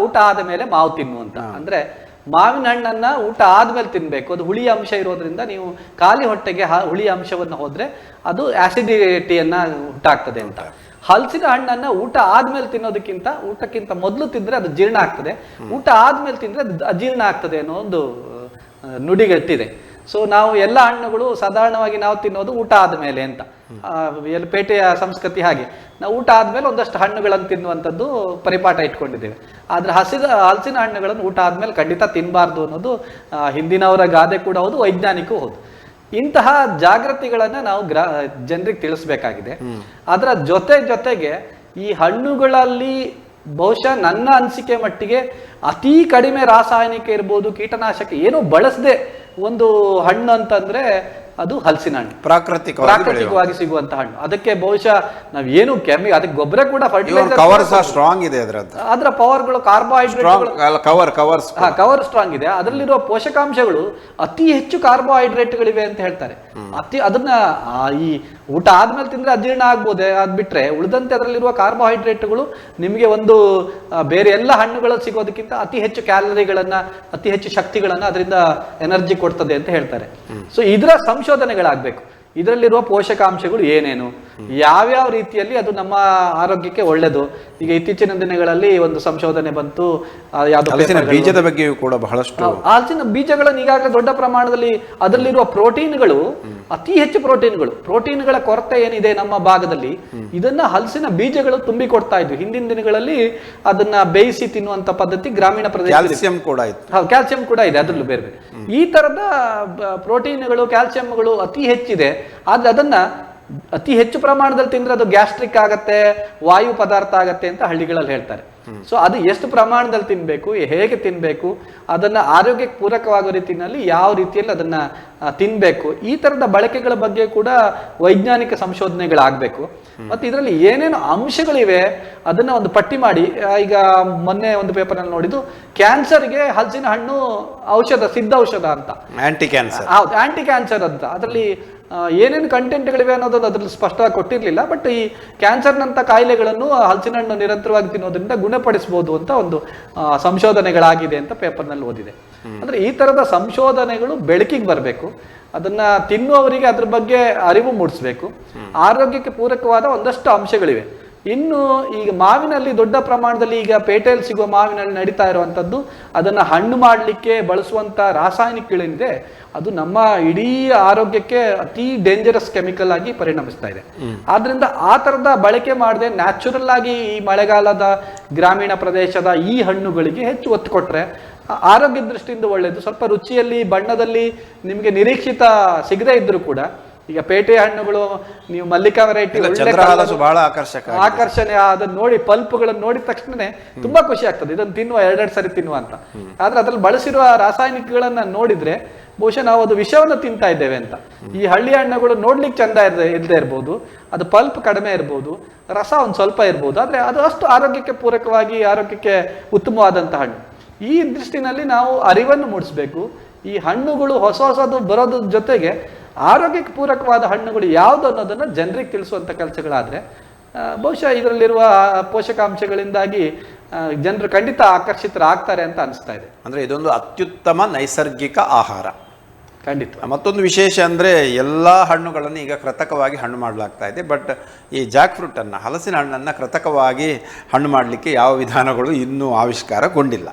ಊಟ ಆದ ಮೇಲೆ ಮಾವು ತಿನ್ನು ಅಂತ. ಅಂದ್ರೆ ಮಾವಿನ ಹಣ್ಣನ್ನ ಊಟ ಆದ್ಮೇಲೆ ತಿನ್ಬೇಕು. ಅದು ಹುಳಿ ಅಂಶ ಇರೋದ್ರಿಂದ ನೀವು ಖಾಲಿ ಹೊಟ್ಟೆಗೆ ಹುಳಿ ಅಂಶವನ್ನು ಹೋದ್ರೆ ಅದು ಆಸಿಡಿಟಿಯನ್ನ ಉಂಟಾಗ್ತದೆ ಅಂತ. ಹಲಸಿನ ಹಣ್ಣನ್ನ ಊಟ ಆದ್ಮೇಲೆ ತಿನ್ನೋದಕ್ಕಿಂತ ಊಟಕ್ಕಿಂತ ಮೊದಲು ತಿಂದ್ರೆ ಅದು ಜೀರ್ಣ ಆಗ್ತದೆ, ಊಟ ಆದ್ಮೇಲೆ ತಿಂದ್ರೆ ಅದು ಅಜೀರ್ಣ ಆಗ್ತದೆ ಅನ್ನೋ ಒಂದು ನುಡಿಗಟ್ಟಿದೆ. ಸೊ ನಾವು ಎಲ್ಲ ಹಣ್ಣುಗಳು ಸಾಧಾರಣವಾಗಿ ನಾವು ತಿನ್ನೋದು ಊಟ ಆದ್ಮೇಲೆ ಅಂತ. ಎಲ್ಲ ಪೇಟೆಯ ಸಂಸ್ಕೃತಿ ಹಾಗೆ, ನಾವು ಊಟ ಆದ್ಮೇಲೆ ಒಂದಷ್ಟು ಹಣ್ಣುಗಳನ್ನು ತಿನ್ನುವಂಥದ್ದು ಪರಿಪಾಠ ಇಟ್ಕೊಂಡಿದ್ದೇವೆ. ಆದ್ರೆ ಹಲಸಿನ ಹಣ್ಣುಗಳನ್ನು ಊಟ ಆದ್ಮೇಲೆ ಖಂಡಿತ ತಿನ್ನಬಾರ್ದು ಅನ್ನೋದು ಹಿಂದಿನವರ ಗಾದೆ ಕೂಡ ಹೌದು, ವೈಜ್ಞಾನಿಕವೂ ಹೌದು. ಇಂತಹ ಜಾಗೃತಿಗಳನ್ನ ನಾವು ಜನರಿಗೆ ತಿಳಿಸ್ಬೇಕಾಗಿದೆ. ಅದರ ಜೊತೆಗೆ ಈ ಹಣ್ಣುಗಳಲ್ಲಿ ಬಹುಶಃ ನನ್ನ ಅನಿಸಿಕೆ ಮಟ್ಟಿಗೆ ಅತಿ ಕಡಿಮೆ ರಾಸಾಯನಿಕ ಇರ್ಬೋದು, ಕೀಟನಾಶಕ ಏನೂ ಬಳಸದೆ ಒಂದು ಹಣ್ಣು ಅಂತಂದ್ರೆ ಅದು ಹಲಸಿನ ಹಣ್ಣು, ಪ್ರಾಕೃತಿಕವಾಗಿ ಸಿಗುವಂತ ಹಣ್ಣು. ಅದಕ್ಕೆ ಬಹುಶಃ ನಾವ್ ಏನು ಅದಕ್ಕೆ ಗೊಬ್ಬರ ಕೂಡ ಫರ್ಟಿಲೈಸರ್ ಸ್ಟ್ರಾಂಗ್ ಇದೆ, ಅದರ ಪವರ್ಗಳು, ಕವರ್ ಸ್ಟ್ರಾಂಗ್ ಇದೆ. ಅದರಲ್ಲಿರುವ ಪೋಷಕಾಂಶಗಳು ಅತಿ ಹೆಚ್ಚು ಕಾರ್ಬೋಹೈಡ್ರೇಟ್ಗಳಿವೆ ಅಂತ ಹೇಳ್ತಾರೆ. ಅದನ್ನ ಈ ಊಟ ಆದ್ಮೇಲೆ ತಿಂದ್ರೆ ಅಜೀರ್ಣ ಆಗ್ಬೋದೇ, ಅದ್ಬಿಟ್ರೆ ಉಳಿದಂತೆ ಅದರಲ್ಲಿರುವ ಕಾರ್ಬೋಹೈಡ್ರೇಟ್ಗಳು ನಿಮಗೆ ಒಂದು ಬೇರೆ ಎಲ್ಲ ಹಣ್ಣುಗಳಲ್ಲಿ ಸಿಗೋದಕ್ಕಿಂತ ಅತಿ ಹೆಚ್ಚು ಕ್ಯಾಲರಿಗಳನ್ನ, ಅತಿ ಹೆಚ್ಚು ಶಕ್ತಿಗಳನ್ನ ಅದರಿಂದ ಎನರ್ಜಿ ಕೊಡ್ತದೆ ಅಂತ ಹೇಳ್ತಾರೆ. ಸೊ ಇದರ ಸಂಶೋಧನೆಗಳಾಗಬೇಕು. ಇದರಲ್ಲಿರುವ ಪೋಷಕಾಂಶಗಳು ಏನೇನು, ಯಾವ್ಯಾವ ರೀತಿಯಲ್ಲಿ ಅದು ನಮ್ಮ ಆರೋಗ್ಯಕ್ಕೆ ಒಳ್ಳೆಯದು. ಈಗ ಇತ್ತೀಚಿನ ದಿನಗಳಲ್ಲಿ ಒಂದು ಸಂಶೋಧನೆ ಬಂತು, ಬೀಜದ ಬಗ್ಗೆಯೂ ಕೂಡ ಬಹಳಷ್ಟು. ಹಲಸಿನ ಬೀಜಗಳನ್ನು ಈಗಾಗಲೇ ದೊಡ್ಡ ಪ್ರಮಾಣದಲ್ಲಿ ಅದರಲ್ಲಿರುವ ಪ್ರೋಟೀನ್ಗಳು, ಅತಿ ಹೆಚ್ಚು ಪ್ರೋಟೀನ್ಗಳ ಕೊರತೆ ಏನಿದೆ ನಮ್ಮ ಭಾಗದಲ್ಲಿ, ಇದನ್ನ ಹಲಸಿನ ಬೀಜಗಳು ತುಂಬಿ ಕೊಡ್ತಾ ಇದ್ವಿ. ಹಿಂದಿನ ದಿನಗಳಲ್ಲಿ ಅದನ್ನ ಬೇಯಿಸಿ ತಿನ್ನುವಂತ ಪದ್ಧತಿ ಗ್ರಾಮೀಣ ಪ್ರದೇಶ. ಕ್ಯಾಲ್ಸಿಯಂ ಕೂಡ ಇದೆ ಅದರಲ್ಲೂ ಬೇರೆ ಬೇರೆ ಈ ತರದ ಪ್ರೋಟೀನ್ಗಳು, ಕ್ಯಾಲ್ಸಿಯಂಗಳು ಅತಿ ಹೆಚ್ಚಿದೆ. ಆದ್ರೆ ಅದನ್ನ ಅತಿ ಹೆಚ್ಚು ಪ್ರಮಾಣದಲ್ಲಿ ತಿಂದ್ರೆ ಅದು ಗ್ಯಾಸ್ಟ್ರಿಕ್ ಆಗತ್ತೆ, ವಾಯು ಪದಾರ್ಥ ಆಗತ್ತೆ ಅಂತ ಹಳ್ಳಿಗಳಲ್ಲಿ ಹೇಳ್ತಾರೆ. ಸೊ ಅದು ಎಷ್ಟು ಪ್ರಮಾಣದಲ್ಲಿ ತಿನ್ಬೇಕು, ಹೇಗೆ ತಿನ್ಬೇಕು, ಅದನ್ನ ಆರೋಗ್ಯಕ್ಕೆ ಪೂರಕವಾಗೋ ರೀತಿಯಲ್ಲಿ ಯಾವ ರೀತಿಯಲ್ಲಿ ಅದನ್ನ ತಿನ್ಬೇಕು, ಈ ತರದ ಬಳಕೆಗಳ ಬಗ್ಗೆ ಕೂಡ ವೈಜ್ಞಾನಿಕ ಸಂಶೋಧನೆಗಳಾಗಬೇಕು. ಮತ್ತೆ ಇದರಲ್ಲಿ ಏನೇನು ಅಂಶಗಳಿವೆ ಅದನ್ನ ಒಂದು ಪಟ್ಟಿ ಮಾಡಿ. ಈಗ ಮೊನ್ನೆ ಒಂದು ಪೇಪರ್ ನಲ್ಲಿ ನೋಡಿದ್ದು, ಕ್ಯಾನ್ಸರ್ಗೆ ಹಲಸಿನ ಹಣ್ಣು ಸಿದ್ಧ ಔಷಧ ಅಂತ, ಆಂಟಿ ಕ್ಯಾನ್ಸರ್ ಅಂತ. ಅದರಲ್ಲಿ ಏನೇನು ಕಂಟೆಂಟ್ಗಳಿವೆ ಅನ್ನೋದನ್ನು ಅದ್ರಲ್ಲಿ ಸ್ಪಷ್ಟವಾಗಿ ಕೊಟ್ಟಿರ್ಲಿಲ್ಲ. ಬಟ್ ಈ ಕ್ಯಾನ್ಸರ್ನಂತ ಕಾಯಿಲೆಗಳನ್ನು ಹಲಸಿನ ಹಣ್ಣು ನಿರಂತರವಾಗಿ ತಿನ್ನೋದ್ರಿಂದ ಗುಣಪಡಿಸಬಹುದು ಅಂತ ಒಂದು ಸಂಶೋಧನೆಗಳಾಗಿದೆ ಅಂತ ಪೇಪರ್ನಲ್ಲಿ ಓದಿದೆ. ಅಂದ್ರೆ ಈ ತರದ ಸಂಶೋಧನೆಗಳು ಬೆಳಕಿಗೆ ಬರಬೇಕು. ಅದನ್ನ ತಿನ್ನುವವರಿಗೆ ಅದ್ರ ಬಗ್ಗೆ ಅರಿವು ಮೂಡಿಸ್ಬೇಕು. ಆರೋಗ್ಯಕ್ಕೆ ಪೂರಕವಾದ ಒಂದಷ್ಟು ಅಂಶಗಳಿವೆ. ಇನ್ನು ಈಗ ಮಾವಿನಲ್ಲಿ ದೊಡ್ಡ ಪ್ರಮಾಣದಲ್ಲಿ ಈಗ ಪೇಟೆಯಲ್ಲಿ ಸಿಗುವ ಮಾವಿನಲ್ಲಿ ನಡೀತಾ ಇರುವಂತದ್ದು, ಅದನ್ನ ಹಣ್ಣು ಮಾಡಲಿಕ್ಕೆ ಬಳಸುವಂತ ರಾಸಾಯನಿಕಗಳೇನಿದೆ ಅದು ನಮ್ಮ ಇಡೀ ಆರೋಗ್ಯಕ್ಕೆ ಅತಿ ಡೇಂಜರಸ್ ಕೆಮಿಕಲ್ ಆಗಿ ಪರಿಣಮಿಸ್ತಾ ಇದೆ. ಆದ್ರಿಂದ ಆ ತರದ ಬಳಕೆ ಮಾಡದೆ ನ್ಯಾಚುರಲ್ ಆಗಿ ಈ ಮಳೆಗಾಲದ ಗ್ರಾಮೀಣ ಪ್ರದೇಶದ ಈ ಹಣ್ಣುಗಳಿಗೆ ಹೆಚ್ಚು ಒತ್ತು ಕೊಟ್ರೆ ಆರೋಗ್ಯ ದೃಷ್ಟಿಯಿಂದ ಒಳ್ಳೆಯದು. ಸ್ವಲ್ಪ ರುಚಿಯಲ್ಲಿ, ಬಣ್ಣದಲ್ಲಿ ನಿಮಗೆ ನಿರೀಕ್ಷಿತ ಸಿಗದೇ ಇದ್ರು ಕೂಡ, ಈಗ ಪೇಟೆ ಹಣ್ಣುಗಳು ನೀವು ಮಲ್ಲಿಕಾ ವೆರೈಟಿ ಬಹಳ ಆಕರ್ಷಣೆ, ಅದನ್ನ ನೋಡಿ ಪಲ್ಪ್ಗಳನ್ನು ನೋಡಿದ ತಕ್ಷಣನೇ ತುಂಬಾ ಖುಷಿ ಆಗ್ತದೆ, ಇದನ್ನು ತಿನ್ನುವ, ಎರಡೆರಡು ಸರಿ ತಿನ್ನುವ ಅಂತ. ಆದ್ರೆ ಅದ್ರಲ್ಲಿ ಬಳಸಿರುವ ರಾಸಾಯನಿಕಗಳನ್ನ ನೋಡಿದ್ರೆ ಬಹುಶಃ ನಾವು ಅದು ವಿಷವನ್ನು ತಿಂತಾ ಇದ್ದೇವೆ ಅಂತ. ಈ ಹಳ್ಳಿ ಹಣ್ಣುಗಳು ನೋಡ್ಲಿಕ್ಕೆ ಚಂದ ಇಲ್ಲದೆ ಇರ್ಬೋದು, ಅದು ಪಲ್ಪ್ ಕಡಿಮೆ ಇರ್ಬೋದು, ರಸ ಒಂದು ಸ್ವಲ್ಪ ಇರ್ಬೋದು, ಆದ್ರೆ ಅದು ಅಷ್ಟು ಆರೋಗ್ಯಕ್ಕೆ ಪೂರಕವಾಗಿ, ಆರೋಗ್ಯಕ್ಕೆ ಉತ್ತಮವಾದಂತ ಹಣ್ಣು. ಈ ದೃಷ್ಟಿನಲ್ಲಿ ನಾವು ಅರಿವನ್ನು ಮೂಡಿಸ್ಬೇಕು. ಈ ಹಣ್ಣುಗಳು ಹೊಸದು ಬರೋದ್ರ ಜೊತೆಗೆ ಆರೋಗ್ಯಕ್ಕೆ ಪೂರಕವಾದ ಹಣ್ಣುಗಳು ಯಾವುದು ಅನ್ನೋದನ್ನ ಜನರಿಗೆ ತಿಳಿಸುವಂತ ಕೆಲಸಗಳಾದ್ರೆ ಬಹುಶಃ ಇದರಲ್ಲಿರುವ ಪೋಷಕಾಂಶಗಳಿಂದಾಗಿ ಜನರು ಖಂಡಿತ ಆಕರ್ಷಿತರಾಗ್ತಾರೆ ಅಂತ ಅನಿಸ್ತಾ ಇದೆ. ಅಂದ್ರೆ ಇದೊಂದು ಅತ್ಯುತ್ತಮ ನೈಸರ್ಗಿಕ ಆಹಾರ. ಖಂಡಿತ. ಮತ್ತೊಂದು ವಿಶೇಷ ಅಂದರೆ ಎಲ್ಲ ಹಣ್ಣುಗಳನ್ನು ಈಗ ಕೃತಕವಾಗಿ ಹಣ್ಣು ಮಾಡಲಾಗ್ತಾ ಇದೆ. ಬಟ್ ಈ ಜಾಕ್ ಫ್ರೂಟನ್ನು, ಹಲಸಿನ ಹಣ್ಣನ್ನು ಕೃತಕವಾಗಿ ಹಣ್ಣು ಮಾಡಲಿಕ್ಕೆ ಯಾವ ವಿಧಾನಗಳು ಇನ್ನೂ ಆವಿಷ್ಕಾರಗೊಂಡಿಲ್ಲ.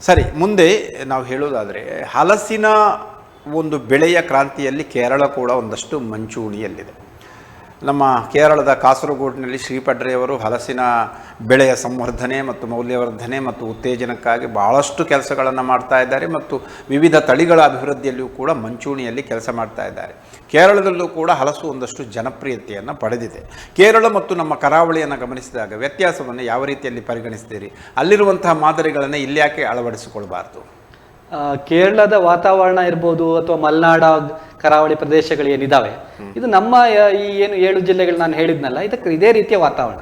ಸರಿ, ಮುಂದೆ ನಾವು ಹೇಳೋದಾದರೆ ಹಲಸಿನ ಒಂದು ಬೆಳೆಯ ಕ್ರಾಂತಿಯಲ್ಲಿ ಕೇರಳ ಕೂಡ ಒಂದಷ್ಟು ಮುಂಚೂಣಿಯಲ್ಲಿದೆ. ನಮ್ಮ ಕೇರಳದ ಕಾಸರಗೋಡಿನಲ್ಲಿ ಶ್ರೀಪಡ್ರೆಯವರು ಹಲಸಿನ ಬೆಳೆಯ ಸಂವರ್ಧನೆ ಮತ್ತು ಮೌಲ್ಯವರ್ಧನೆ ಮತ್ತು ಉತ್ತೇಜನಕ್ಕಾಗಿ ಭಾಳಷ್ಟು ಕೆಲಸಗಳನ್ನು ಮಾಡ್ತಾ ಇದ್ದಾರೆ ಮತ್ತು ವಿವಿಧ ತಳಿಗಳ ಅಭಿವೃದ್ಧಿಯಲ್ಲಿಯೂ ಕೂಡ ಮುಂಚೂಣಿಯಲ್ಲಿ ಕೆಲಸ ಮಾಡ್ತಾ ಇದ್ದಾರೆ. ಕೇರಳದಲ್ಲೂ ಕೂಡ ಹಲಸು ಒಂದಷ್ಟು ಜನಪ್ರಿಯತೆಯನ್ನು ಪಡೆದಿದೆ. ಕೇರಳ ಮತ್ತು ನಮ್ಮ ಕರಾವಳಿಯನ್ನು ಗಮನಿಸಿದಾಗ ವ್ಯತ್ಯಾಸವನ್ನು ಯಾವ ರೀತಿಯಲ್ಲಿ ಪರಿಗಣಿಸ್ತೀರಿ? ಅಲ್ಲಿರುವಂತಹ ಮಾದರಿಗಳನ್ನು ಇಲ್ಲಿ ಯಾಕೆ ಅಳವಡಿಸಿಕೊಳ್ಬಾರ್ದು? ಕೇರಳದ ವಾತಾವರಣ ಇರ್ಬೋದು ಅಥವಾ ಮಲೆನಾಡ ಕರಾವಳಿ ಪ್ರದೇಶಗಳು ಏನಿದಾವೆ, ಇದು ನಮ್ಮ ಈ ಏನು 7 ಜಿಲ್ಲೆಗಳು ನಾನು ಹೇಳಿದ್ನಲ್ಲ, ಇದಕ್ಕೆ ಇದೇ ರೀತಿಯ ವಾತಾವರಣ.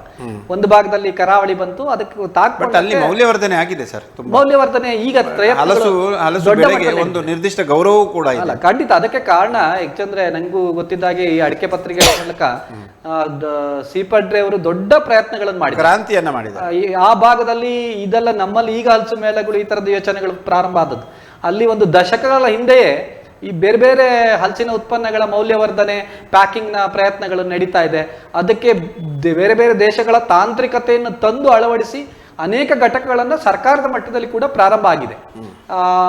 ಒಂದು ಭಾಗದಲ್ಲಿ ಕರಾವಳಿ ಬಂತು, ಅದಕ್ಕೆ ಅಲ್ಲಿ ಮೌಲ್ಯವರ್ಧನೆ ಆಗಿದೆ ಸರ್. ಮೌಲ್ಯವರ್ಧನೆ ಈಗ ಒಂದು ನಿರ್ದಿಷ್ಟ ಗೌರವ ಕೂಡ ಅಲ್ಲ, ಖಂಡಿತ. ಅದಕ್ಕೆ ಕಾರಣ ಯಾಕಂದ್ರೆ ನಂಗೂ ಗೊತ್ತಿದ್ದಾಗೆ ಈ ಅಡಿಕೆ ಪತ್ರಿಕೆ ಮೂಲಕ ಸಿಪಡ್ರೆ ಅವರು ದೊಡ್ಡ ಪ್ರಯತ್ನಗಳನ್ನು ಮಾಡಿದ್ದಾರೆ, ಕ್ರಾಂತಿಯನ್ನ ಮಾಡಿದ್ದಾರೆ. ಆ ಭಾಗದಲ್ಲಿ ಇದೆಲ್ಲ ನಮ್ಮಲ್ಲಿ ಈಗ ಹಲಸು ಮೇಳಗಳು ಈ ತರದ ಯೋಚನೆಗಳು ಪ್ರಾರಂಭ ಆದದ್ದು. ಅಲ್ಲಿ ಒಂದು ದಶಕಗಳ ಹಿಂದೆಯೇ ಈ ಬೇರೆ ಬೇರೆ ಹಲಸಿನ ಉತ್ಪನ್ನಗಳ ಮೌಲ್ಯವರ್ಧನೆ, ಪ್ಯಾಕಿಂಗ್ನ ಪ್ರಯತ್ನಗಳು ನಡೀತಾ ಇದೆ. ಅದಕ್ಕೆ ಬೇರೆ ಬೇರೆ ದೇಶಗಳ ತಾಂತ್ರಿಕತೆಯನ್ನು ತಂದು ಅಳವಡಿಸಿ ಅನೇಕ ಘಟಕಗಳನ್ನು ಸರ್ಕಾರದ ಮಟ್ಟದಲ್ಲಿ ಕೂಡ ಪ್ರಾರಂಭ ಆಗಿದೆ.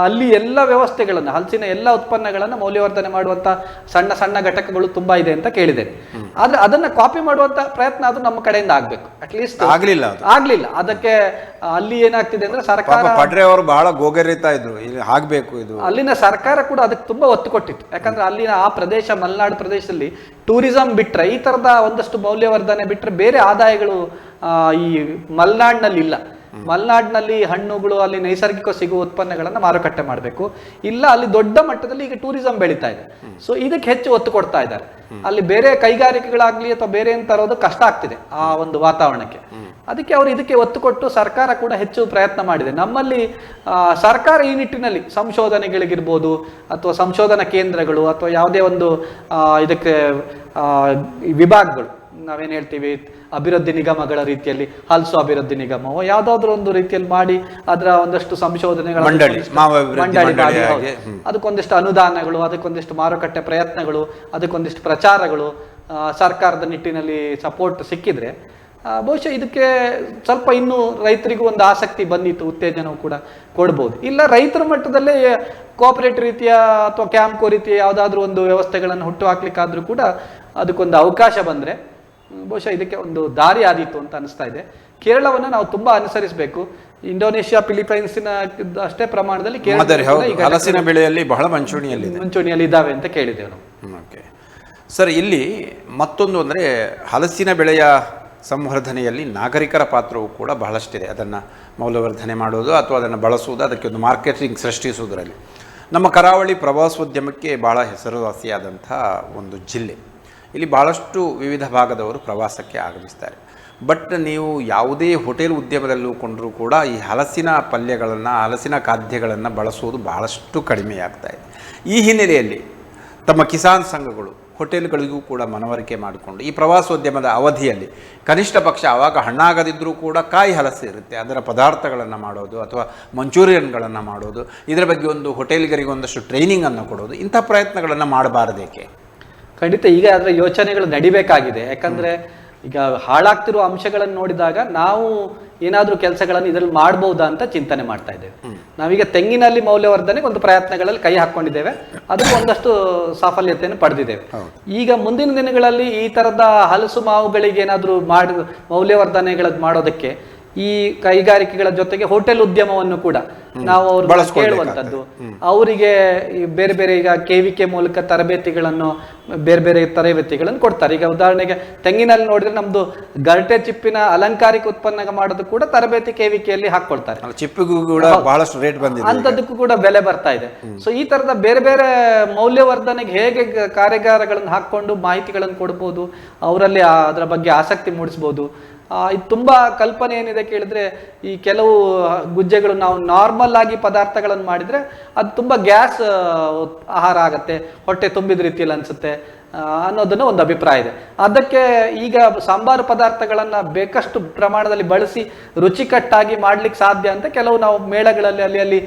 ಅಲ್ಲಿ ಎಲ್ಲ ವ್ಯವಸ್ಥೆಗಳನ್ನು, ಹಲಸಿನ ಎಲ್ಲ ಉತ್ಪನ್ನಗಳನ್ನು ಮೌಲ್ಯವರ್ಧನೆ ಮಾಡುವಂತ ಸಣ್ಣ ಸಣ್ಣ ಘಟಕಗಳು ತುಂಬಾ ಇದೆ ಅಂತ ಕೇಳಿದ್ದೇನೆ. ಆದ್ರೆ ಅದನ್ನ ಕಾಪಿ ಮಾಡುವಂತ ಪ್ರಯತ್ನ ಅದು ನಮ್ಮ ಕಡೆಯಿಂದ ಆಗ್ಬೇಕು. ಅಟ್ಲೀಸ್ಟ್ ಆಗ್ಲಿಲ್ಲ. ಅದಕ್ಕೆ ಅಲ್ಲಿ ಏನಾಗ್ತಿದೆ ಅಂದ್ರೆ ಸರ್ಕಾರ ಅವರು ಬಹಳ ಗೋಗರಿತಾ ಇದ್ರು, ಆಗ್ಬೇಕು ಇದು. ಅಲ್ಲಿನ ಸರ್ಕಾರ ಕೂಡ ಅದಕ್ಕೆ ತುಂಬಾ ಒತ್ತು ಕೊಟ್ಟಿತ್ತು. ಯಾಕಂದ್ರೆ ಅಲ್ಲಿನ ಆ ಪ್ರದೇಶ, ಮಲೆನಾಡು ಪ್ರದೇಶದಲ್ಲಿ ಟೂರಿಸಂ ಬಿಟ್ರೆ, ಈ ತರದ ಒಂದಷ್ಟು ಮೌಲ್ಯವರ್ಧನೆ ಬಿಟ್ರೆ ಬೇರೆ ಆದಾಯಗಳು ಈ ಮಲೆನಾಡಿನಲ್ಲಿ ಇಲ್ಲ. ಮಲೆನಾಡಿನಲ್ಲಿ ಹಣ್ಣುಗಳು, ಅಲ್ಲಿ ನೈಸರ್ಗಿಕ ಸಿಗುವ ಉತ್ಪನ್ನಗಳನ್ನು ಮಾರುಕಟ್ಟೆ ಮಾಡಬೇಕು. ಇಲ್ಲ, ಅಲ್ಲಿ ದೊಡ್ಡ ಮಟ್ಟದಲ್ಲಿ ಈಗ ಟೂರಿಸಂ ಬೆಳೀತಾ ಇದೆ. ಸೊ ಇದಕ್ಕೆ ಹೆಚ್ಚು ಒತ್ತು ಕೊಡ್ತಾ ಇದ್ದಾರೆ. ಅಲ್ಲಿ ಬೇರೆ ಕೈಗಾರಿಕೆಗಳಾಗ್ಲಿ ಅಥವಾ ಬೇರೆ ಏನು ತರೋದು ಕಷ್ಟ ಆಗ್ತಿದೆ ಆ ಒಂದು ವಾತಾವರಣಕ್ಕೆ. ಅದಕ್ಕೆ ಅವರು ಇದಕ್ಕೆ ಒತ್ತು ಕೊಟ್ಟು ಸರ್ಕಾರ ಕೂಡ ಹೆಚ್ಚು ಪ್ರಯತ್ನ ಮಾಡಿದೆ. ನಮ್ಮಲ್ಲಿ ಸರ್ಕಾರ ಈ ನಿಟ್ಟಿನಲ್ಲಿ ಸಂಶೋಧನೆಗಳಿಗಿರ್ಬೋದು ಅಥವಾ ಸಂಶೋಧನಾ ಕೇಂದ್ರಗಳು ಅಥವಾ ಯಾವುದೇ ಒಂದು ಇದಕ್ಕೆ ವಿಭಾಗಗಳು, ನಾವೇನು ಹೇಳ್ತೀವಿ ಅಭಿವೃದ್ಧಿ ನಿಗಮಗಳ ರೀತಿಯಲ್ಲಿ, ಹಲಸು ಅಭಿವೃದ್ಧಿ ನಿಗಮವೋ ಯಾವುದಾದ್ರೂ ಒಂದು ರೀತಿಯಲ್ಲಿ ಮಾಡಿ ಅದರ ಒಂದಷ್ಟು ಸಂಶೋಧನೆಗಳ ಮಂಡಳಿ ಮಾಡಿ, ಅದಕ್ಕೊಂದಿಷ್ಟು ಅನುದಾನಗಳು, ಅದಕ್ಕೊಂದಿಷ್ಟು ಮಾರುಕಟ್ಟೆ ಪ್ರಯತ್ನಗಳು, ಅದಕ್ಕೊಂದಿಷ್ಟು ಪ್ರಚಾರಗಳು ಸರ್ಕಾರದ ನಿಟ್ಟಿನಲ್ಲಿ ಸಪೋರ್ಟ್ ಸಿಕ್ಕಿದ್ರೆ ಬಹುಶಃ ಇದಕ್ಕೆ ಸ್ವಲ್ಪ ಇನ್ನೂ ರೈತರಿಗೂ ಒಂದು ಆಸಕ್ತಿ ಬಂದಿತ್ತು, ಉತ್ತೇಜನವು ಕೂಡ ಕೊಡ್ಬೋದು. ಇಲ್ಲ, ರೈತರ ಮಟ್ಟದಲ್ಲೇ ಕೋಆಪರೇಟಿವ್ ರೀತಿಯ ಅಥವಾ ಕ್ಯಾಂಪ್ಕೋ ರೀತಿಯ ಯಾವುದಾದ್ರೂ ಒಂದು ವ್ಯವಸ್ಥೆಗಳನ್ನು ಹುಟ್ಟು ಹಾಕ್ಲಿಕ್ಕಾದ್ರೂ ಕೂಡ ಅದಕ್ಕೊಂದು ಅವಕಾಶ ಬಂದರೆ ಬಹುಶಃ ಇದಕ್ಕೆ ಒಂದು ದಾರಿ ಆದೀತು ಅಂತ ಅನಿಸ್ತಾ ಇದೆ. ಕೇರಳವನ್ನು ನಾವು ತುಂಬಾ ಅನುಸರಿಸಬೇಕು. ಇಂಡೋನೇಷ್ಯಾ, ಫಿಲಿಪೈನ್ಸಿನ ಅಷ್ಟೇ ಪ್ರಮಾಣದಲ್ಲಿ ಹಲಸಿನ ಬೆಳೆಯಲ್ಲಿ ಬಹಳ ಮುಂಚೂಣಿಯಲ್ಲಿ ಇದ್ದಾವೆ ಅಂತ ಕೇಳಿದ್ದೇವೆ ನಾವು. ಓಕೆ ಸರ್, ಇಲ್ಲಿ ಮತ್ತೊಂದು ಅಂದರೆ ಹಲಸಿನ ಬೆಳೆಯ ಸಂವರ್ಧನೆಯಲ್ಲಿ ನಾಗರಿಕರ ಪಾತ್ರವೂ ಕೂಡ ಬಹಳಷ್ಟಿದೆ. ಅದನ್ನು ಮೌಲ್ಯವರ್ಧನೆ ಮಾಡೋದು ಅಥವಾ ಅದನ್ನು ಬಳಸುವುದು, ಅದಕ್ಕೆ ಒಂದು ಮಾರ್ಕೆಟಿಂಗ್ ಸೃಷ್ಟಿಸುವುದರಲ್ಲಿ ನಮ್ಮ ಕರಾವಳಿ ಪ್ರವಾಸೋದ್ಯಮಕ್ಕೆ ಭಾಳ ಹೆಸರುವಾಸಿಯಾದಂಥ ಒಂದು ಜಿಲ್ಲೆ. ಇಲ್ಲಿ ಭಾಳಷ್ಟು ವಿವಿಧ ಭಾಗದವರು ಪ್ರವಾಸಕ್ಕೆ ಆಗಮಿಸ್ತಾರೆ. ಬಟ್ ನೀವು ಯಾವುದೇ ಹೋಟೆಲ್ ಉದ್ಯಮದಲ್ಲೂ ಕೊಂಡರೂ ಕೂಡ ಈ ಹಲಸಿನ ಪಲ್ಯಗಳನ್ನು, ಹಲಸಿನ ಖಾದ್ಯಗಳನ್ನು ಬಳಸುವುದು ಭಾಳಷ್ಟು ಕಡಿಮೆಯಾಗ್ತಾ ಇದೆ. ಈ ಹಿನ್ನೆಲೆಯಲ್ಲಿ ತಮ್ಮ ಕಿಸಾನ್ ಸಂಘಗಳು ಹೋಟೆಲ್ಗಳಿಗೂ ಕೂಡ ಮನವರಿಕೆ ಮಾಡಿಕೊಂಡು ಈ ಪ್ರವಾಸೋದ್ಯಮದ ಅವಧಿಯಲ್ಲಿ ಕನಿಷ್ಠ ಪಕ್ಷ ಆವಾಗ ಹಣ್ಣಾಗದಿದ್ದರೂ ಕೂಡ ಕಾಯಿ ಹಲಸು ಇರುತ್ತೆ, ಅದರ ಪದಾರ್ಥಗಳನ್ನು ಮಾಡೋದು ಅಥವಾ ಮಂಚೂರಿಯನ್ಗಳನ್ನು ಮಾಡೋದು, ಇದರ ಬಗ್ಗೆ ಒಂದು ಹೋಟೆಲ್ಗರಿಗೆ ಒಂದಷ್ಟು ಟ್ರೈನಿಂಗನ್ನು ಕೊಡೋದು, ಇಂಥ ಪ್ರಯತ್ನಗಳನ್ನು ಮಾಡಬಾರದೇಕೆ? ಖಂಡಿತ ಈಗ ಅದರ ಯೋಚನೆಗಳು ನಡಿಬೇಕಾಗಿದೆ. ಯಾಕಂದ್ರೆ ಈಗ ಹಾಳಾಗ್ತಿರುವ ಅಂಶಗಳನ್ನು ನೋಡಿದಾಗ ನಾವು ಏನಾದರೂ ಕೆಲಸಗಳನ್ನು ಇದರಲ್ಲಿ ಮಾಡ್ಬೋದಾ ಅಂತ ಚಿಂತನೆ ಮಾಡ್ತಾ ಇದ್ದೇವೆ. ನಾವೀಗ ತೆಂಗಿನಲ್ಲಿ ಮೌಲ್ಯವರ್ಧನೆಗೆ ಒಂದು ಪ್ರಯತ್ನಗಳಲ್ಲಿ ಕೈ ಹಾಕೊಂಡಿದ್ದೇವೆ, ಅದಕ್ಕೆ ಒಂದಷ್ಟು ಸಾಫಲ್ಯತೆಯನ್ನು ಪಡೆದಿದ್ದೇವೆ. ಈಗ ಮುಂದಿನ ದಿನಗಳಲ್ಲಿ ಈ ತರದ ಹಲಸು ಮಾವುಗಳಿಗೆ ಏನಾದರೂ ಮೌಲ್ಯವರ್ಧನೆಗಳನ್ನು ಮಾಡೋದಕ್ಕೆ ಈ ಕೈಗಾರಿಕೆಗಳ ಜೊತೆಗೆ ಹೋಟೆಲ್ ಉದ್ಯಮವನ್ನು ಕೂಡ ನಾವು ಅವ್ರ ಕೇಳುವಂಥದ್ದು, ಅವರಿಗೆ ಬೇರೆ ಬೇರೆ ಈಗ KVK ಮೂಲಕ ತರಬೇತಿಗಳನ್ನು, ಬೇರೆ ಬೇರೆ ತರಬೇತಿಗಳನ್ನು ಕೊಡ್ತಾರೆ. ಈಗ ಉದಾಹರಣೆಗೆ ತೆಂಗಿನಲ್ಲಿ ನೋಡಿದ್ರೆ ನಮ್ದು ಗರಟೆ ಚಿಪ್ಪಿನ ಅಲಂಕಾರಿಕ ಉತ್ಪನ್ನ ಮಾಡೋದು ಕೂಡ ತರಬೇತಿ KVKಯಲ್ಲಿ ಹಾಕೊಳ್ತಾರೆ. ಚಿಪ್ಪಿಗೂ ಕೂಡ ಬಹಳಷ್ಟು ರೇಟ್ ಬಂದಿದೆ, ಅಂತದಕ್ಕೂ ಕೂಡ ಬೆಲೆ ಬರ್ತಾ ಇದೆ. ಸೊ ಈ ತರದ ಬೇರೆ ಬೇರೆ ಮೌಲ್ಯವರ್ಧನೆಗೆ ಹೇಗೆ ಕಾರ್ಯಾಗಾರಗಳನ್ನು ಹಾಕೊಂಡು ಮಾಹಿತಿಗಳನ್ನು ಕೊಡ್ಬೋದು, ಅವರಲ್ಲಿ ಅದರ ಬಗ್ಗೆ ಆಸಕ್ತಿ ಮೂಡಿಸ್ಬೋದು. ಇದು ತುಂಬಾ ಕಲ್ಪನೆ ಏನಿದೆ ಕೇಳಿದ್ರೆ, ಈ ಕೆಲವು ಗುಜ್ಜೆಗಳು ನಾವು ನಾರ್ಮಲ್ ಆಗಿ ಪದಾರ್ಥಗಳನ್ನು ಮಾಡಿದ್ರೆ ಅದು ತುಂಬಾ ಗ್ಯಾಸ್ ಆಹಾರ ಆಗತ್ತೆ, ಹೊಟ್ಟೆ ತುಂಬಿದ ರೀತಿಯಲ್ಲಿ ಅನ್ಸುತ್ತೆ ಅನ್ನೋದನ್ನು ಒಂದು ಅಭಿಪ್ರಾಯ ಇದೆ. ಅದಕ್ಕೆ ಈಗ ಸಾಂಬಾರು ಪದಾರ್ಥಗಳನ್ನ ಬೇಕಷ್ಟು ಪ್ರಮಾಣದಲ್ಲಿ ಬಳಸಿ ರುಚಿಕಟ್ಟಾಗಿ ಮಾಡ್ಲಿಕ್ಕೆ ಸಾಧ್ಯ ಅಂತ ಕೆಲವು ನಾವು ಮೇಳಗಳಲ್ಲಿ ಅಲ್ಲಿ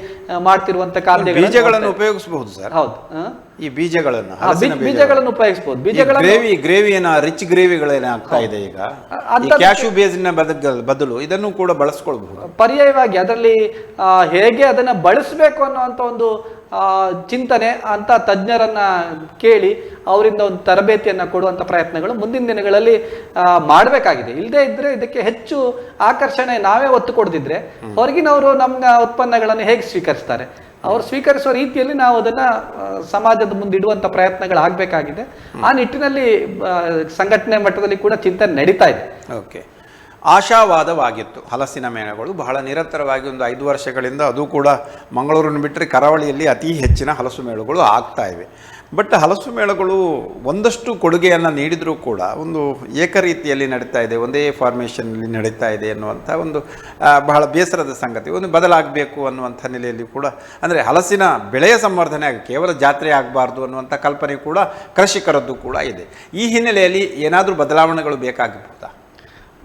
ಮಾಡ್ತಿರುವಂತ ಬೀಜಗಳನ್ನು ಉಪಯೋಗಿಸಬಹುದು ಸರ್. ಹೌದು, ಈ ಬೀಜಗಳನ್ನು ಉಪಯೋಗಿಸಬಹುದು. ಗ್ರೇವಿಯನ್ನ ರಿಚ್ ಗ್ರೇವಿಗಳೇನಾಗ್ತಾ ಇದೆ ಈಗ, ಕ್ಯಾಶ್ಯೂ ಬೇಸ್ನ ಬದಲು ಇದನ್ನು ಕೂಡ ಬಳಸ್ಕೊಳ್ಬಹುದು. ಪರ್ಯಾಯವಾಗಿ ಅದರಲ್ಲಿ ಹೇಗೆ ಅದನ್ನ ಬಳಸಬೇಕು ಅನ್ನುವಂತ ಒಂದು ಚಿಂತನೆ ಅಂತ ತಜ್ಞರನ್ನ ಕೇಳಿ ಅವರಿಂದ ಒಂದು ತರಬೇತಿಯನ್ನು ಕೊಡುವಂಥ ಪ್ರಯತ್ನಗಳು ಮುಂದಿನ ದಿನಗಳಲ್ಲಿ ಮಾಡಬೇಕಾಗಿದೆ. ಇಲ್ಲದೇ ಇದ್ದರೆ ಇದಕ್ಕೆ ಹೆಚ್ಚು ಆಕರ್ಷಣೆ ನಾವೇ ಒತ್ತು ಕೊಡದಿದ್ರೆ ಹೊರಗಿನವರು ನಮ್ಮ ಉತ್ಪನ್ನಗಳನ್ನು ಹೇಗೆ ಸ್ವೀಕರಿಸ್ತಾರೆ? ಅವರು ಸ್ವೀಕರಿಸುವ ರೀತಿಯಲ್ಲಿ ನಾವು ಅದನ್ನು ಸಮಾಜದ ಮುಂದಿಡುವಂಥ ಪ್ರಯತ್ನಗಳಾಗಬೇಕಾಗಿದೆ. ಆ ನಿಟ್ಟಿನಲ್ಲಿ ಸಂಘಟನೆ ಮಟ್ಟದಲ್ಲಿ ಕೂಡ ಚಿಂತನೆ ನಡೀತಾ ಇದೆ. ಓಕೆ, ಆಶಾವಾದವಾಗಿತ್ತು ಹಲಸಿನ ಮೇಳಗಳು ಬಹಳ ನಿರಂತರವಾಗಿ ಒಂದು 5 ವರ್ಷಗಳಿಂದ, ಅದು ಕೂಡ ಮಂಗಳೂರನ್ನು ಬಿಟ್ಟರೆ ಕರಾವಳಿಯಲ್ಲಿ ಅತಿ ಹೆಚ್ಚಿನ ಹಲಸು ಮೇಳಗಳು ಆಗ್ತಾ ಇವೆ. ಬಟ್ ಹಲಸು ಮೇಳಗಳು ಒಂದಷ್ಟು ಕೊಡುಗೆಯನ್ನು ನೀಡಿದರೂ ಕೂಡ ಒಂದು ಏಕರೀತಿಯಲ್ಲಿ ನಡೀತಾ ಇದೆ, ಒಂದೇ ಫಾರ್ಮೇಷನ್ನಲ್ಲಿ ನಡೀತಾ ಇದೆ ಅನ್ನುವಂಥ ಒಂದು ಬಹಳ ಬೇಸರದ ಸಂಗತಿ. ಒಂದು ಬದಲಾಗಬೇಕು ಅನ್ನುವಂಥ ನೆಲೆಯಲ್ಲಿ ಕೂಡ, ಅಂದರೆ ಹಲಸಿನ ಬೆಳೆಯ ಸಂವರ್ಧನೆ ಆಗಿ ಕೇವಲ ಜಾತ್ರೆ ಆಗಬಾರ್ದು ಅನ್ನುವಂಥ ಕಲ್ಪನೆ ಕೂಡ ಕೃಷಿಕರದ್ದು ಕೂಡ ಇದೆ. ಈ ಹಿನ್ನೆಲೆಯಲ್ಲಿ ಏನಾದರೂ ಬದಲಾವಣೆಗಳು ಬೇಕಾಗಿರ್ಬೋದಾ?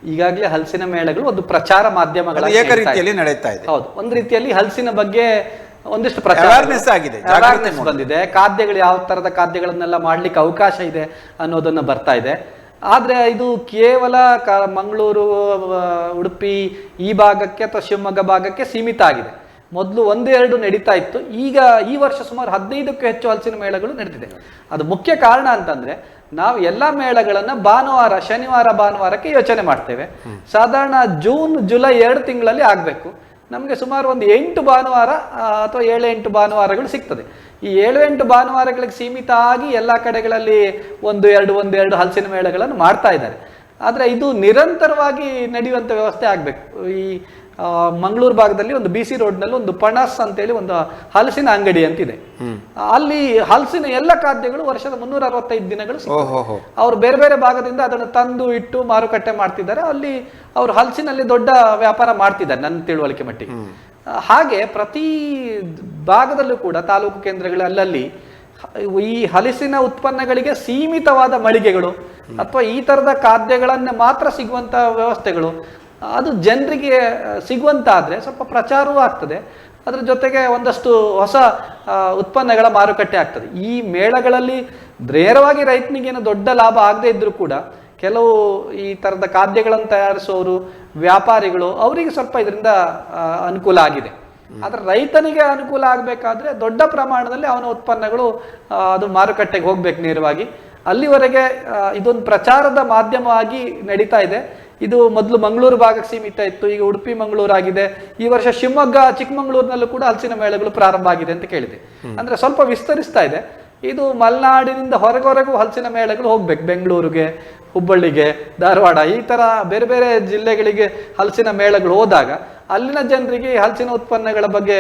ಈಗಾಗಲೇ ಹಲಸಿನ ಮೇಳಗಳು ಒಂದು ಪ್ರಚಾರ ಮಾಧ್ಯಮಗಳ ಏಕರೀತಿಯಲ್ಲಿ ನಡೀತಾ ಇದೆ. ಹೌದು, ಒಂದು ರೀತಿಯಲ್ಲಿ ಹಲಸಿನ ಬಗ್ಗೆ ಒಂದಿಷ್ಟು ಅವೇರ್ನೆಸ್ ಆಗಿದೆ, ಅವೇರ್ನೆಸ್ ಬಂದಿದೆ. ಖಾದ್ಯಗಳು ಯಾವ ತರದ ಖಾದ್ಯಗಳನ್ನೆಲ್ಲ ಮಾಡ್ಲಿಕ್ಕೆ ಅವಕಾಶ ಇದೆ ಅನ್ನೋದನ್ನ ಬರ್ತಾ ಇದೆ. ಆದ್ರೆ ಇದು ಕೇವಲ ಮಂಗಳೂರು, ಉಡುಪಿ ಈ ಭಾಗಕ್ಕೆ ಅಥವಾ ಶಿವಮೊಗ್ಗ ಭಾಗಕ್ಕೆ ಸೀಮಿತ ಆಗಿದೆ. ಮೊದಲು 1-2 ನಡೀತಾ ಇತ್ತು. ಈಗ ಈ ವರ್ಷ ಸುಮಾರು 15ಕ್ಕೂ ಹೆಚ್ಚು ಹಲಸಿನ ಮೇಳಗಳು ನಡೀತಿದೆ. ಅದು ಮುಖ್ಯ ಕಾರಣ ಅಂತಂದ್ರೆ, ನಾವು ಎಲ್ಲ ಮೇಳಗಳನ್ನ ಶನಿವಾರ ಭಾನುವಾರಕ್ಕೆ ಯೋಚನೆ ಮಾಡ್ತೇವೆ. ಸಾಧಾರಣ ಜೂನ್ ಜುಲೈ 2 ತಿಂಗಳಲ್ಲಿ ಆಗ್ಬೇಕು. ನಮಗೆ ಸುಮಾರು ಒಂದು 8 ಭಾನುವಾರ ಅಥವಾ 7-8 ಭಾನುವಾರಗಳು ಸಿಗ್ತದೆ. ಈ 7-8 ಭಾನುವಾರಗಳಿಗೆ ಸೀಮಿತ ಆಗಿ ಎಲ್ಲ ಕಡೆಗಳಲ್ಲಿ 1-2 ಹಲಸಿನ ಮೇಳಗಳನ್ನು ಮಾಡ್ತಾ ಇದ್ದಾರೆ. ಆದರೆ ಇದು ನಿರಂತರವಾಗಿ ನಡೆಯುವಂಥ ವ್ಯವಸ್ಥೆ ಆಗಬೇಕು. ಈ ಮಂಗಳೂರು ಭಾಗದಲ್ಲಿ ಒಂದು BC ರೋಡ್ನಲ್ಲಿ ಒಂದು ಪಣಸ್ ಅಂತೇಳಿ ಒಂದು ಹಲಸಿನ ಅಂಗಡಿ ಅಂತಿದೆ. ಅಲ್ಲಿ ಹಲಸಿನ ಎಲ್ಲ ಖಾದ್ಯಗಳು ವರ್ಷದ 365 ದಿನಗಳು ಸಿಗ್ತವೆ. ಅವರು ಬೇರೆ ಬೇರೆ ಭಾಗದಿಂದ ಅದನ್ನು ತಂದು ಇಟ್ಟು ಮಾರುಕಟ್ಟೆ ಮಾಡ್ತಿದ್ದಾರೆ. ಅಲ್ಲಿ ಅವರು ಹಲಸಿನಲ್ಲಿ ದೊಡ್ಡ ವ್ಯಾಪಾರ ಮಾಡ್ತಿದ್ದಾರೆ ನನ್ನ ತಿಳುವಳಿಕೆ ಮಟ್ಟಿಗೆ. ಹಾಗೆ ಪ್ರತಿ ಭಾಗದಲ್ಲೂ ಕೂಡ ತಾಲೂಕು ಕೇಂದ್ರಗಳು ಅಲ್ಲಲ್ಲಿ ಈ ಹಲಸಿನ ಉತ್ಪನ್ನಗಳಿಗೆ ಸೀಮಿತವಾದ ಮಳಿಗೆಗಳು ಅಥವಾ ಈ ತರದ ಖಾದ್ಯಗಳನ್ನ ಮಾತ್ರ ಸಿಗುವಂತ ವ್ಯವಸ್ಥೆಗಳು ಅದು ಜನರಿಗೆ ಸಿಗುವಂತಾದ್ರೆ ಸ್ವಲ್ಪ ಪ್ರಚಾರವೂ ಆಗ್ತದೆ. ಅದ್ರ ಜೊತೆಗೆ ಒಂದಷ್ಟು ಹೊಸ ಉತ್ಪನ್ನಗಳ ಮಾರುಕಟ್ಟೆ ಆಗ್ತದೆ. ಈ ಮೇಳಗಳಲ್ಲಿ ನೇರವಾಗಿ ರೈತನಿಗೇನು ದೊಡ್ಡ ಲಾಭ ಆಗದೆ ಇದ್ರೂ ಕೂಡ ಕೆಲವು ಈ ತರದ ಖಾದ್ಯಗಳನ್ನು ತಯಾರಿಸೋರು, ವ್ಯಾಪಾರಿಗಳು, ಅವರಿಗೆ ಸ್ವಲ್ಪ ಇದರಿಂದ ಅನುಕೂಲ ಆಗಿದೆ. ಆದ್ರೆ ರೈತನಿಗೆ ಅನುಕೂಲ ಆಗಬೇಕಾದ್ರೆ ದೊಡ್ಡ ಪ್ರಮಾಣದಲ್ಲಿ ಅವನ ಉತ್ಪನ್ನಗಳು ಅದು ಮಾರುಕಟ್ಟೆಗೆ ಹೋಗ್ಬೇಕು ನೇರವಾಗಿ. ಅಲ್ಲಿವರೆಗೆ ಇದೊಂದು ಪ್ರಚಾರದ ಮಾಧ್ಯಮವಾಗಿ ನಡೀತಾ ಇದೆ. ಇದು ಮೊದಲು ಮಂಗಳೂರು ಭಾಗಕ್ಕೆ ಸೀಮಿತ ಇತ್ತು, ಈಗ ಉಡುಪಿ ಮಂಗಳೂರು ಆಗಿದೆ. ಈ ವರ್ಷ ಶಿವಮೊಗ್ಗ, ಚಿಕ್ಕಮಗಳೂರಿನಲ್ಲೂ ಕೂಡ ಹಲಸಿನ ಮೇಳಗಳು ಪ್ರಾರಂಭ ಆಗಿದೆ ಅಂತ ಕೇಳಿದೆ. ಅಂದ್ರೆ ಸ್ವಲ್ಪ ವಿಸ್ತರಿಸ್ತಾ ಇದೆ. ಇದು ಮಲೆನಾಡಿನಿಂದ ಹೊರಗೊರೆಗೂ ಹಲಸಿನ ಮೇಳಗಳು ಹೋಗ್ಬೇಕು. ಬೆಂಗಳೂರಿಗೆ, ಹುಬ್ಬಳ್ಳಿಗೆ, ಧಾರವಾಡ ಈ ತರ ಬೇರೆ ಬೇರೆ ಜಿಲ್ಲೆಗಳಿಗೆ ಹಲಸಿನ ಮೇಳಗಳು ಹೋದಾಗ ಅಲ್ಲಿನ ಜನರಿಗೆ ಹಲಸಿನ ಉತ್ಪನ್ನಗಳ ಬಗ್ಗೆ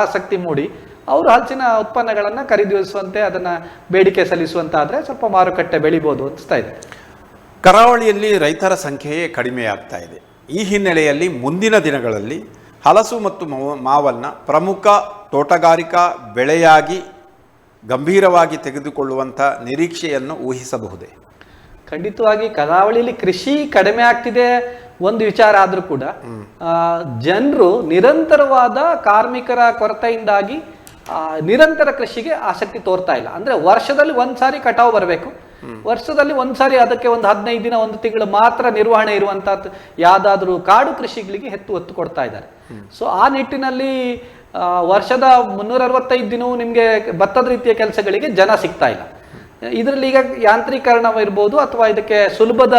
ಆಸಕ್ತಿ ಮೂಡಿ ಅವರು ಹಲಸಿನ ಉತ್ಪನ್ನಗಳನ್ನ ಖರೀದಿಸುವಂತೆ, ಅದನ್ನ ಬೇಡಿಕೆ ಸಲ್ಲಿಸುವಂತಾದ್ರೆ ಸ್ವಲ್ಪ ಮಾರುಕಟ್ಟೆ ಬೆಳಿಬೋದು ಅನಿಸ್ತಾ ಇದೆ. ಕರಾವಳಿಯಲ್ಲಿ ರೈತರ ಸಂಖ್ಯೆಯೇ ಕಡಿಮೆಯಾಗ್ತಾ ಇದೆ. ಈ ಹಿನ್ನೆಲೆಯಲ್ಲಿ ಮುಂದಿನ ದಿನಗಳಲ್ಲಿ ಹಲಸು ಮತ್ತು ಮಾವನ್ನು ಪ್ರಮುಖ ತೋಟಗಾರಿಕಾ ಬೆಳೆಯಾಗಿ ಗಂಭೀರವಾಗಿ ತೆಗೆದುಕೊಳ್ಳುವಂಥ ನಿರೀಕ್ಷೆಯನ್ನು ಊಹಿಸಬಹುದೇ? ಖಂಡಿತವಾಗಿ ಕರಾವಳಿಯಲ್ಲಿ ಕೃಷಿ ಕಡಿಮೆ ಆಗ್ತಿದೆ ಒಂದು ವಿಚಾರ ಆದ್ರೂ ಕೂಡ ಜನರು ನಿರಂತರವಾದ ಕಾರ್ಮಿಕರ ಕೊರತೆಯಿಂದಾಗಿ ನಿರಂತರ ಕೃಷಿಗೆ ಆಸಕ್ತಿ ತೋರ್ತಾ ಇಲ್ಲ. ಅಂದ್ರೆ ವರ್ಷದಲ್ಲಿ ಒಂದ್ಸಾರಿ ಕಟಾವು ಬರಬೇಕು, ವರ್ಷದಲ್ಲಿ ಒಂದ್ಸಾರಿ ಅದಕ್ಕೆ ಒಂದು 15 ದಿನ 1 ತಿಂಗಳು ಮಾತ್ರ ನಿರ್ವಹಣೆ ಇರುವಂತಹದ್ದು ಯಾವ್ದಾದ್ರು ಕಾಡು ಕೃಷಿಗಳಿಗೆ ಒತ್ತು ಕೊಡ್ತಾ ಇದ್ದಾರೆ. ಸೊ ಆ ನಿಟ್ಟಿನಲ್ಲಿ ವರ್ಷದ 365 ದಿನವೂ ನಿಮ್ಗೆ ಭತ್ತದ ರೀತಿಯ ಕೆಲಸಗಳಿಗೆ ಜನ ಸಿಗ್ತಾ ಇಲ್ಲ. ಇದರಲ್ಲಿ ಈಗ ಯಾಂತ್ರೀಕರಣ ಇರ್ಬೋದು ಅಥವಾ ಇದಕ್ಕೆ ಸುಲಭದ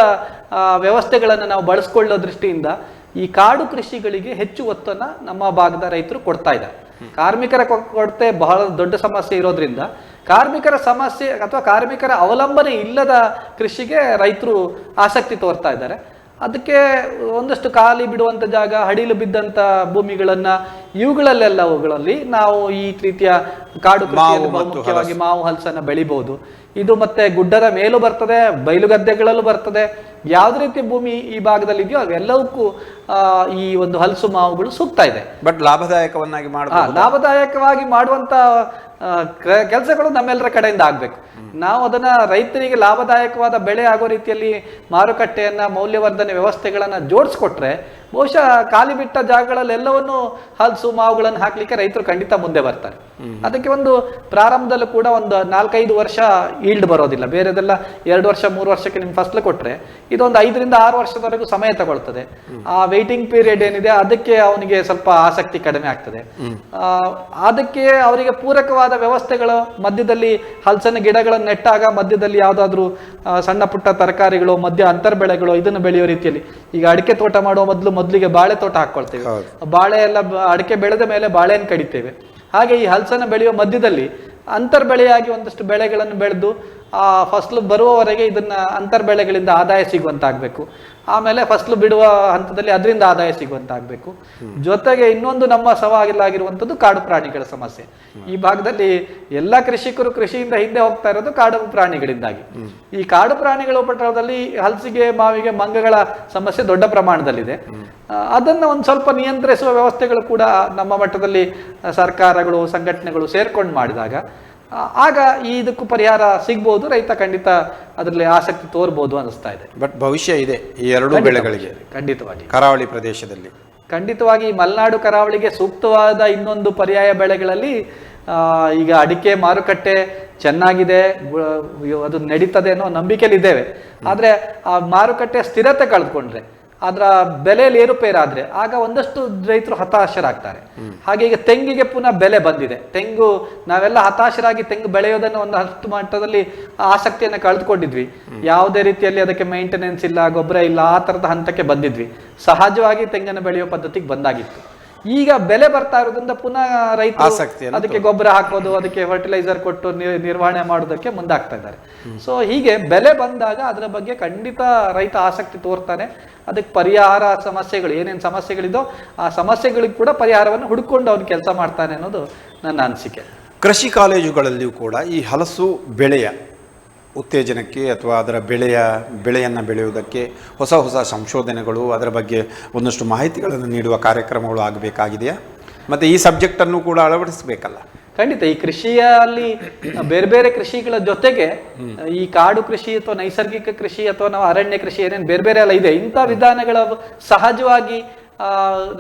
ವ್ಯವಸ್ಥೆಗಳನ್ನು ನಾವು ಬಳಸ್ಕೊಳ್ಳೋ ದೃಷ್ಟಿಯಿಂದ ಈ ಕಾಡು ಕೃಷಿಗಳಿಗೆ ಹೆಚ್ಚು ಒತ್ತನ್ನು ನಮ್ಮ ಭಾಗದ ರೈತರು ಕೊಡ್ತಾ ಇದ್ದಾರೆ. ಕಾರ್ಮಿಕರ ಕೊರತೆ ಬಹಳ ದೊಡ್ಡ ಸಮಸ್ಯೆ ಇರೋದ್ರಿಂದ ಕಾರ್ಮಿಕರ ಸಮಸ್ಯೆ ಅಥವಾ ಕಾರ್ಮಿಕರ ಅವಲಂಬನೆ ಇಲ್ಲದ ಕೃಷಿಗೆ ರೈತರು ಆಸಕ್ತಿ ತೋರ್ತಾ ಇದ್ದಾರೆ. ಅದಕ್ಕೆ ಒಂದಷ್ಟು ಖಾಲಿ ಬಿಡುವಂಥ ಜಾಗ, ಹಡಿಲು ಬಿದ್ದಂಥ ಭೂಮಿಗಳನ್ನ ಇವುಗಳಲ್ಲೆಲ್ಲವುಗಳಲ್ಲಿ ನಾವು ಈ ರೀತಿಯ ಕಾಡು ಕೃಷಿಯಲ್ಲಿ ಮುಖ್ಯವಾಗಿ ಮಾವು ಹಲಸನ್ನ ಬೆಳಿಬಹುದು. ಇದು ಮತ್ತೆ ಗುಡ್ಡದ ಮೇಲೂ ಬರ್ತದೆ, ಬಯಲು ಗದ್ದೆಗಳಲ್ಲೂ ಬರ್ತದೆ. ಯಾವ್ದು ರೀತಿಯ ಭೂಮಿ ಈ ಭಾಗದಲ್ಲಿ ಇದೆಯೋ ಅವೆಲ್ಲವಕ್ಕೂ ಈ ಒಂದು ಹಲಸು ಮಾವುಗಳು ಸೂಕ್ತ ಇದೆ. ಬಟ್ ಲಾಭದಾಯಕವನ್ನಾಗಿ ಲಾಭದಾಯಕವಾಗಿ ಮಾಡುವಂತ ಕೆಲಸಗಳು ನಮ್ಮೆಲ್ಲರ ಕಡೆಯಿಂದ ಆಗ್ಬೇಕು. ನಾವು ಅದನ್ನ ರೈತರಿಗೆ ಲಾಭದಾಯಕವಾದ ಬೆಳೆ ಆಗೋ ರೀತಿಯಲ್ಲಿ ಮಾರುಕಟ್ಟೆಯನ್ನ, ಮೌಲ್ಯವರ್ಧನೆ ವ್ಯವಸ್ಥೆಗಳನ್ನ ಜೋಡಿಸ್ಕೊಟ್ರೆ ಬಹುಶಃ ಖಾಲಿ ಬಿಟ್ಟ ಜಾಗಗಳಲ್ಲಿ ಎಲ್ಲವನ್ನು ಹಲಸು ಮಾವುಗಳನ್ನು ಹಾಕ್ಲಿಕ್ಕೆ ರೈತರು ಖಂಡಿತ ಮುಂದೆ ಬರ್ತಾರೆ. ಅದಕ್ಕೆ ಒಂದು ಪ್ರಾರಂಭದಲ್ಲೂ ಕೂಡ ಒಂದು 4-5 ವರ್ಷ ಈಲ್ಡ್ ಬರೋದಿಲ್ಲ. ಬೇರೆದೆಲ್ಲ 2 ವರ್ಷ 3 ವರ್ಷಕ್ಕೆ ನಿಮ್ ಫಸಲು ಕೊಟ್ರೆ ಇದೊಂದು 5ರಿಂದ 6 ವರ್ಷದವರೆಗೂ ಸಮಯ ತಗೊಳ್ತದೆ. ಆ ವೇಟಿಂಗ್ ಪೀರಿಯಡ್ ಏನಿದೆ ಅದಕ್ಕೆ ಅವನಿಗೆ ಸ್ವಲ್ಪ ಆಸಕ್ತಿ ಕಡಿಮೆ ಆಗ್ತದೆ. ಅದಕ್ಕೆ ಅವರಿಗೆ ಪೂರಕವಾದ ವ್ಯವಸ್ಥೆಗಳು ಮಧ್ಯದಲ್ಲಿ ಹಲಸಿನ ಗಿಡಗಳನ್ನು ನೆಟ್ಟಾಗ ಮಧ್ಯದಲ್ಲಿ ಯಾವ್ದಾದ್ರು ಸಣ್ಣ ಪುಟ್ಟ ತರಕಾರಿಗಳು ಮಧ್ಯ ಅಂತರ್ ಬೆಳೆಗಳು ಇದನ್ನು ಬೆಳೆಯೋ ರೀತಿಯಲ್ಲಿ, ಈಗ ಅಡಿಕೆ ತೋಟ ಮಾಡುವ ಮೊದಲಿಗೆ ಬಾಳೆ ತೋಟ ಹಾಕೊಳ್ತೇವೆ. ಬಾಳೆ ಎಲ್ಲ ಅಡಿಕೆ ಬೆಳೆದ ಮೇಲೆ ಬಾಳೆಯನ್ನು ಕಡಿತೇವೆ. ಹಾಗೆ ಈ ಹಲಸನ್ನು ಬೆಳೆಯುವ ಮಧ್ಯದಲ್ಲಿ ಅಂತರ್ ಬೆಳೆಯಾಗಿ ಒಂದಷ್ಟು ಬೆಳೆಗಳನ್ನು ಬೆಳೆದು ಆ ಫಸಲು ಬರುವವರೆಗೆ ಇದನ್ನ ಅಂತರ್ ಬೆಳೆಗಳಿಂದ ಆದಾಯ ಸಿಗುವಂತಾಗಬೇಕು. ಆಮೇಲೆ ಫಸಲು ಬಿಡುವ ಹಂತದಲ್ಲಿ ಅದರಿಂದ ಆದಾಯ ಸಿಗುವಂತಾಗಬೇಕು. ಜೊತೆಗೆ ಇನ್ನೊಂದು ನಮ್ಮ ಸವಾಲಾಗಿರುವಂಥದ್ದು ಕಾಡು ಪ್ರಾಣಿಗಳ ಸಮಸ್ಯೆ. ಈ ಭಾಗದಲ್ಲಿ ಎಲ್ಲ ಕೃಷಿಕರು ಕೃಷಿಯಿಂದ ಹಿಂದೆ ಹೋಗ್ತಾ ಇರೋದು ಕಾಡು ಪ್ರಾಣಿಗಳಿಂದಾಗಿ. ಈ ಕಾಡು ಪ್ರಾಣಿಗಳ ಉಪಟಳದಲ್ಲಿ ಹಲಸಿಗೆ ಮಾವಿಗೆ ಮಂಗಗಳ ಸಮಸ್ಯೆ ದೊಡ್ಡ ಪ್ರಮಾಣದಲ್ಲಿದೆ. ಅದನ್ನು ಒಂದು ಸ್ವಲ್ಪ ನಿಯಂತ್ರಿಸುವ ವ್ಯವಸ್ಥೆಗಳು ಕೂಡ ನಮ್ಮ ಮಟ್ಟದಲ್ಲಿ ಸರ್ಕಾರಗಳು ಸಂಘಟನೆಗಳು ಸೇರ್ಕೊಂಡು ಮಾಡಿದಾಗ ಆಗ ಇದಕ್ಕೂ ಪರಿಹಾರ ಸಿಗ್ಬೋದು. ರೈತ ಖಂಡಿತ ಅದರಲ್ಲಿ ಆಸಕ್ತಿ ತೋರ್ಬೋದು ಅನಿಸ್ತಾ ಇದೆ. ಬಟ್ ಭವಿಷ್ಯ ಇದೆ ಈ ಎರಡು ಬೆಳೆಗಳಿಗೆ ಖಂಡಿತವಾಗಿ. ಕರಾವಳಿ ಪ್ರದೇಶದಲ್ಲಿ ಖಂಡಿತವಾಗಿ ಮಲೆನಾಡು ಕರಾವಳಿಗೆ ಸೂಕ್ತವಾದ ಇನ್ನೊಂದು ಪರ್ಯಾಯ ಬೆಳೆಗಳಲ್ಲಿ ಈಗ ಅಡಿಕೆ ಮಾರುಕಟ್ಟೆ ಚೆನ್ನಾಗಿದೆ, ಅದು ನಡೀತದೆ ಅನ್ನೋ ನಂಬಿಕೆಯಲ್ಲಿದ್ದೇವೆ. ಆದ್ರೆ ಆ ಮಾರುಕಟ್ಟೆ ಸ್ಥಿರತೆ ಕಳೆದುಕೊಂಡ್ರೆ, ಅದರ ಬೆಲೆಯಲ್ಲಿ ಏರುಪೇರಾದ್ರೆ ಆಗ ಒಂದಷ್ಟು ರೈತರು ಹತಾಶರಾಗ್ತಾರೆ. ಹಾಗೆ ಈಗ ತೆಂಗಿಗೆ ಪುನಃ ಬೆಲೆ ಬಂದಿದೆ. ತೆಂಗು ನಾವೆಲ್ಲ ಹತಾಶರಾಗಿ ತೆಂಗು ಬೆಳೆಯೋದನ್ನು ಒಂದು ಹತ್ತು ಮಟ್ಟದಲ್ಲಿ ಆಸಕ್ತಿಯನ್ನು ಕಳೆದುಕೊಂಡಿದ್ವಿ. ಯಾವುದೇ ರೀತಿಯಲ್ಲಿ ಅದಕ್ಕೆ ಮೇಂಟೆನೆನ್ಸ್ ಇಲ್ಲ, ಗೊಬ್ಬರ ಇಲ್ಲ, ಆ ತರದ ಹಂತಕ್ಕೆ ಬಂದಿದ್ವಿ. ಸಹಜವಾಗಿ ತೆಂಗನ್ನು ಬೆಳೆಯೋ ಪದ್ಧತಿಗೆ ಬಂದಾಗಿತ್ತು. ಈಗ ಬೆಲೆ ಬರ್ತಾ ಇರೋದ್ರಿಂದ ಪುನಃ ರೈತರು ಅದಕ್ಕೆ ಗೊಬ್ಬರ ಹಾಕೋದು, ಅದಕ್ಕೆ ಫರ್ಟಿಲೈಸರ್ ಕೊಟ್ಟು ನಿರ್ವಹಣೆ ಮಾಡೋದಕ್ಕೆ ಮುಂದಾಗ್ತಾ ಇದ್ದಾರೆ. ಸೊ ಹೀಗೆ ಬೆಲೆ ಬಂದಾಗ ಅದರ ಬಗ್ಗೆ ಖಂಡಿತ ರೈತ ಆಸಕ್ತಿ ತೋರ್ತಾನೆ. ಅದಕ್ಕೆ ಪರಿಹಾರ ಸಮಸ್ಯೆಗಳು ಏನೇನು ಸಮಸ್ಯೆಗಳಿದೋ ಆ ಸಮಸ್ಯೆಗಳಿಗೆ ಕೂಡ ಪರಿಹಾರವನ್ನು ಹುಡುಕೊಂಡು ಅವನು ಕೆಲಸ ಮಾಡ್ತಾನೆ ಅನ್ನೋದು ನನ್ನ ಅನಿಸಿಕೆ. ಕೃಷಿ ಕಾಲೇಜುಗಳಲ್ಲಿಯೂ ಕೂಡ ಈ ಹಲಸು ಬೆಳೆಯ ಉತ್ತೇಜನಕ್ಕೆ ಅಥವಾ ಅದರ ಬೆಳೆಯನ್ನು ಬೆಳೆಯುವುದಕ್ಕೆ ಹೊಸ ಹೊಸ ಸಂಶೋಧನೆಗಳು, ಅದರ ಬಗ್ಗೆ ಒಂದಷ್ಟು ಮಾಹಿತಿಗಳನ್ನು ನೀಡುವ ಕಾರ್ಯಕ್ರಮಗಳು ಆಗಬೇಕಾಗಿದೆಯಾ? ಮತ್ತು ಈ ಸಬ್ಜೆಕ್ಟನ್ನು ಕೂಡ ಅಳವಡಿಸಬೇಕಲ್ಲ? ಖಂಡಿತ. ಈ ಕೃಷಿಯಲ್ಲಿ ಬೇರೆ ಬೇರೆ ಕೃಷಿಗಳ ಜೊತೆಗೆ ಈ ಕಾಡು ಕೃಷಿ ಅಥವಾ ನೈಸರ್ಗಿಕ ಕೃಷಿ ಅಥವಾ ನಾವು ಅರಣ್ಯ ಕೃಷಿ ಏನೇನು ಬೇರೆ ಬೇರೆ ಎಲ್ಲ ಇದೆ, ಇಂಥ ವಿಧಾನಗಳ ಸಹಜವಾಗಿ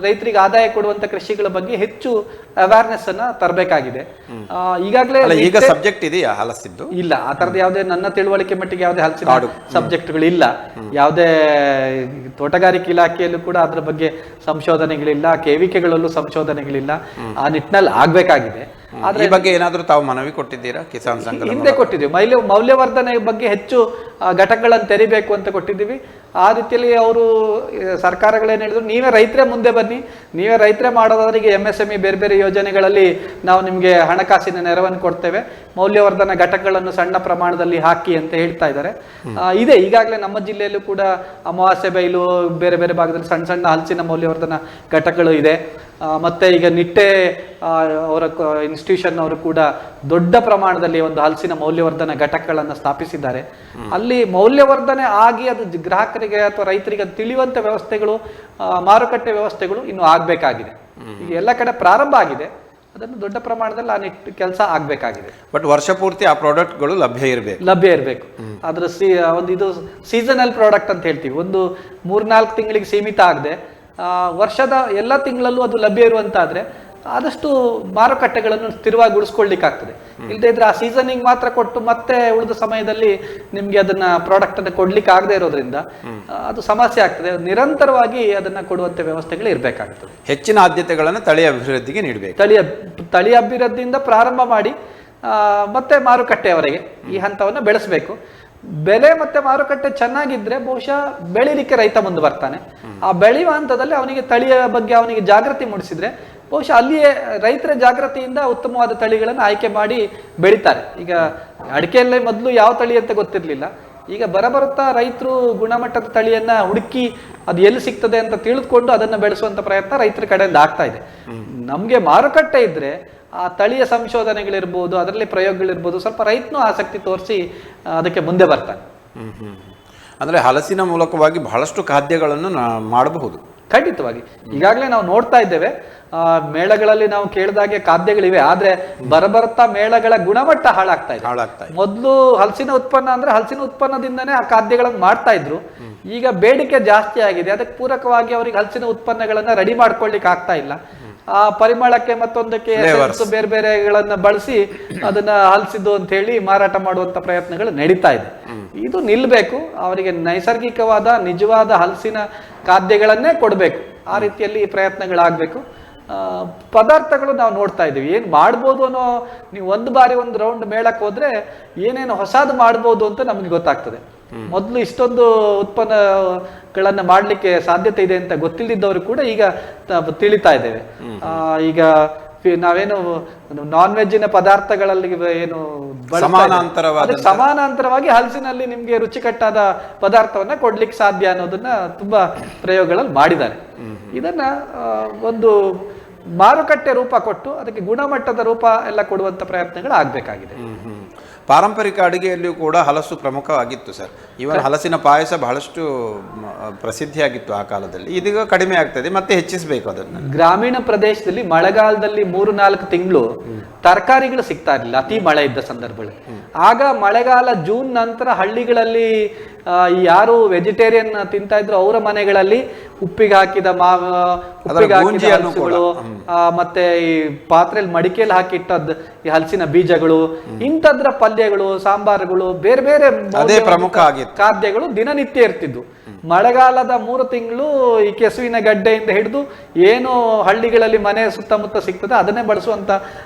ರೈತರಿಗೆ ಆದಾಯ ಕೊಡುವಂತ ಕೃಷಿಗಳ ಬಗ್ಗೆ ಹೆಚ್ಚು ಅವೇರ್ನೆಸ್ ಅನ್ನ ತರಬೇಕಾಗಿದೆ. ಈಗಾಗಲೇ ಈಗ ಸಬ್ಜೆಕ್ಟ್ ಇದೆಯಾ ಹಲಸಿದ್ದು? ಇಲ್ಲ, ಆ ತರದ ಯಾವುದೇ ನನ್ನ ತಿಳುವಳಿಕೆ ಮಟ್ಟಿಗೆ ಯಾವುದೇ ಹಲಸಿನ ಸಬ್ಜೆಕ್ಟ್ಗಳು ಇಲ್ಲ. ಯಾವುದೇ ತೋಟಗಾರಿಕೆ ಇಲಾಖೆಯಲ್ಲೂ ಕೂಡ ಅದ್ರ ಬಗ್ಗೆ ಸಂಶೋಧನೆಗಳಿಲ್ಲ, ಕೇವಿಕೆಗಳಲ್ಲೂ ಸಂಶೋಧನೆಗಳಿಲ್ಲ. ಆ ನಿಟ್ಟಿನಲ್ಲಿ ಆಗ್ಬೇಕಾಗಿದೆ. ಆದ್ರೆ ಈ ಬಗ್ಗೆ ಏನಾದ್ರೂ ತಾವು ಮನವಿ ಕೊಟ್ಟಿದ್ದೀರಾ ಕಿಸಾನ್ ಸಂಘ? ಹಿಂದೆ ಕೊಟ್ಟಿದ್ದೀವಿ. ಮೌಲ್ಯವರ್ಧನೆ ಬಗ್ಗೆ ಹೆಚ್ಚು ಘಟಕಗಳನ್ನು ತೆರಿಬೇಕು ಅಂತ ಕೊಟ್ಟಿದ್ದೀವಿ. ಆ ರೀತಿಯಲ್ಲಿ ಅವರು ಸರ್ಕಾರಗಳೇನು ಹೇಳಿದ್ರು, ನೀವೇ ರೈತರೇ ಮುಂದೆ ಬನ್ನಿ, ನೀವೇ ರೈತರೇ ಮಾಡೋದವರಿಗೆ MSME ಬೇರೆ ಬೇರೆ ಯೋಜನೆಗಳಲ್ಲಿ ನಾವು ನಿಮಗೆ ಹಣಕಾಸಿನ ನೆರವನ್ನು ಕೊಡ್ತೇವೆ, ಮೌಲ್ಯವರ್ಧನ ಘಟಕಗಳನ್ನು ಸಣ್ಣ ಪ್ರಮಾಣದಲ್ಲಿ ಹಾಕಿ ಅಂತ ಹೇಳ್ತಾ ಇದ್ದಾರೆ. ಇದೆ ಈಗಾಗಲೇ ನಮ್ಮ ಜಿಲ್ಲೆಯಲ್ಲೂ ಕೂಡ ಅಮಾವಾಸ್ಯೆ ಬೈಲು ಬೇರೆ ಬೇರೆ ಭಾಗದಲ್ಲಿ ಸಣ್ಣ ಸಣ್ಣ ಹಲಸಿನ ಮೌಲ್ಯವರ್ಧನ ಘಟಕಗಳು ಇದೆ. ಮತ್ತೆ ಈಗ ನಿಟ್ಟೆ ಅವರ ಇನ್ಸ್ಟಿಟ್ಯೂಷನ್ ಅವರು ಕೂಡ ದೊಡ್ಡ ಪ್ರಮಾಣದಲ್ಲಿ ಒಂದು ಹಲಸಿನ ಮೌಲ್ಯವರ್ಧನ ಘಟಕಗಳನ್ನು ಸ್ಥಾಪಿಸಿದ್ದಾರೆ. ಅಲ್ಲಿ ಮೌಲ್ಯವರ್ಧನೆ ಆಗಿ ಅದು ಗ್ರಾಹಕರಿಗೆ ಅಥವಾ ರೈತರಿಗೆ ತಿಳಿಯುವಂತ ವ್ಯವಸ್ಥೆಗಳು, ಮಾರುಕಟ್ಟೆ ವ್ಯವಸ್ಥೆಗಳು ಇನ್ನು ಆಗ್ಬೇಕಾಗಿದೆ. ಈಗ ಎಲ್ಲ ಕಡೆ ಪ್ರಾರಂಭ ಆಗಿದೆ, ಅದನ್ನು ದೊಡ್ಡ ಪ್ರಮಾಣದಲ್ಲಿ ಆ ನಿಟ್ಟು ಕೆಲಸ ಆಗ್ಬೇಕಾಗಿದೆ. ಬಟ್ ವರ್ಷ ಪೂರ್ತಿ ಆ ಪ್ರಾಡಕ್ಟ್ಗಳು ಲಭ್ಯ ಇರಬೇಕು. ಅದ್ರ ಒಂದು ಇದು ಸೀಸನಲ್ ಪ್ರಾಡಕ್ಟ್ ಅಂತ ಹೇಳ್ತೀವಿ. ಒಂದು 3-4 ತಿಂಗಳಿಗೆ ಸೀಮಿತ ಆಗದೆ ವರ್ಷದ ಎಲ್ಲ ತಿಂಗಳಲ್ಲೂ ಅದು ಲಭ್ಯ ಇರುವಂತಾದ್ರೆ ಆದಷ್ಟು ಮಾರುಕಟ್ಟೆಗಳನ್ನು ಸ್ಥಿರವಾಗಿ ಉಳಿಸ್ಕೊಳ್ಲಿಕ್ಕಾಗ್ತದೆ. ಇಲ್ಲದೇ ಇದ್ರೆ ಆ ಸೀಸನಿಂಗ್ ಮಾತ್ರ ಕೊಟ್ಟು ಮತ್ತೆ ಉಳಿದ ಸಮಯದಲ್ಲಿ ನಿಮ್ಗೆ ಅದನ್ನ ಪ್ರಾಡಕ್ಟ್ ಅನ್ನು ಕೊಡ್ಲಿಕ್ಕೆ ಆಗದೆ ಇರೋದ್ರಿಂದ ಅದು ಸಮಸ್ಯೆ ಆಗ್ತದೆ. ನಿರಂತರವಾಗಿ ಅದನ್ನ ಕೊಡುವಂತ ವ್ಯವಸ್ಥೆಗಳು ಇರಬೇಕಾಗ್ತದೆ. ಹೆಚ್ಚಿನ ಆದ್ಯತೆಗಳನ್ನು ತಳಿ ಅಭಿವೃದ್ಧಿಗೆ ನೀಡಬೇಕು. ತಳಿ ಅಭಿವೃದ್ಧಿಯಿಂದ ಪ್ರಾರಂಭ ಮಾಡಿ ಮತ್ತೆ ಮಾರುಕಟ್ಟೆಯವರೆಗೆ ಈ ಹಂತವನ್ನು ಬೆಳೆಸಬೇಕು. ಬೆಲೆ ಮತ್ತೆ ಮಾರುಕಟ್ಟೆ ಚೆನ್ನಾಗಿದ್ರೆ ಬಹುಶಃ ಬೆಳಿಲಿಕ್ಕೆ ರೈತ ಮುಂದೆ ಬರ್ತಾನೆ. ಆ ಬೆಳೆಯುವ ಹಂತದಲ್ಲಿ ಅವನಿಗೆ ತಳಿಯ ಬಗ್ಗೆ ಅವನಿಗೆ ಜಾಗೃತಿ ಮೂಡಿಸಿದ್ರೆ ಬಹುಶಃ ಅಲ್ಲಿಯೇ ರೈತರ ಜಾಗೃತಿಯಿಂದ ಉತ್ತಮವಾದ ತಳಿಗಳನ್ನು ಆಯ್ಕೆ ಮಾಡಿ ಬೆಳಿತಾರೆ. ಈಗ ಅಡಿಕೆಯಲ್ಲೇ ಮೊದಲು ಯಾವ ತಳಿ ಅಂತ ಗೊತ್ತಿರಲಿಲ್ಲ. ಈಗ ಬರಬರುತ್ತಾ ರೈತರು ಗುಣಮಟ್ಟದ ತಳಿಯನ್ನ ಹುಡುಕಿ ಅದು ಎಲ್ಲಿ ಸಿಗ್ತದೆ ಅಂತ ತಿಳಿದುಕೊಂಡು ಅದನ್ನ ಬೆಳೆಸುವಂತ ಪ್ರಯತ್ನ ರೈತರ ಕಡೆಯಿಂದ ಆಗ್ತಾ ಇದೆ. ನಮ್ಗೆ ಮಾರುಕಟ್ಟೆ ಇದ್ರೆ ಆ ತಳಿಯ ಸಂಶೋಧನೆಗಳಿರ್ಬೋದು, ಅದರಲ್ಲಿ ಪ್ರಯೋಗಗಳಿರ್ಬೋದು, ಸ್ವಲ್ಪ ರೈತನೂ ಆಸಕ್ತಿ ತೋರಿಸಿ ಅದಕ್ಕೆ ಮುಂದೆ ಬರ್ತಾನೆ. ಅಂದರೆ ಹಲಸಿನ ಮೂಲಕವಾಗಿ ಬಹಳಷ್ಟು ಖಾದ್ಯಗಳನ್ನು ಮಾಡಬಹುದು. ಖಂಡಿತವಾಗಿ ಈಗಾಗಲೇ ನಾವು ನೋಡ್ತಾ ಇದ್ದೇವೆ, ಮೇಳಗಳಲ್ಲಿ ನಾವು ಕೇಳಿದಾಗೆ ಖಾದ್ಯಗಳಿವೆ, ಆದ್ರೆ ಬರಬರ್ತಾ ಮೇಳಗಳ ಗುಣಮಟ್ಟ ಹಾಳಾಗ್ತಾ ಇದೆ. ಮೊದಲು ಹಲಸಿನ ಉತ್ಪನ್ನ ಅಂದ್ರೆ ಹಲಸಿನ ಉತ್ಪನ್ನದಿಂದನೇ ಆ ಖಾದ್ಯಗಳನ್ನು ಮಾಡ್ತಾ ಇದ್ರು. ಈಗ ಬೇಡಿಕೆ ಜಾಸ್ತಿ ಆಗಿದೆ, ಅದಕ್ಕೆ ಪೂರಕವಾಗಿ ಅವರಿಗೆ ಹಲಸಿನ ಉತ್ಪನ್ನಗಳನ್ನ ರೆಡಿ ಮಾಡ್ಕೊಳ್ಲಿಕ್ಕೆ ಆಗ್ತಾ ಇಲ್ಲ. ಆ ಪರಿಮಳಕ್ಕೆ ಮತ್ತೊಂದಕ್ಕೆ ಬೇರೆ ಬೇರೆಗಳನ್ನ ಬಳಸಿ ಅದನ್ನ ಹಲಸಿದ್ದು ಅಂತ ಹೇಳಿ ಮಾರಾಟ ಮಾಡುವಂತ ಪ್ರಯತ್ನಗಳು ನಡೀತಾ ಇದೆ. ಇದು ನಿಲ್ಬೇಕು. ಅವರಿಗೆ ನೈಸರ್ಗಿಕವಾದ ನಿಜವಾದ ಹಲಸಿನ ಖಾದ್ಯಗಳನ್ನೇ ಕೊಡಬೇಕು. ಆ ರೀತಿಯಲ್ಲಿ ಪ್ರಯತ್ನಗಳಾಗಬೇಕು. ಪದಾರ್ಥಗಳು ನಾವು ನೋಡ್ತಾ ಇದ್ದೀವಿ, ಏನು ಮಾಡ್ಬೋದು ಅನ್ನೋ, ನೀವು ಒಂದು ಬಾರಿ ಒಂದು ರೌಂಡ್ ಮೇಳಕ್ಕೆ ಹೋದ್ರೆ ಏನೇನು ಹೊಸದು ಮಾಡ್ಬೋದು ಅಂತ ನಮಗೆ ಗೊತ್ತಾಗ್ತದೆ. ಮೊದಲು ಇಷ್ಟೊಂದು ಉತ್ಪನ್ನಗಳನ್ನ ಮಾಡ್ಲಿಕ್ಕೆ ಸಾಧ್ಯತೆ ಇದೆ ಅಂತ ಗೊತ್ತಿಲ್ಲದಿದ್ದವರು ಕೂಡ ಈಗ ತಿಳಿತಾ ಇದ್ದೇವೆ. ಈಗ ನಾವೇನು ನಾನ್ ವೆಜ್ಜಿನ ಪದಾರ್ಥಗಳಲ್ಲಿ ಏನು ಸಮಾನಾಂತರವಾಗಿ ಹಲಸಿನಲ್ಲಿ ನಿಮ್ಗೆ ರುಚಿಕಟ್ಟಾದ ಪದಾರ್ಥವನ್ನ ಕೊಡ್ಲಿಕ್ಕೆ ಸಾಧ್ಯ ಅನ್ನೋದನ್ನ ತುಂಬಾ ಪ್ರಯೋಗಗಳಲ್ಲಿ ಮಾಡಿದ್ದಾರೆ. ಇದನ್ನ ಒಂದು ಮಾರುಕಟ್ಟೆ ರೂಪ ಕೊಟ್ಟು ಅದಕ್ಕೆ ಗುಣಮಟ್ಟದ ರೂಪ ಎಲ್ಲ ಕೊಡುವಂತ ಪ್ರಯತ್ನಗಳು ಆಗ್ಬೇಕಾಗಿದೆ. ಪಾರಂಪರಿಕ ಅಡುಗೆಯಲ್ಲಿಯೂ ಕೂಡ ಹಲಸು ಪ್ರಮುಖವಾಗಿತ್ತು ಸರ್. ಇವನ್ ಹಲಸಿನ ಪಾಯಸ ಬಹಳಷ್ಟು ಪ್ರಸಿದ್ಧಿಯಾಗಿತ್ತು ಆ ಕಾಲದಲ್ಲಿ. ಇದೀಗ ಕಡಿಮೆ ಆಗ್ತದೆ, ಮತ್ತೆ ಹೆಚ್ಚಿಸಬೇಕು ಅದನ್ನು. ಗ್ರಾಮೀಣ ಪ್ರದೇಶದಲ್ಲಿ ಮಳೆಗಾಲದಲ್ಲಿ 3-4 ತಿಂಗಳು ತರಕಾರಿಗಳು ಸಿಗ್ತಾ ಇರಲಿಲ್ಲ, ಅತಿ ಮಳೆ ಇದ್ದ ಸಂದರ್ಭಗಳು. ಆಗ ಮಳೆಗಾಲ ಜೂನ್ ನಂತರ ಹಳ್ಳಿಗಳಲ್ಲಿ ಯಾರು ವೆಜಿಟೇರಿಯನ್ ತಿಂತಾ ಇದ್ರು ಅವರ ಮನೆಗಳಲ್ಲಿ ಉಪ್ಪಿಗೆ ಹಾಕಿದ ಹಲಸುಗಳು, ಮತ್ತೆ ಈ ಪಾತ್ರೆಯಲ್ಲಿ ಮಡಿಕೆಯಲ್ಲಿ ಹಾಕಿಟ್ಟದ್ ಈ ಹಲಸಿನ ಬೀಜಗಳು, ಇಂಥದ್ರ ಪಲ್ಯಗಳು, ಸಾಂಬಾರುಗಳು, ಬೇರೆ ಬೇರೆ ಪ್ರಮುಖ ಖಾದ್ಯಗಳು ದಿನನಿತ್ಯ ಇರ್ತಿದ್ವು. ಮಳೆಗಾಲದ 3 ತಿಂಗಳು ಈ ಕೆಸುವಿನ ಗಡ್ಡೆಯಿಂದ ಹಿಡಿದು ಏನು ಹಳ್ಳಿಗಳಲ್ಲಿ ಮನೆ ಸುತ್ತಮುತ್ತ ಸಿಗ್ತದೆ ಅದನ್ನೇ ಬಳಸುವಂತ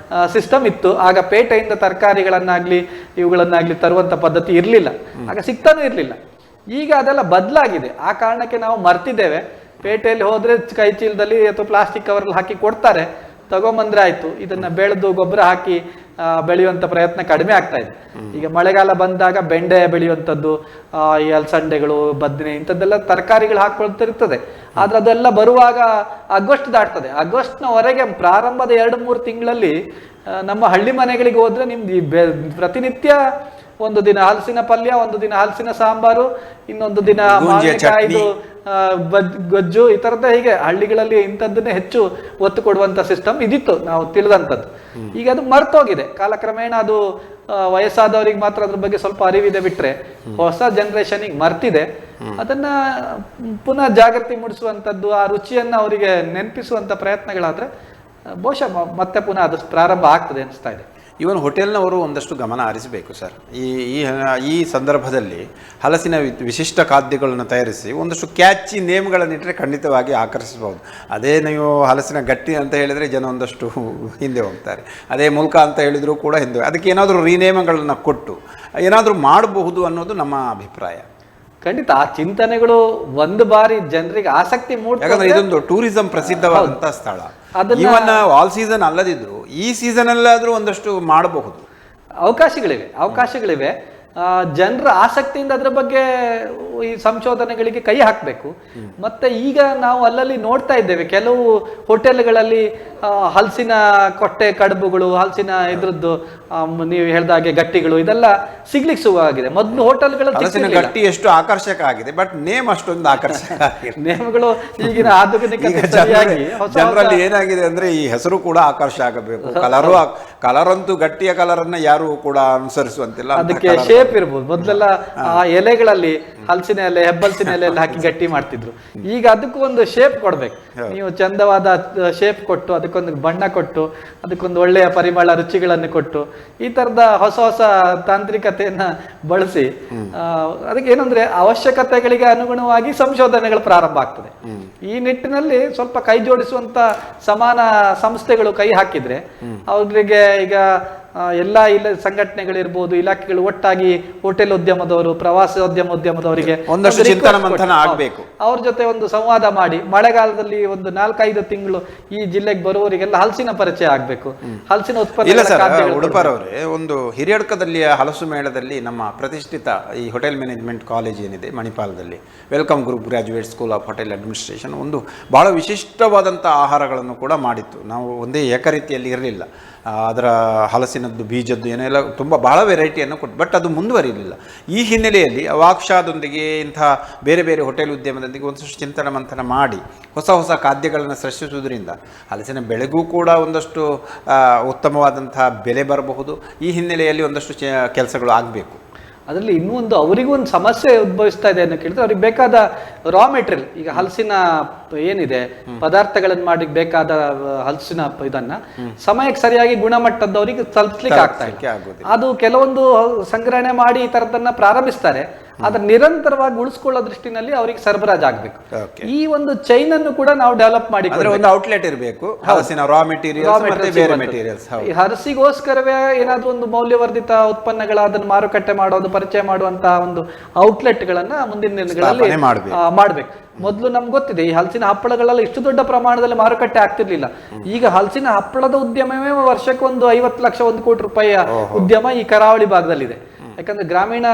ಸಿಸ್ಟಮ್ ಇತ್ತು. ಆಗ ಪೇಟೆಯಿಂದ ತರಕಾರಿಗಳನ್ನಾಗ್ಲಿ ಇವುಗಳನ್ನಾಗ್ಲಿ ತರುವಂತ ಪದ್ಧತಿ ಇರಲಿಲ್ಲ, ಆಗ ಸಿಗ್ತಾನೂ ಇರಲಿಲ್ಲ. ಈಗ ಅದೆಲ್ಲ ಬದಲಾಗಿದೆ. ಆ ಕಾರಣಕ್ಕೆ ನಾವು ಮರ್ತಿದ್ದೇವೆ. ಪೇಟೆಯಲ್ಲಿ ಹೋದ್ರೆ ಕೈ ಚೀಲದಲ್ಲಿ ಅಥವಾ ಪ್ಲಾಸ್ಟಿಕ್ ಕವರಲ್ಲಿ ಹಾಕಿ ಕೊಡ್ತಾರೆ, ತಗೊಂಬಂದ್ರೆ ಆಯ್ತು. ಇದನ್ನ ಬೆಳೆದು ಗೊಬ್ಬರ ಹಾಕಿ ಬೆಳೆಯುವಂತ ಪ್ರಯತ್ನ ಕಡಿಮೆ ಆಗ್ತಾ ಇದೆ. ಈಗ ಮಳೆಗಾಲ ಬಂದಾಗ ಬೆಂಡೆ ಬೆಳೆಯುವಂಥದ್ದು, ಈ ಅಲಸಂಡೆಗಳು, ಬದನೆ, ಇಂಥದ್ದೆಲ್ಲ ತರಕಾರಿಗಳು ಹಾಕೊಳ್ತಿರ್ತದೆ. ಆದ್ರೆ ಅದೆಲ್ಲ ಬರುವಾಗ ಆಗಸ್ಟ್ ದಾಟ್ತದೆ. ಆಗಸ್ಟ್ನವರೆಗೆ ಪ್ರಾರಂಭದ 2-3 ತಿಂಗಳಲ್ಲಿ ನಮ್ಮ ಹಳ್ಳಿ ಮನೆಗಳಿಗೆ ಹೋದ್ರೆ ನಿಮ್ದು ಪ್ರತಿನಿತ್ಯ ಒಂದು ದಿನ ಹಲಸಿನ ಪಲ್ಯ, ಒಂದು ದಿನ ಹಲಸಿನ ಸಾಂಬಾರು, ಇನ್ನೊಂದು ದಿನ ಮಾವಿನಕಾಯಿದು ಗೊಜ್ಜು, ಈ ತರದ. ಹೀಗೆ ಹಳ್ಳಿಗಳಲ್ಲಿ ಇಂಥದ್ದನ್ನೇ ಹೆಚ್ಚು ಒತ್ತು ಕೊಡುವಂತ ಸಿಸ್ಟಮ್ ಇದಿತ್ತು ನಾವು ತಿಳಿದಂಥದ್ದು. ಈಗ ಅದು ಮರ್ತೋಗಿದೆ. ಕಾಲಕ್ರಮೇಣ ಅದು ವಯಸ್ಸಾದವರಿಗೆ ಮಾತ್ರ ಅದ್ರ ಬಗ್ಗೆ ಸ್ವಲ್ಪ ಅರಿವಿದೆ ಬಿಟ್ರೆ ಹೊಸ ಜನರೇಷನ್ಗೆ ಮರ್ತಿದೆ. ಅದನ್ನ ಪುನಃ ಜಾಗೃತಿ ಮೂಡಿಸುವಂಥದ್ದು, ಆ ರುಚಿಯನ್ನ ಅವರಿಗೆ ನೆನಪಿಸುವಂತ ಪ್ರಯತ್ನಗಳಾದ್ರೆ ಬಹುಶಃ ಮತ್ತೆ ಪುನಃ ಅದು ಪ್ರಾರಂಭ ಆಗ್ತದೆ ಅನಿಸ್ತಾ ಇದೆ. ಇವನ್ ಹೋಟೆಲ್ನವರು ಒಂದಷ್ಟು ಗಮನ ಹರಿಸಬೇಕು ಸರ್. ಈ ಸಂದರ್ಭದಲ್ಲಿ ಹಲಸಿನ ವಿಶಿಷ್ಟ ಖಾದ್ಯಗಳನ್ನು ತಯಾರಿಸಿ ಒಂದಷ್ಟು ಕ್ಯಾಚಿ ನೇಮ್ಗಳನ್ನಿಟ್ಟರೆ ಖಂಡಿತವಾಗಿ ಆಕರ್ಷಿಸಬಹುದು. ಅದೇ ನೀವು ಹಲಸಿನ ಗಟ್ಟಿ ಅಂತ ಹೇಳಿದರೆ ಜನ ಒಂದಷ್ಟು ಹಿಂದೆ ಹೋಗ್ತಾರೆ, ಅದೇ ಮುಲ್ಕ ಅಂತ ಹೇಳಿದರೂ ಕೂಡ ಹಿಂದೆ. ಅದಕ್ಕೆ ಏನಾದರೂ ರೀನೇಮಗಳನ್ನು ಕೊಟ್ಟು ಏನಾದರೂ ಮಾಡಬಹುದು ಅನ್ನೋದು ನಮ್ಮ ಅಭಿಪ್ರಾಯ. ಖಂಡಿತ ಆ ಚಿಂತನೆಗಳು ಒಂದು ಬಾರಿ ಜನರಿಗೆ ಆಸಕ್ತಿ ಮೂಡ್ತದೆ. ಯಾಕಂದ್ರೆ ಇದೊಂದು ಟೂರಿಸಂ ಪ್ರಸಿದ್ಧವಾದಂತಹ ಸ್ಥಳ. ಇವನ್ ಆಲ್ ಸೀಸನ್ ಅಲ್ಲದಿದ್ರು ಈ ಸೀಸನ್ ಅಲ್ಲಾದ್ರೂ ಒಂದಷ್ಟು ಮಾಡಬಹುದು. ಅವಕಾಶಗಳಿವೆ. ಜನರ ಆಸಕ್ತಿಯಿಂದ ಅದರ ಬಗ್ಗೆ ಈ ಸಂಶೋಧನೆಗಳಿಗೆ ಕೈ ಹಾಕಬೇಕು. ಮತ್ತೆ ಈಗ ನಾವು ಅಲ್ಲಲ್ಲಿ ನೋಡ್ತಾ ಇದ್ದೇವೆ, ಕೆಲವು ಹೋಟೆಲ್ಗಳಲ್ಲಿ ಹಲಸಿನ ಕೊಟ್ಟೆ ಕಡುಬುಗಳು, ಹಲಸಿನ ಇದ್ರದ್ದು ನೀವು ಹೇಳ್ದಾಗೆ ಗಟ್ಟಿಗಳು, ಇದೆಲ್ಲ ಸಿಗ್ಲಿಕ್ಕೆ ಶುರುವಾಗಿದೆ. ಮೊದಲು ಹೋಟೆಲ್ಗಳಲ್ಲಿ ಗಟ್ಟಿ ಎಷ್ಟು ಆಕರ್ಷಕ ಆಗಿದೆ, ಬಟ್ ನೇಮ್ ಅಷ್ಟೊಂದು ಆಕರ್ಷಕ ಆಗಿದೆ. ನೇಮ್ಗಳು ಈಗಿನ ಆಧುನಿಕ ಜನರಲ್ಲಿ ಏನಾಗಿದೆ ಅಂದ್ರೆ ಈ ಹೆಸರು ಕೂಡ ಆಕರ್ಷ ಆಗಬೇಕು. ಕಲರ್ ಅಂತೂ ಗಟ್ಟಿಯ ಕಲರ್ ಅನ್ನ ಯಾರು ಕೂಡ ಅನುಸರಿಸುವಂತಿಲ್ಲ. ಅದಕ್ಕೆ ಶೇಪ್ ಇರ್ಬೋದು. ಮೊದಲೆಲ್ಲ ಆ ಎಲೆಗಳಲ್ಲಿ ಹಲಸಿನ ಎಲೆ, ಹೆಬ್ಬಲ್ಸಿನ ಎಲೆ ಎಲ್ಲ ಹಾಕಿ ಗಟ್ಟಿ ಮಾಡ್ತಿದ್ರು. ಈಗ ಅದಕ್ಕೂ ಒಂದು ಶೇಪ್ ಕೊಡ್ಬೇಕು. ನೀವು ಚಂದವಾದ ಶೇಪ್ ಕೊಟ್ಟು, ಅದಕ್ಕೊಂದು ಬಣ್ಣ ಕೊಟ್ಟು, ಅದಕ್ಕೊಂದು ಒಳ್ಳೆಯ ಪರಿಮಳ ರುಚಿಗಳನ್ನು ಕೊಟ್ಟು, ಈ ತರದ ಹೊಸ ಹೊಸ ತಾಂತ್ರಿಕತೆಯನ್ನ ಬಳಸಿ ಅದಕ್ಕೆ ಏನಂದ್ರೆ ಅವಶ್ಯಕತೆಗಳಿಗೆ ಅನುಗುಣವಾಗಿ ಸಂಶೋಧನೆಗಳು ಪ್ರಾರಂಭ ಆಗ್ತದೆ. ಈ ನಿಟ್ಟಿನಲ್ಲಿ ಸ್ವಲ್ಪ ಕೈ ಜೋಡಿಸುವಂತ ಸಮಾನ ಸಂಸ್ಥೆಗಳು ಕೈ ಹಾಕಿದ್ರೆ ಅವರಿಗೆ ಈಗ ಎಲ್ಲ ಸಂಘಟನೆಗಳಿರ್ಬೋದು, ಇಲಾಖೆಗಳು ಒಟ್ಟಾಗಿ ಹೋಟೆಲ್ ಉದ್ಯಮದವರು, ಪ್ರವಾಸೋದ್ಯಮದವರಿಗೆ ಒಂದಷ್ಟು ಚಿಂತನ ಮಂಥನ ಆಗಬೇಕು. ಅವ್ರ ಜೊತೆ ಒಂದು ಸಂವಾದ ಮಾಡಿ ಮಳೆಗಾಲದಲ್ಲಿ ಒಂದು 4-5 ತಿಂಗಳು ಈ ಜಿಲ್ಲೆಗೆ ಬರುವವರಿಗೆಲ್ಲ ಹಲಸಿನ ಪರಿಚಯ ಆಗ್ಬೇಕು. ಹಲಸಿನ ಉತ್ಪನ್ನ ಉಡುಪರವರೇ, ಒಂದು ಹಿರಿಯಡ್ಕದಲ್ಲಿಯ ಹಲಸು ಮೇಳದಲ್ಲಿ ನಮ್ಮ ಪ್ರತಿಷ್ಠಿತ ಈ ಹೋಟೆಲ್ ಮ್ಯಾನೇಜ್ಮೆಂಟ್ ಕಾಲೇಜ್ ಏನಿದೆ ಮಣಿಪಾಲದಲ್ಲಿ, Welcomgroup graduate school of hotel administration, ಒಂದು ಬಹಳ ವಿಶಿಷ್ಟವಾದಂಥ ಆಹಾರಗಳನ್ನು ಕೂಡ ಮಾಡಿತ್ತು. ನಾವು ಒಂದೇ ಏಕರೀತಿಯಲ್ಲಿ ಇರಲಿಲ್ಲ. ಅದರ ಹಲಸಿನದ್ದು ಬೀಜದ್ದು ಏನೆಲ್ಲ ತುಂಬ ಬಹಳ ವೆರೈಟಿಯನ್ನು ಕೊಟ್ಟು, ಬಟ್ ಅದು ಮುಂದುವರಿಲಿಲ್ಲ. ಈ ಹಿನ್ನೆಲೆಯಲ್ಲಿ ವಾಕ್ಷಾದೊಂದಿಗೆ ಇಂಥ ಬೇರೆ ಬೇರೆ ಹೋಟೆಲ್ ಉದ್ಯಮದೊಂದಿಗೆ ಒಂದಷ್ಟು ಚಿಂತನ ಮಂಥನ ಮಾಡಿ ಹೊಸ ಹೊಸ ಖಾದ್ಯಗಳನ್ನು ಸೃಷ್ಟಿಸುವುದರಿಂದ ಹಲಸಿನ ಬೆಳೆಗೂ ಕೂಡ ಒಂದಷ್ಟು ಉತ್ತಮವಾದಂಥ ಬೆಲೆ ಬರಬಹುದು. ಈ ಹಿನ್ನೆಲೆಯಲ್ಲಿ ಒಂದಷ್ಟು ಕೆಲಸಗಳು ಆಗಬೇಕು. ಅದರಲ್ಲಿ ಇನ್ನೂ ಒಂದು ಅವರಿಗೂ ಒಂದು ಸಮಸ್ಯೆ ಉದ್ಭವಿಸ್ತಾ ಇದೆ ಅಂತ ಕೇಳಿದ್ರೆ, ಅವ್ರಿಗೆ ಬೇಕಾದ ರಾ ಮೆಟೀರಿಯಲ್, ಈಗ ಹಲಸಿನ ಏನಿದೆ ಪದಾರ್ಥಗಳನ್ನು ಮಾಡಿ ಬೇಕಾದ ಹಲಸಿನ ಇದನ್ನ ಸಮಯಕ್ಕೆ ಸರಿಯಾಗಿ ಗುಣಮಟ್ಟದವರಿಗೆ ತಲುಪಿಸ್ಲಿಕ್ಕೆ ಆಗ್ತಾ ಇಲ್ಲ. ಅದು ಕೆಲವೊಂದು ಸಂಗ್ರಹಣೆ ಮಾಡಿ ಈ ತರದನ್ನ ಪ್ರಾರಂಭಿಸ್ತಾರೆ, ಆದ್ರೆ ನಿರಂತರವಾಗಿ ಉಳಿಸ್ಕೊಳ್ಳೋ ದೃಷ್ಟಿನಲ್ಲಿ ಅವರಿಗೆ ಸರಬರಾಜು ಆಗ್ಬೇಕು. ಈ ಒಂದು ಚೈನ್ ಅನ್ನು ಕೂಡ ನಾವು ಡೆವಲಪ್ ಮಾಡಿ ಒಂದು ಔಟ್ಲೆಟ್ ಇರಬೇಕು, ಹಲಸಿನ ರಾ ಮೆಟೀರಿಯಲ್ಸ್. ಹಲಸಿಗೋಸ್ಕರವೇ ಏನಾದ್ರೂ ಒಂದು ಮೌಲ್ಯವರ್ಧಿತ ಉತ್ಪನ್ನಗಳ ಅದನ್ನು ಮಾರುಕಟ್ಟೆ ಮಾಡೋದು, ಪರಿಚಯ ಮಾಡುವಂತಹ ಒಂದು ಔಟ್ಲೆಟ್ಗಳನ್ನ ಮುಂದಿನ ದಿನಗಳಲ್ಲಿ ಮಾಡ್ಬೇಕು. ಮೊದಲು ನಮ್ಗೆ ಗೊತ್ತಿದೆ, ಈ ಹಲಸಿನ ಹಪ್ಪಳಗಳೆಲ್ಲ ಇಷ್ಟು ದೊಡ್ಡ ಪ್ರಮಾಣದಲ್ಲಿ ಮಾರುಕಟ್ಟೆ ಆಗ್ತಿರ್ಲಿಲ್ಲ. ಈಗ ಹಲಸಿನ ಹಪ್ಪಳದ ಉದ್ಯಮವೇ ವರ್ಷಕ್ಕೆ ಒಂದು 50 ಲಕ್ಷ, 1 ಕೋಟಿ ರೂಪಾಯಿಯ ಉದ್ಯಮ ಈ ಕರಾವಳಿ ಭಾಗದಲ್ಲಿದೆ. ಯಾಕಂದ್ರೆ ಗ್ರಾಮೀಣ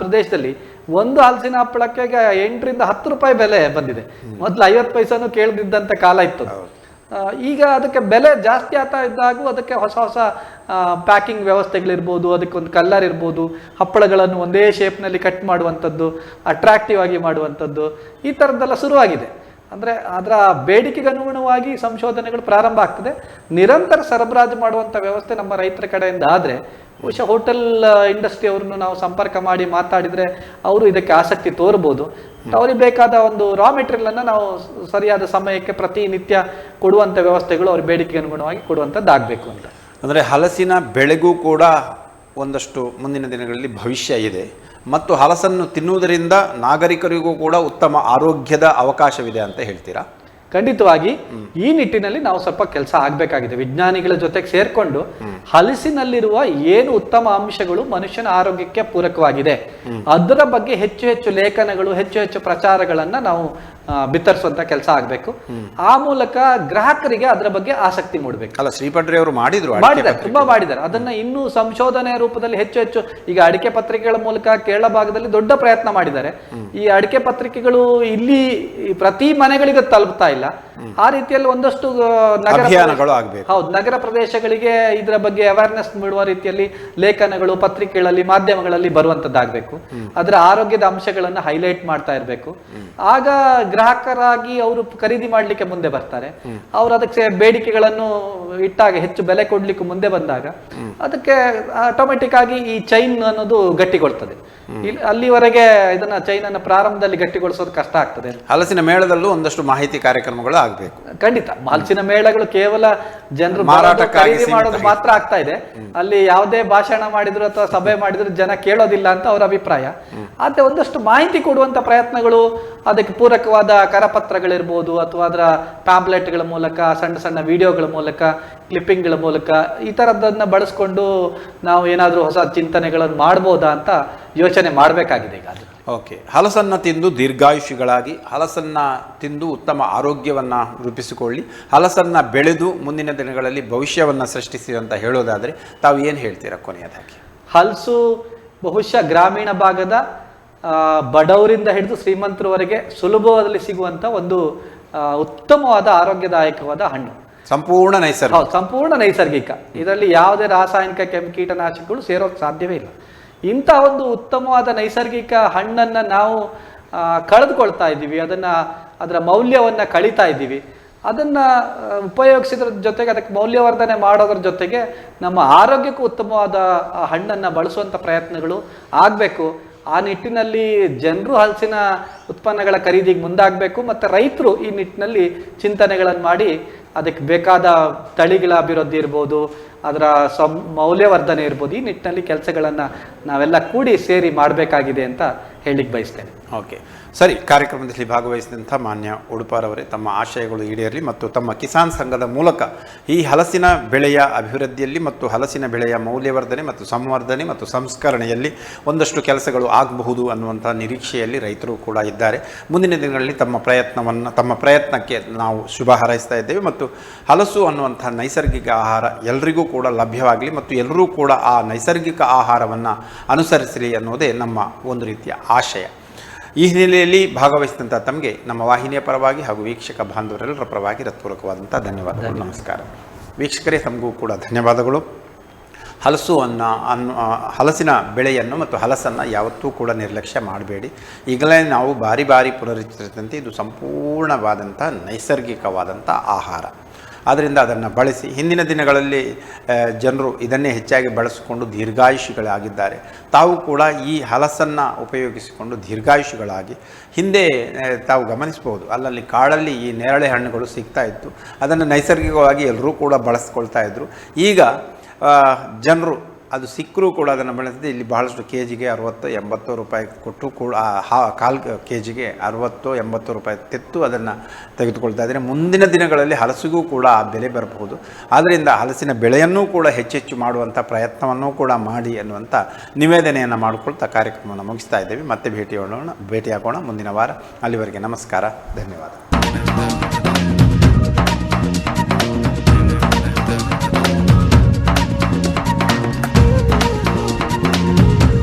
ಪ್ರದೇಶದಲ್ಲಿ ಒಂದು ಹಲಸಿನ ಹಪ್ಪಳಕ್ಕೆ ಈಗ 8 ರಿಂದ 10 ರೂಪಾಯಿ ಬೆಲೆ ಬಂದಿದೆ. ಮೊದಲು 50 ಪೈಸೆನೂ ಕೇಳದಿದ್ದಂತ ಕಾಲ ಇತ್ತು. ಈಗ ಅದಕ್ಕೆ ಬೆಲೆ ಜಾಸ್ತಿ ಆಗ್ತಾ ಇದ್ದಾಗೂ ಅದಕ್ಕೆ ಹೊಸ ಹೊಸ ಪ್ಯಾಕಿಂಗ್ ವ್ಯವಸ್ಥೆಗಳಿರ್ಬೋದು, ಅದಕ್ಕೊಂದು ಕಲ್ಲರ್ ಇರ್ಬೋದು, ಹಪ್ಪಳಗಳನ್ನು ಒಂದೇ ಶೇಪ್ನಲ್ಲಿ ಕಟ್ ಮಾಡುವಂಥದ್ದು, ಅಟ್ರಾಕ್ಟಿವ್ ಆಗಿ ಮಾಡುವಂಥದ್ದು, ಈ ಥರದ್ದೆಲ್ಲ ಶುರುವಾಗಿದೆ. ಅಂದರೆ ಅದರ ಬೇಡಿಕೆಗೆ ಅನುಗುಣವಾಗಿ ಸಂಶೋಧನೆಗಳು ಪ್ರಾರಂಭ ಆಗ್ತದೆ. ನಿರಂತರ ಸರಬರಾಜು ಮಾಡುವಂಥ ವ್ಯವಸ್ಥೆ ನಮ್ಮ ರೈತರ ಕಡೆಯಿಂದ ಆದರೆ, ಬಹುಶಃ ಹೋಟೆಲ್ ಇಂಡಸ್ಟ್ರಿ ಅವ್ರನ್ನು ನಾವು ಸಂಪರ್ಕ ಮಾಡಿ ಮಾತಾಡಿದರೆ ಅವರು ಇದಕ್ಕೆ ಆಸಕ್ತಿ ತೋರ್ಬೋದು. ಅವ್ರಿಗೆ ಬೇಕಾದ ಒಂದು ರಾ ಮೆಟೀರಿಯಲ್ ಅನ್ನು ನಾವು ಸರಿಯಾದ ಸಮಯಕ್ಕೆ ಪ್ರತಿನಿತ್ಯ ಕೊಡುವಂಥ ವ್ಯವಸ್ಥೆಗಳು ಅವ್ರ ಬೇಡಿಕೆಗೆ ಅನುಗುಣವಾಗಿ ಕೊಡುವಂಥದ್ದಾಗಬೇಕು ಅಂತ. ಅಂದರೆ ಹಲಸಿನ ಬೆಳೆಗೂ ಕೂಡ ಒಂದಷ್ಟು ಮುಂದಿನ ದಿನಗಳಲ್ಲಿ ಭವಿಷ್ಯ ಇದೆ, ಮತ್ತು ಹಲಸನ್ನು ತಿನ್ನುವುದರಿಂದ ನಾಗರಿಕರಿಗೂ ಕೂಡ ಉತ್ತಮ ಆರೋಗ್ಯದ ಅವಕಾಶವಿದೆ ಅಂತ ಹೇಳ್ತೀರಾ? ಖಂಡಿತವಾಗಿ ಈ ನಿಟ್ಟಿನಲ್ಲಿ ನಾವು ಸ್ವಲ್ಪ ಕೆಲಸ ಆಗಬೇಕಾಗಿದೆ. ವಿಜ್ಞಾನಿಗಳ ಜೊತೆಗೆ ಸೇರ್ಕೊಂಡು ಹಲಸಿನಲ್ಲಿರುವ ಏನು ಉತ್ತಮ ಅಂಶಗಳು ಮನುಷ್ಯನ ಆರೋಗ್ಯಕ್ಕೆ ಪೂರಕವಾಗಿದೆ ಅದರ ಬಗ್ಗೆ ಹೆಚ್ಚು ಹೆಚ್ಚು ಲೇಖನಗಳು, ಹೆಚ್ಚು ಹೆಚ್ಚು ಪ್ರಚಾರಗಳನ್ನ ನಾವು ಬಿತ್ತರಿಸುವಂತ ಕೆಲಸ ಆಗಬೇಕು. ಆ ಮೂಲಕ ಗ್ರಾಹಕರಿಗೆ ಅದರ ಬಗ್ಗೆ ಆಸಕ್ತಿ ಮೂಡಬೇಕು. ಅಲ್ಲ, ಶ್ರೀಪಡ್ರೆ ಅವರು ಮಾಡಿದ್ದಾರೆ, ತುಂಬಾ ಮಾಡಿದ್ದಾರೆ. ಅದನ್ನ ಇನ್ನೂ ಸಂಶೋಧನೆ ರೂಪದಲ್ಲಿ ಹೆಚ್ಚು ಹೆಚ್ಚು ಈಗ ಅಡಿಕೆ ಪತ್ರಿಕೆಗಳ ಮೂಲಕ ಕೇರಳ ಭಾಗದಲ್ಲಿ ದೊಡ್ಡ ಪ್ರಯತ್ನ ಮಾಡಿದ್ದಾರೆ. ಈ ಅಡಿಕೆ ಪತ್ರಿಕೆಗಳು ಇಲ್ಲಿ ಪ್ರತಿ ಮನೆಗಳಿಗೆ ತಲುಪ್ತಾ ಇಲ್ಲ. ಆ ರೀತಿಯಲ್ಲಿ ಒಂದಷ್ಟು ನಗರ ಪ್ರದೇಶಗಳಿಗೆ ಇದರ ಬಗ್ಗೆ ಅವೇರ್ನೆಸ್ ನೀಡುವ ರೀತಿಯಲ್ಲಿ ಲೇಖನಗಳು, ಪತ್ರಿಕೆಗಳಲ್ಲಿ, ಮಾಧ್ಯಮಗಳಲ್ಲಿ ಬರುವಂತದ್ದಾಗಬೇಕು. ಅದರ ಆರೋಗ್ಯದ ಅಂಶಗಳನ್ನು ಹೈಲೈಟ್ ಮಾಡ್ತಾ ಇರಬೇಕು. ಆಗ ಗ್ರಾಹಕರಾಗಿ ಅವರು ಖರೀದಿ ಮಾಡ್ಲಿಕ್ಕೆ ಮುಂದೆ ಬರ್ತಾರೆ. ಅವರು ಅದಕ್ಕೆ ಬೇಡಿಕೆಗಳನ್ನು ಇಟ್ಟಾಗ, ಹೆಚ್ಚು ಬೆಲೆ ಕೊಡ್ಲಿಕ್ಕೆ ಮುಂದೆ ಬಂದಾಗ ಅದಕ್ಕೆ ಆಟೋಮೆಟಿಕ್ ಆಗಿ ಈ ಚೈನ್ ಅನ್ನೋದು ಗಟ್ಟಿಗೊಳ್ತದೆ. ಅಲ್ಲಿವರೆಗೆ ಇದನ್ನ ಚೈನ್ ಅನ್ನು ಪ್ರಾರಂಭದಲ್ಲಿ ಗಟ್ಟಿಗೊಳಿಸೋದು ಕಷ್ಟ ಆಗ್ತದೆ. ಹಲಸಿನ ಮೇಳದಲ್ಲೂ ಒಂದಷ್ಟು ಮಾಹಿತಿ ಕಾರ್ಯಕ್ರಮಗಳು ಆಗಬೇಕು. ಖಂಡಿತ. ಹಲಸಿನ ಮೇಳಗಳು ಕೇವಲ ಜನರು ಖರೀದಿ ಮಾಡೋದು ಮಾತ್ರ ಆಗ್ತಾ ಇದೆ. ಅಲ್ಲಿ ಯಾವುದೇ ಭಾಷಣ ಮಾಡಿದ್ರು ಅಥವಾ ಸಭೆ ಮಾಡಿದ್ರು ಜನ ಕೇಳೋದಿಲ್ಲ ಅಂತ ಅವರ ಅಭಿಪ್ರಾಯ. ಆದ್ರೆ ಒಂದಷ್ಟು ಮಾಹಿತಿ ಕೊಡುವಂತ ಪ್ರಯತ್ನಗಳು, ಅದಕ್ಕೆ ಪೂರಕವಾದ ಕರಪತ್ರಗಳಿರ್ಬೋದು ಅಥವಾ ಅದರ ಪ್ಯಾಂಪ್ಲೆಟ್ಗಳ ಮೂಲಕ, ಸಣ್ಣ ಸಣ್ಣ ವಿಡಿಯೋಗಳ ಮೂಲಕ, ಕ್ಲಿಪ್ಪಿಂಗ್ಗಳ ಮೂಲಕ ಈ ಥರದ್ದನ್ನು ಬಳಸ್ಕೊಂಡು ನಾವು ಏನಾದರೂ ಹೊಸ ಚಿಂತನೆಗಳನ್ನು ಮಾಡ್ಬೋದಾ ಅಂತ ಯೋಚನೆ ಮಾಡಬೇಕಾಗಿದೆ ಈಗ. ಅದು ಓಕೆ. ಹಲಸನ್ನು ತಿಂದು ದೀರ್ಘಾಯುಷಿಗಳಾಗಿ, ಹಲಸನ್ನು ತಿಂದು ಉತ್ತಮ ಆರೋಗ್ಯವನ್ನು ರೂಪಿಸಿಕೊಳ್ಳಿ, ಹಲಸನ್ನು ಬೆಳೆದು ಮುಂದಿನ ದಿನಗಳಲ್ಲಿ ಭವಿಷ್ಯವನ್ನು ಸೃಷ್ಟಿಸಿ ಅಂತ ಹೇಳೋದಾದರೆ ತಾವು ಏನು ಹೇಳ್ತೀರಾ ಕೊನೆಯದಾಗಿ? ಹಲಸು ಬಹುಶಃ ಗ್ರಾಮೀಣ ಭಾಗದ ಬಡವರಿಂದ ಹಿಡಿದು ಶ್ರೀಮಂತರವರೆಗೆ ಸುಲಭದಲ್ಲಿ ಸಿಗುವಂಥ ಒಂದು ಉತ್ತಮವಾದ ಆರೋಗ್ಯದಾಯಕವಾದ ಹಣ್ಣು. ಸಂಪೂರ್ಣ ನೈಸರ್ಗಿಕ. ಇದರಲ್ಲಿ ಯಾವುದೇ ರಾಸಾಯನಿಕ ಕೀಟನಾಶಕಗಳು ಸೇರೋಕ್ಕೆ ಸಾಧ್ಯವೇ ಇಲ್ಲ. ಇಂಥ ಒಂದು ಉತ್ತಮವಾದ ನೈಸರ್ಗಿಕ ಹಣ್ಣನ್ನು ನಾವು ಕಳೆದುಕೊಳ್ತಾ ಇದ್ದೀವಿ. ಅದರ ಮೌಲ್ಯವನ್ನು ಕಳೀತಾ ಇದ್ದೀವಿ. ಅದನ್ನು ಉಪಯೋಗಿಸಿದ್ರ ಜೊತೆಗೆ, ಅದಕ್ಕೆ ಮೌಲ್ಯವರ್ಧನೆ ಮಾಡೋದ್ರ ಜೊತೆಗೆ ನಮ್ಮ ಆರೋಗ್ಯಕ್ಕೂ ಉತ್ತಮವಾದ ಹಣ್ಣನ್ನು ಬಳಸುವಂಥ ಪ್ರಯತ್ನಗಳು ಆಗಬೇಕು. ಆ ನಿಟ್ಟಿನಲ್ಲಿ ಜನರು ಹಲಸಿನ ಉತ್ಪನ್ನಗಳ ಖರೀದಿಗೆ ಮುಂದಾಗಬೇಕು. ಮತ್ತು ರೈತರು ಈ ನಿಟ್ಟಿನಲ್ಲಿ ಚಿಂತನೆಗಳನ್ನು ಮಾಡಿ ಅದಕ್ಕೆ ಬೇಕಾದ ತಳಿಗಳ ಅಭಿವೃದ್ಧಿ ಇರ್ಬೋದು, ಅದರ ಮೌಲ್ಯವರ್ಧನೆ ಇರ್ಬೋದು, ಈ ನಿಟ್ಟಿನಲ್ಲಿ ಕೆಲಸಗಳನ್ನು ನಾವೆಲ್ಲ ಕೂಡಿ ಸೇರಿ ಮಾಡಬೇಕಾಗಿದೆ ಅಂತ ಹೇಳಿಕ್ಕೆ ಬಯಸ್ತೇನೆ. ಓಕೆ, ಸರಿ. ಕಾರ್ಯಕ್ರಮದಲ್ಲಿ ಭಾಗವಹಿಸಿದಂಥ ಮಾನ್ಯ ಉಡುಪಾರವರೇ, ತಮ್ಮ ಆಶಯಗಳು ಈಡೇರಲಿ ಮತ್ತು ತಮ್ಮ ಕಿಸಾನ್ ಸಂಘದ ಮೂಲಕ ಈ ಹಲಸಿನ ಬೆಳೆಯ ಅಭಿವೃದ್ಧಿಯಲ್ಲಿ ಮತ್ತು ಹಲಸಿನ ಬೆಳೆಯ ಮೌಲ್ಯವರ್ಧನೆ ಮತ್ತು ಸಂವರ್ಧನೆ ಮತ್ತು ಸಂಸ್ಕರಣೆಯಲ್ಲಿ ಒಂದಷ್ಟು ಕೆಲಸಗಳು ಆಗಬಹುದು ಅನ್ನುವಂಥ ನಿರೀಕ್ಷೆಯಲ್ಲಿ ರೈತರು ಕೂಡ ಇದ್ದಾರೆ. ಮುಂದಿನ ದಿನಗಳಲ್ಲಿ ತಮ್ಮ ಪ್ರಯತ್ನಕ್ಕೆ ನಾವು ಶುಭ ಹಾರೈಸ್ತಾ ಇದ್ದೇವೆ. ಮತ್ತು ಹಲಸು ಅನ್ನುವಂಥ ನೈಸರ್ಗಿಕ ಆಹಾರ ಎಲ್ರಿಗೂ ಕೂಡ ಲಭ್ಯವಾಗಲಿ ಮತ್ತು ಎಲ್ಲರೂ ಕೂಡ ಆ ನೈಸರ್ಗಿಕ ಆಹಾರವನ್ನು ಅನುಸರಿಸಲಿ ಅನ್ನೋದೇ ನಮ್ಮ ಒಂದು ರೀತಿಯ ಆಶಯ. ಈ ಹಿನ್ನೆಲೆಯಲ್ಲಿ ಭಾಗವಹಿಸಿದಂಥ ತಮಗೆ ನಮ್ಮ ವಾಹಿನಿಯ ಪರವಾಗಿ ಹಾಗೂ ವೀಕ್ಷಕ ಬಾಂಧವರೆಲ್ಲರ ಪರವಾಗಿ ಹೃತ್ಪೂರ್ವಕವಾದಂಥ ಧನ್ಯವಾದಗಳು. ನಮಸ್ಕಾರ. ವೀಕ್ಷಕರೇ, ತಮಗೂ ಕೂಡ ಧನ್ಯವಾದಗಳು. ಹಲಸಿನ ಬೆಳೆಯನ್ನು ಮತ್ತು ಹಲಸನ್ನು ಯಾವತ್ತೂ ಕೂಡ ನಿರ್ಲಕ್ಷ್ಯ ಮಾಡಬೇಡಿ. ಈಗಲೇ ನಾವು ಬಾರಿ ಪುನರುಚ್ಚರಿಸಿದಂತೆ ಇದು ಸಂಪೂರ್ಣವಾದಂಥ ನೈಸರ್ಗಿಕವಾದಂಥ ಆಹಾರ. ಆದ್ದರಿಂದ ಅದನ್ನು ಬಳಸಿ. ಹಿಂದಿನ ದಿನಗಳಲ್ಲಿ ಜನರು ಇದನ್ನೇ ಹೆಚ್ಚಾಗಿ ಬಳಸಿಕೊಂಡು ದೀರ್ಘಾಯುಷಿಗಳಾಗಿದ್ದಾರೆ. ತಾವು ಕೂಡ ಈ ಹಲಸನ್ನು ಉಪಯೋಗಿಸಿಕೊಂಡು ದೀರ್ಘಾಯುಷಿಗಳಾಗಿ. ಹಿಂದೆ ತಾವು ಗಮನಿಸ್ಬೋದು, ಅಲ್ಲಲ್ಲಿ ಕಾಡಲ್ಲಿ ಈ ನೇರಳೆ ಹಣ್ಣುಗಳು ಸಿಗ್ತಾ ಇತ್ತು. ಅದನ್ನು ನೈಸರ್ಗಿಕವಾಗಿ ಎಲ್ಲರೂ ಕೂಡ ಬಳಸ್ಕೊಳ್ತಾ ಇದ್ದರು. ಈಗ ಜನರು ಅದು ಸಿಕ್ಕರೂ ಕೂಡ ಅದನ್ನು ಬಳಸಿದೆ. ಇಲ್ಲಿ ಬಹಳಷ್ಟು ಕೆ ಜಿಗೆ 60-80 ರೂಪಾಯಿ ಕೊಟ್ಟು ಕೂಡ ಕಾಲು ಕೆ ಜಿಗೆ 60-80 ರೂಪಾಯಿ ತೆತ್ತು ಅದನ್ನು ತೆಗೆದುಕೊಳ್ತಾ ಇದ್ದಾರೆ. ಮುಂದಿನ ದಿನಗಳಲ್ಲಿ ಹಲಸಿಗೂ ಕೂಡ ಆ ಬೆಲೆ ಬರಬಹುದು. ಆದ್ದರಿಂದ ಹಲಸಿನ ಬೆಳೆಯನ್ನೂ ಕೂಡ ಹೆಚ್ಚೆಚ್ಚು ಮಾಡುವಂಥ ಪ್ರಯತ್ನವನ್ನೂ ಕೂಡ ಮಾಡಿ ಅನ್ನುವಂಥ ನಿವೇದನೆಯನ್ನು ಮಾಡಿಕೊಳ್ತಾ ಕಾರ್ಯಕ್ರಮವನ್ನು ಮುಗಿಸ್ತಾ ಇದ್ದೇವೆ. ಮತ್ತೆ ಭೇಟಿಯಾಗೋಣ ಮುಂದಿನ ವಾರ. ಅಲ್ಲಿವರೆಗೆ ನಮಸ್ಕಾರ, ಧನ್ಯವಾದ.